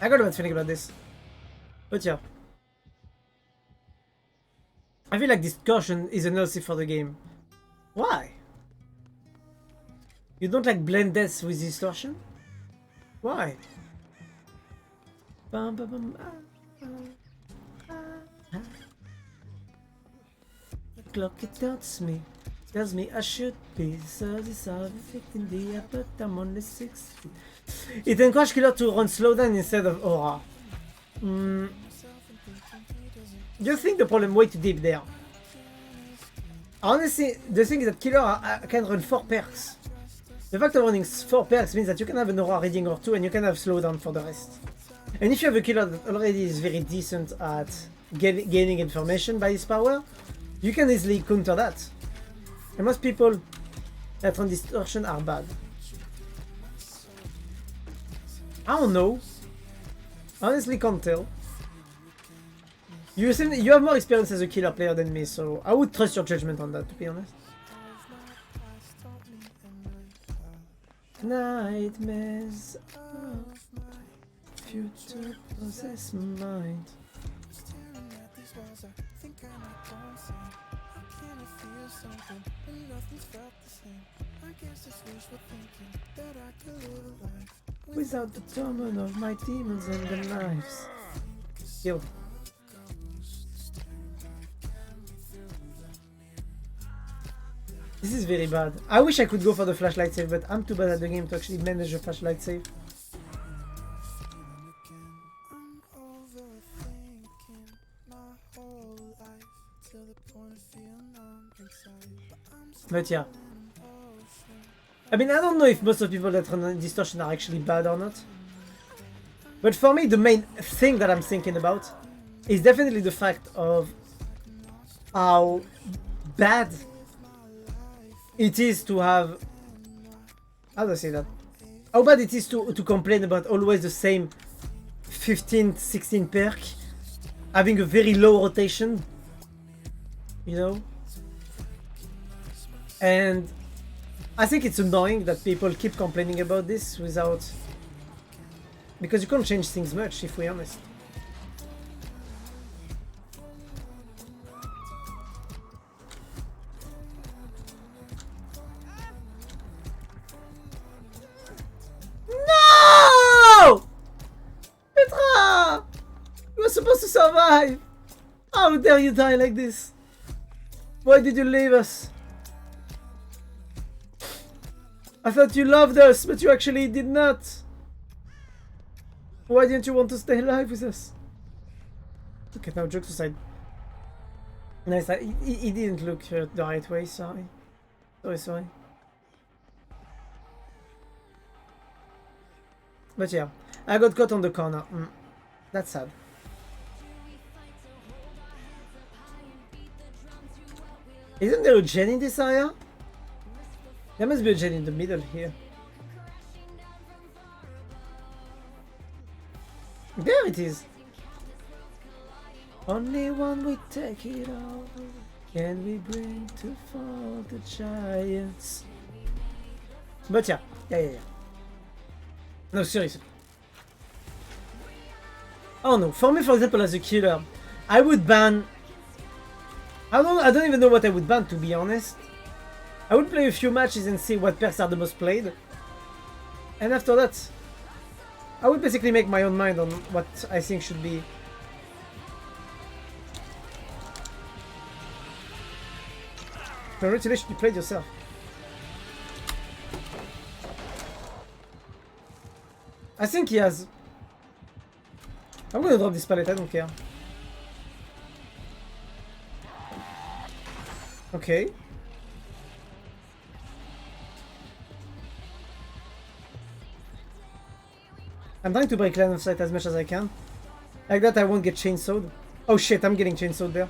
I got a bad feeling about this. But yeah. I feel like distortion is an LC for the game. Why? You don't like blend deaths with distortion? Why? Bum, bum, bum, The clock it tells me I should be 15 D, but I'm only 6 feet. It encourages killer to run slow down instead of aura. You think the problem way too deep there. Honestly, the thing is that killer can run 4 perks. The fact of running 4 perks means that you can have an aura reading or 2 and you can have slowdown for the rest. And if you have a killer that already is very decent at gaining information by his power, you can easily counter that. And most people that run distortion are bad. I don't know. Honestly, can't tell. You have more experience as a killer player than me, so I would trust your judgment on that, to be honest. Nightmares of future possess mind. Without the torment of my demons and the knives. Kill. This is very bad. I wish I could go for the flashlight save, but I'm too bad at the game to actually manage a flashlight save. But yeah. I mean, I don't know if most of the people that run distortion are actually bad or not. But for me, the main thing that I'm thinking about is definitely the fact of how bad it is to have... How do I say that? How bad it is to complain about always the same 15, 16 perk, having a very low rotation, you know? And I think it's annoying that people keep complaining about this without... Because you can't change things much, if we're honest. No! Petra! You were supposed to survive! How dare you die like this? Why did you leave us? I thought you loved us, but you actually did not. Why didn't you want to stay alive with us? Okay, now jokes aside. Nice, he didn't look the right way, sorry. Sorry. But yeah, I got caught on the corner. That's sad. Isn't there a gen in this area? There must be a gen in the middle here. There it is. Only one we take it all. Can we bring to fall the giants? But yeah. No, seriously. Oh no, for me, for example, as a killer, I would ban... I don't even know what I would ban, to be honest. I would play a few matches and see what perks are the most played. And after that, I would basically make my own mind on what I think should be. Congratulations, you played yourself. I think he has... I'm gonna drop this pallet, I don't care. Okay. I'm trying to break line of sight as much as I can. Like that I won't get chainsawed. Oh shit, I'm getting chainsawed there.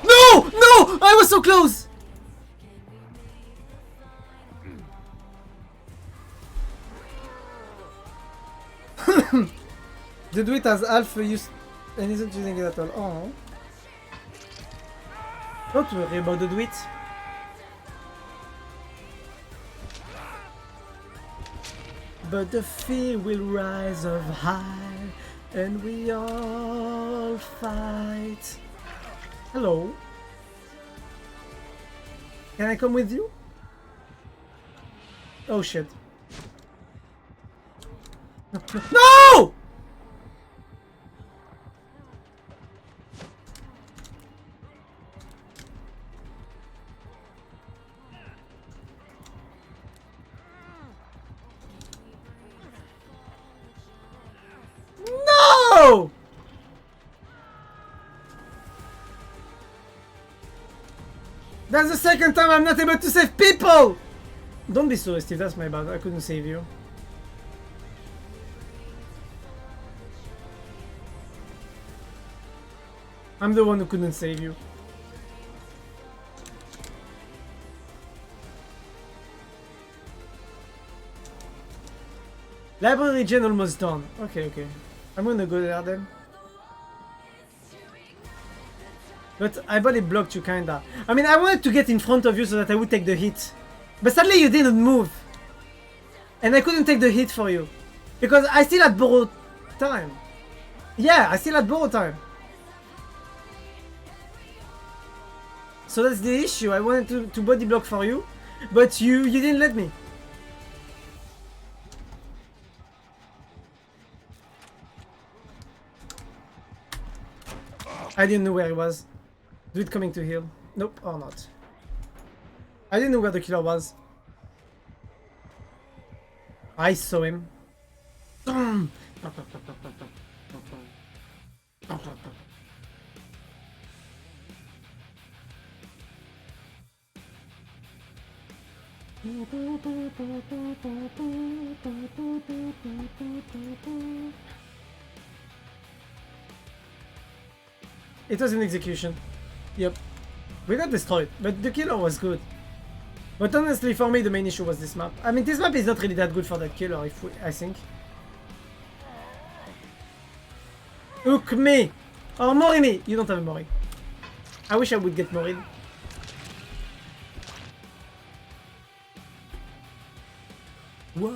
No! No! I was so close! The Druid has alpha use and isn't using it at all. Oh. Don't worry about the Druid. but the fear will rise up high, and we all fight. Hello. Can I come with you? Oh shit. No! No! That's the second time I'm not able to save people! Don't be sorry, Steve, that's my bad. I couldn't save you. I'm the one who couldn't save you. Library gen almost done. Okay, okay. I'm gonna go there then. But I body blocked you kinda. I mean, I wanted to get in front of you so that I would take the hit. But sadly you didn't move. And I couldn't take the hit for you. Because I still had borrowed time. Yeah, I still had borrowed time. So that's the issue. I wanted to body block for you. But you didn't let me. I didn't know where he was. Dude coming to heal. Nope, or not. I didn't know where the killer was. I saw him. It was an execution. Yep. We got destroyed, but the killer was good. But honestly, for me, the main issue was this map. I mean, this map is not really that good for that killer, I think. Hook me! Or Mori me! You don't have a Mori. I wish I would get Mori. Whoa.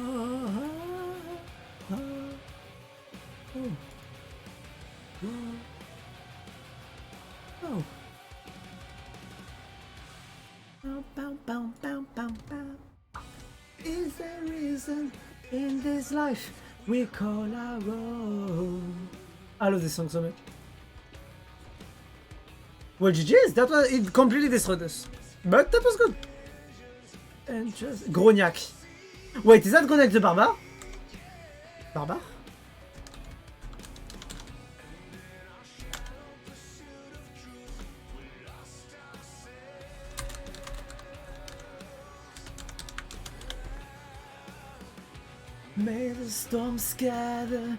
Oh. Is there a reason in this life we call our own? I love this song so much. Well, GG's, that was, it completely destroyed us. But that was good. And just... Grognac. Wait, is that Grognac the Barbare? Barbare? May the storms gather.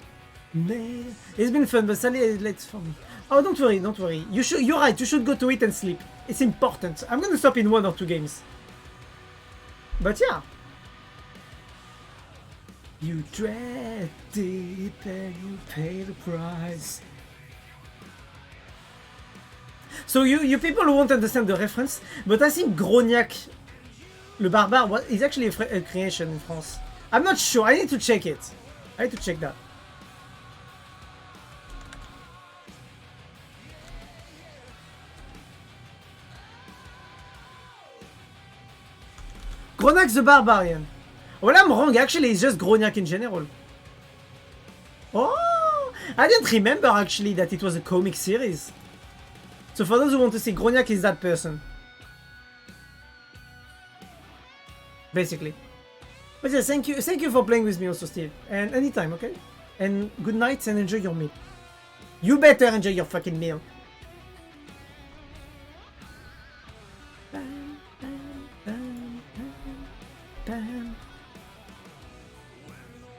It's been fun, but sadly it's late for me. Oh, don't worry, don't worry. You're right, you should go to it and sleep. It's important. I'm gonna stop in 1 or 2 games. But yeah. You tread deep and you pay the price. So you people who won't understand the reference, but I think Grognac, le barbare, is actually a creation in France. I'm not sure. I need to check it. I need to check that. Grognac the Barbarian. Well, I'm wrong. Actually, it's just Grognac in general. Oh! I didn't remember actually that it was a comic series. So for those who want to see, Grognac is that person. Basically. But yeah, thank you for playing with me also, Steve. And anytime, okay? And good night and enjoy your meal. You better enjoy your fucking meal.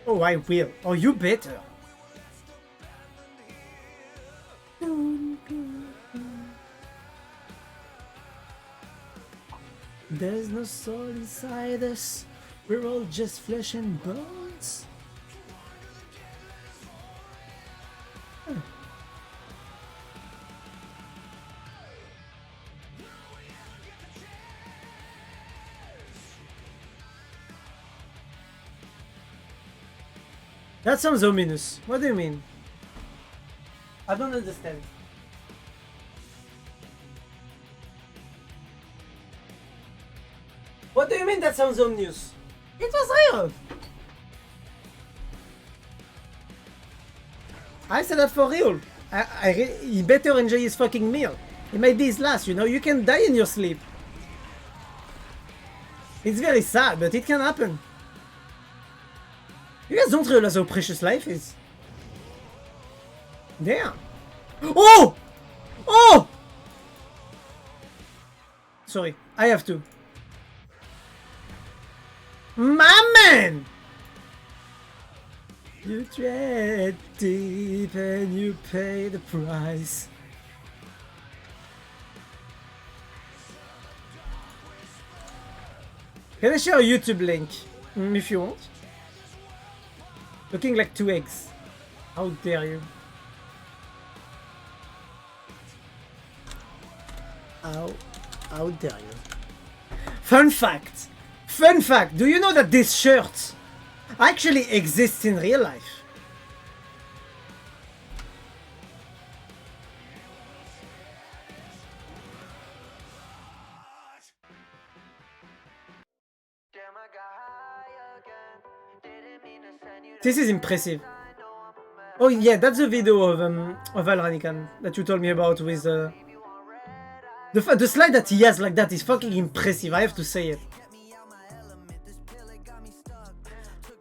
Oh, I will. Oh, you better. There's no soul inside us. We're all just flesh and bones. That sounds ominous. What do you mean? I don't understand. What do you mean that sounds ominous? It was real! I said that for real. He better enjoy his fucking meal. It might be his last, you know? You can die in your sleep. It's very sad, but it can happen. You guys don't realize how precious life is. Damn. Oh! Oh! Sorry, I have to. My man! You tread deep and you pay the price. Can I share a YouTube link? If you want. Looking like 2 eggs. How dare you? How dare you? Fun fact! Fun fact! Do you know that this shirt actually exists in real life? This is impressive. Oh yeah, that's the video of Alranican that you told me about with the slide that he has like that is fucking impressive, I have to say it.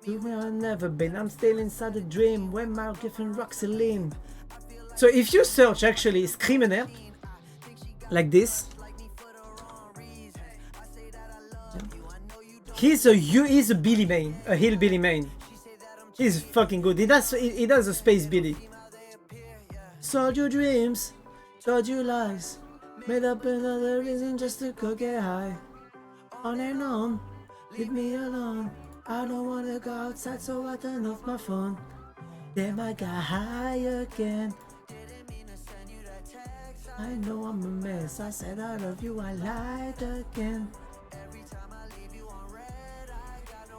Where I've never been, I'm still inside a dream when my girlfriend Roxeline. So if you search actually Scream and Herp, like this, he's a Billy Main, a hillbilly main. He's fucking good. He does a space Billy. Sold your dreams, told you lies, made up another reason just to go get high. On and on, leave me alone. I don't wanna go outside, so I turn off my phone. Damn, I got high again. I know I'm a mess. I said I love you, I lied again.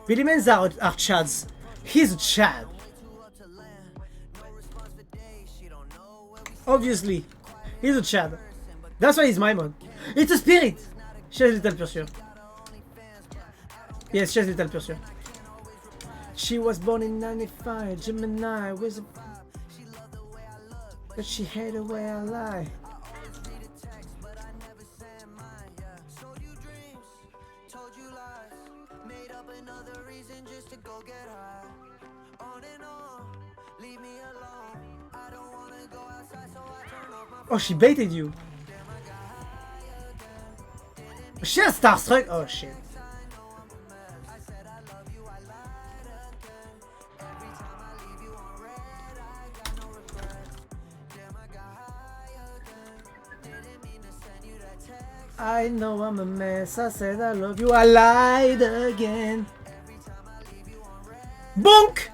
Billy Mans are chads. He's a Chad. Obviously, he's a Chad. That's why he's my mod. It's a spirit. She's little pursuer. Yes, she's little pursuer. She was born in 95, Gemini with a... But she hated the way I lie. Oh, she baited you. She has Starstruck. Oh shit. I know I'm a mess. I said I love you. I lied again. Bonk!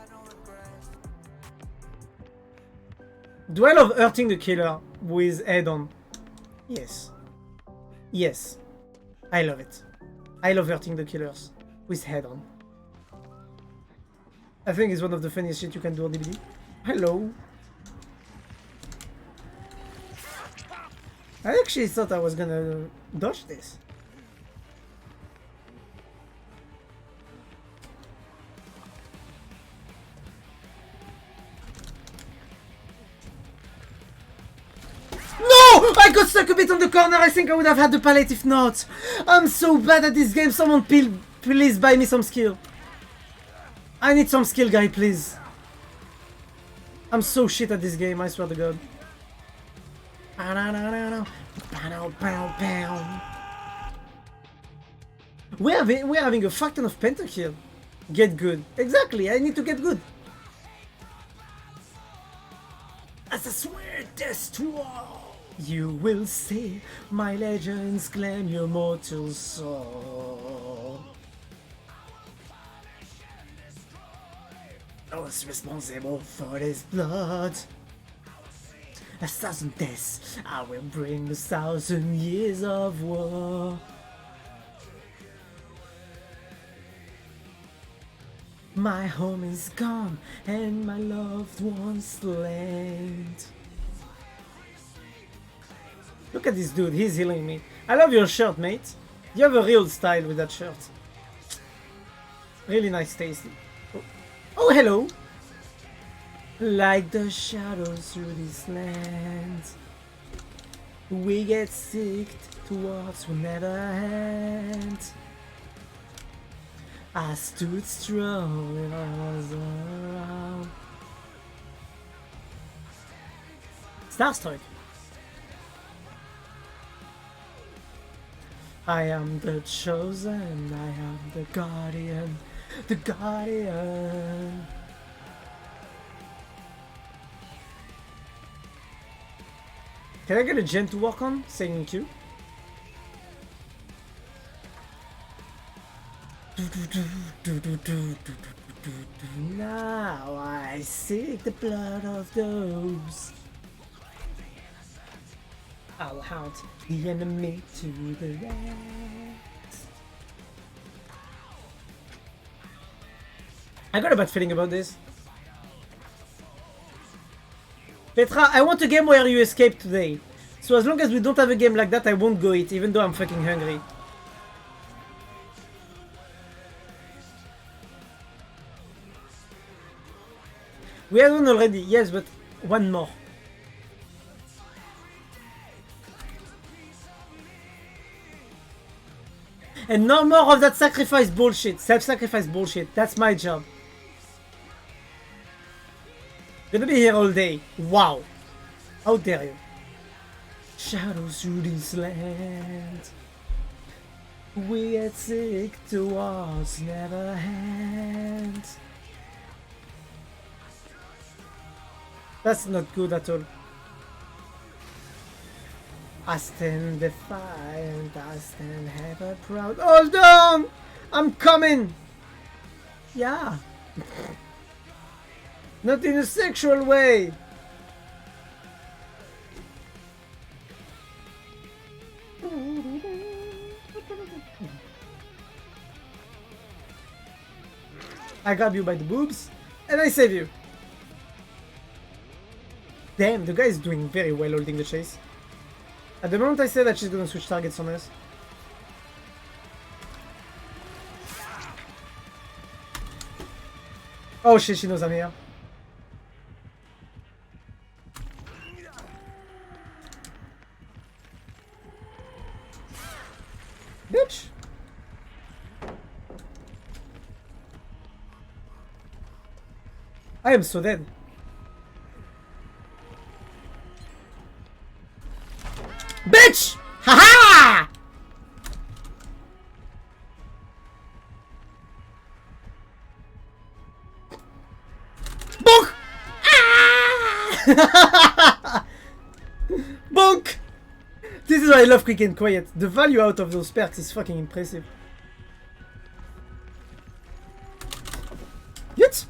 Do I love hurting the killer with head on? Yes. Yes. I love it. I love hurting the killers with head on. I think it's one of the funniest shit you can do on DBD. Hello. I actually thought I was gonna dodge this. No! I got stuck a bit on the corner. I think I would have had the palette if not. I'm so bad at this game. Someone please buy me some skill. I need some skill, guy, please. I'm so shit at this game, I swear to God. We're having a fuck ton of pentakill. Get good. Exactly, I need to get good. As I swear this to all, you will see my legends claim your mortal soul. I was responsible for this blood. 1,000 deaths, I will bring 1,000 years of war. My home is gone and my loved ones slain. Look at this dude, he's healing me. I love your shirt, mate. You have a real style with that shirt. Really nice taste. Oh, hello. Like the shadows through this land, we get sick towards will never end. I stood strong when I was around. Starstruck. I am the chosen, I am the guardian, the guardian. Can I get a gen to work on? Singing Q. Now I seek the blood of those. I'll hunt the enemy to the left. I got a bad feeling about this. Petra, I want a game where you escape today. So as long as we don't have a game like that, I won't go eat, even though I'm fucking hungry. We have one already, yes, but one more. And no more of that sacrifice bullshit, self-sacrifice bullshit. That's my job. Gonna be here all day. Wow. How dare you? Shadows through this land. We get sick towards never end. That's not good at all. I stand defiant, I stand ever proud. Hold on! I'm coming! Yeah. Not in a sexual way! I grab you by the boobs, and I save you. Damn, the guy is doing very well holding the chase. At the moment I say that she's gonna switch targets on us. Oh shit, she knows I'm here. Bitch! I am so dead. Bitch! Haha! Bonk! Ah! Bonk! This is why I love Quick and Quiet. The value out of those perks is fucking impressive. Yet.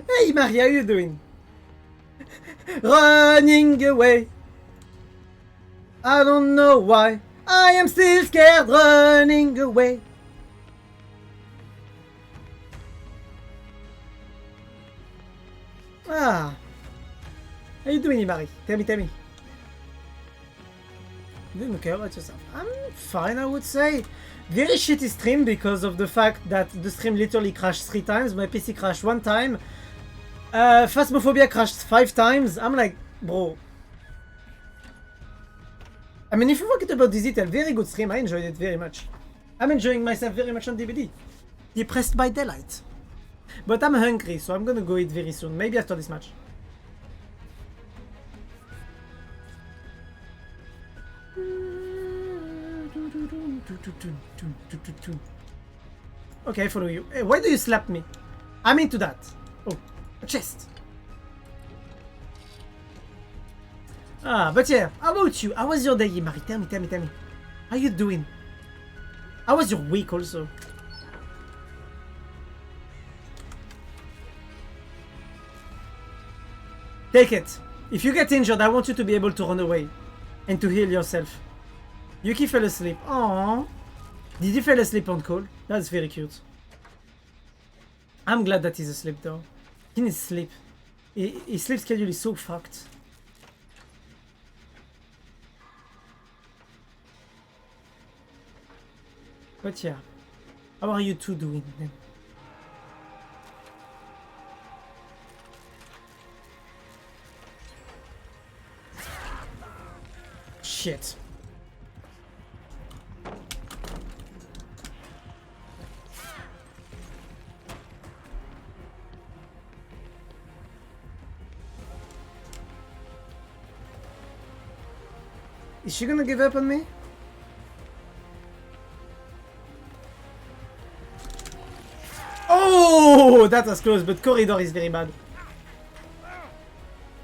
Hey Marie, how you doing? Running away. I don't know why. I am still scared running away. Ah. How you doing, Marie? Tell me, tell me. You didn't care about yourself. I'm fine, I would say. Very shitty stream because of the fact that the stream literally crashed 3 times. My PC crashed 1 time. Phasmophobia crashed 5 times. I'm like, bro. I mean, if you forget about this detail, very good stream. I enjoyed it very much. I'm enjoying myself very much on DBD. Depressed by daylight. But I'm hungry, so I'm gonna go eat very soon. Maybe after this match. Okay, I follow you. Hey, why do you slap me? I'm into that. Oh, a chest. Ah, but yeah, how about you? How was your day, Marie? Tell me, tell me, tell me. How you doing? How was your week also? Take it. If you get injured, I want you to be able to run away and to heal yourself. Yuki fell asleep. Aww. Did he fall asleep on call? That's very cute. I'm glad that he's asleep though. He needs sleep. His sleep schedule is so fucked. But yeah. How are you two doing then? Shit. Is she gonna give up on me? Oh, that was close, but corridor is very bad.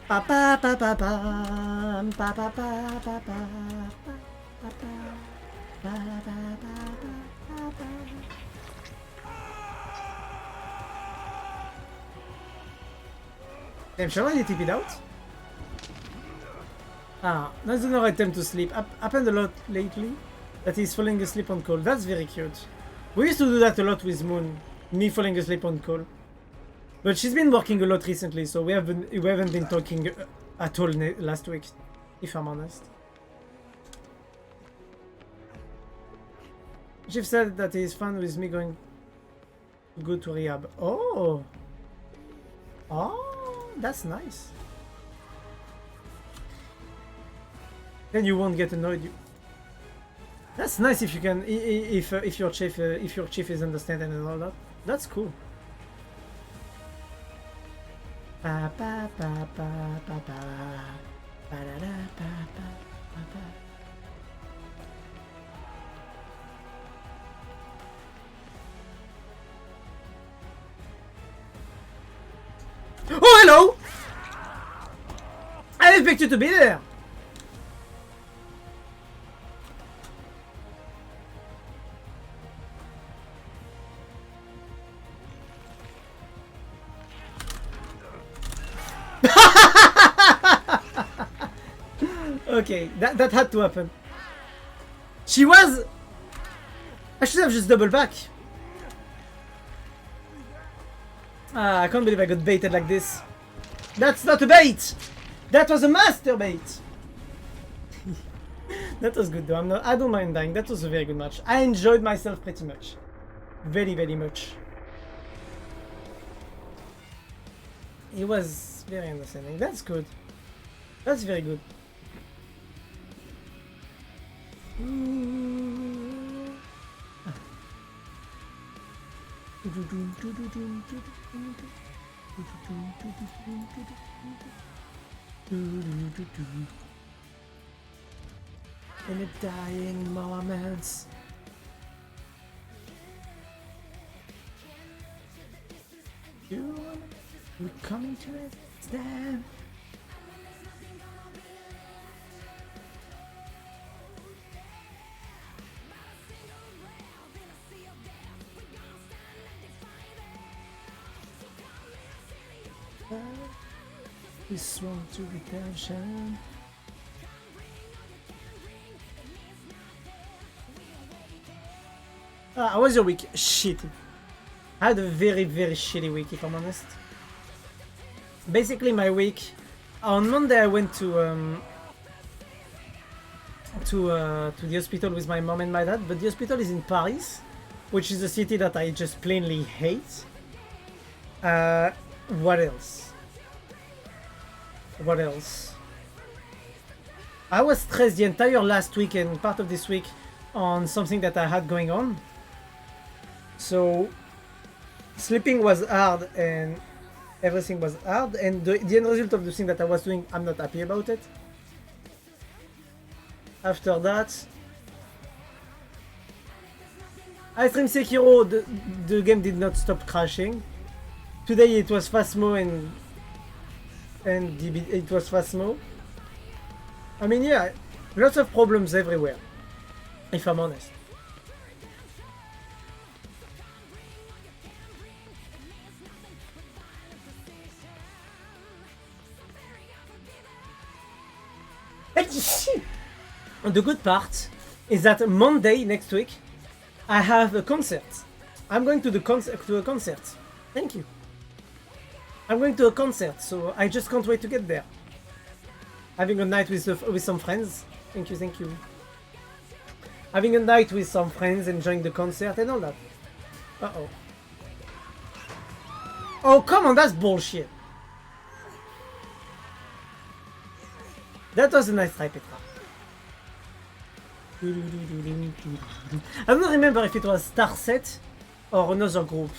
Pa pa pa pa pa pa pa pa pa pa Damn, shall I TP'd out? Ah, that's another attempt to sleep. Happened a lot lately that he's falling asleep on call. That's very cute. We used to do that a lot with Moon. Me falling asleep on call. But she's been working a lot recently, so we haven't been talking at all last week, if I'm honest. Chief said that he's fine with me going to go to rehab. Oh! Oh, that's nice. Then you won't get annoyed. That's nice if you can, if your chief is understanding and all that. That's cool. Pa pa pa pa pa pa pa da da pa pa pa pa. Oh, hello! I didn't expect you to be there. Okay, that had to happen. She was... I should have just double back. Ah, I can't believe I got baited like this. That's not a bait! That was a master bait! That was good though. I don't mind dying. That was a very good match. I enjoyed myself pretty much. Very, very much. It was very understanding. That's good. That's very good. In the dying moments, we're coming to it. Stand. We swung to redemption. How was your week? Shitty. I had a very, very shitty week, if I'm honest. Basically, my week... On Monday, I went to the hospital with my mom and my dad, but the hospital is in Paris, which is a city that I just plainly hate. What else? What else? I was stressed the entire last week and part of this week on something that I had going on. So sleeping was hard and everything was hard, and the end result of the thing that I was doing, I'm not happy about it. After that, I streamed Sekiro, the game did not stop crashing. Today it was Phasmo and DBD, it was Phasmo. I mean, yeah, lots of problems everywhere, if I'm honest. the good part is that Monday next week I have a concert. I'm going to a concert. Thank you. I'm going to a concert, so I just can't wait to get there. Having a night with some friends. Thank you, thank you. Having a night with some friends, enjoying the concert and all that. Uh-oh. Oh, come on, that's bullshit. That was a nice try, Petra. I don't remember if it was Starset or another group.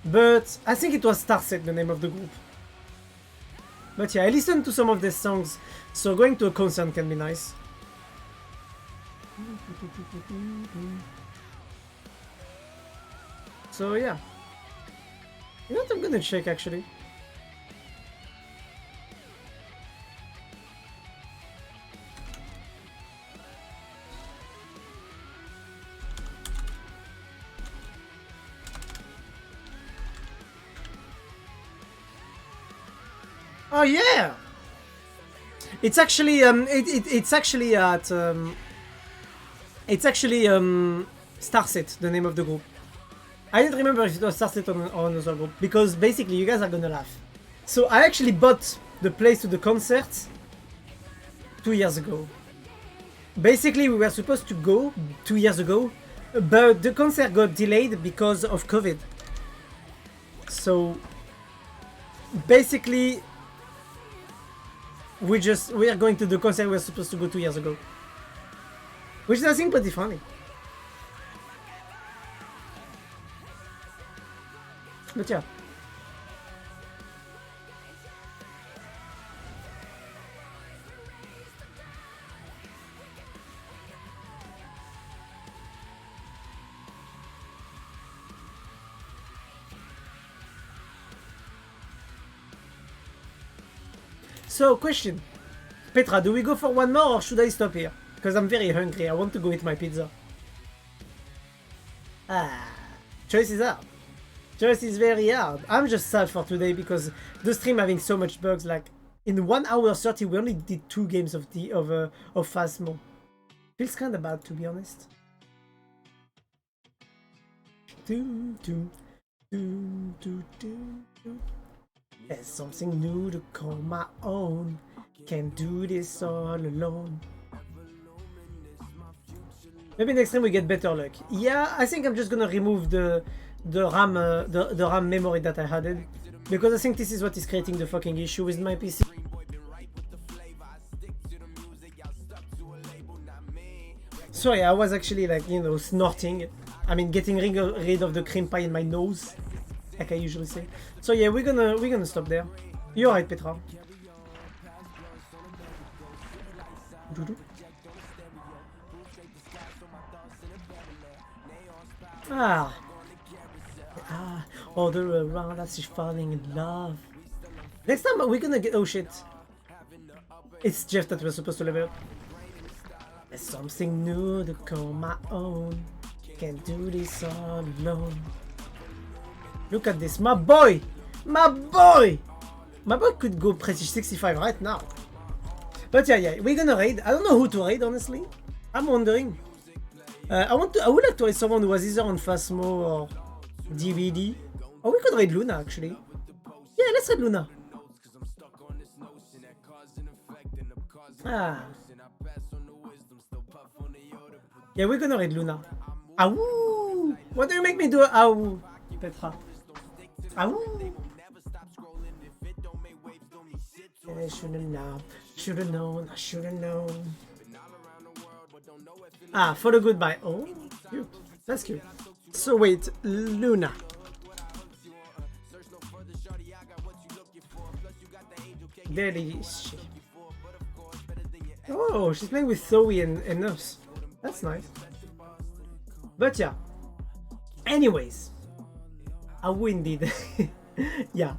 But I think it was Starset, the name of the group. But yeah, I listened to some of their songs, so going to a concert can be nice. So yeah. You know what, I'm gonna check actually. Oh yeah! It's actually it's actually at Starset, the name of the group. I didn't remember if it was Starset or another group, because basically you guys are gonna laugh. So I actually bought the place to the concert 2 years ago. Basically we were supposed to go 2 years ago, but the concert got delayed because of COVID. So basically we are going to the concert we were supposed to go 2 years ago. Which is, I think, pretty funny. But yeah. So, question. Petra, do we go for one more or should I stop here? Because I'm very hungry, I want to go eat my pizza. Ah, choice is hard. Choice is very hard. I'm just sad for today because the stream having so much bugs, like in 1 hour 30 we only did 2 games of Phasmo. Feels kinda bad, to be honest. There's something new to call my own. Can't do this all alone. Maybe next time we get better luck. Yeah, I think I'm just gonna remove the RAM the RAM memory that I had, because I think this is what is creating the fucking issue with my PC. Sorry, I was actually like, you know, snorting. I mean, getting rid of the cream pie in my nose, like I usually say. So yeah, we're gonna stop there. You're right, Petra. All around us is falling in love. Next time we're gonna get, oh shit. It's Jeff that we're supposed to level up. There's something new to call my own. Can't do this all alone. Look at this, my boy! My boy! My boy could go Prestige 65 right now. But yeah, we're gonna raid. I don't know who to raid, honestly. I'm wondering. I would like to raid someone who was either on Phasmo or DBD. Or we could raid Luna, actually. Yeah, let's raid Luna. Yeah, we're gonna raid Luna. Awoo! What do you make me do? Awoo, Petra. Awoo! I should've known, I should've known. For the goodbye. Oh, cute. That's cute. So wait, Luna. There is she. Oh, she's playing with Zoe and Nurse. That's nice. But yeah. Anyways. Awoo indeed. Yeah.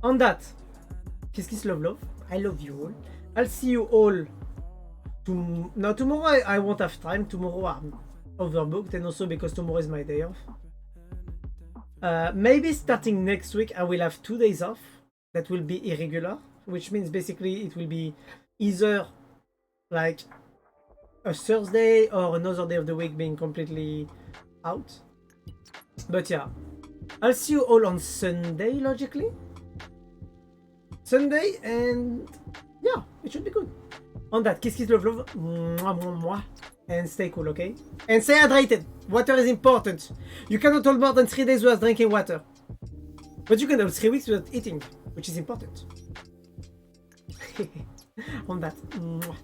On that. Kiss kiss love love. I love you all. I'll see you all. Now tomorrow I won't have time. Tomorrow I'm overbooked, and also because tomorrow is my day off. Maybe starting next week I will have 2 days off. That will be irregular, which means basically it will be either like a Thursday or another day of the week being completely out. But yeah, I'll see you all on Sunday, logically. Sunday, and yeah, it should be good. On that, kiss, kiss, love, love, mwah, mwah, mwah, and stay cool, okay? And stay hydrated. Water is important. You cannot hold more than 3 days without drinking water. But you can hold 3 weeks without eating, which is important. On that, mwah.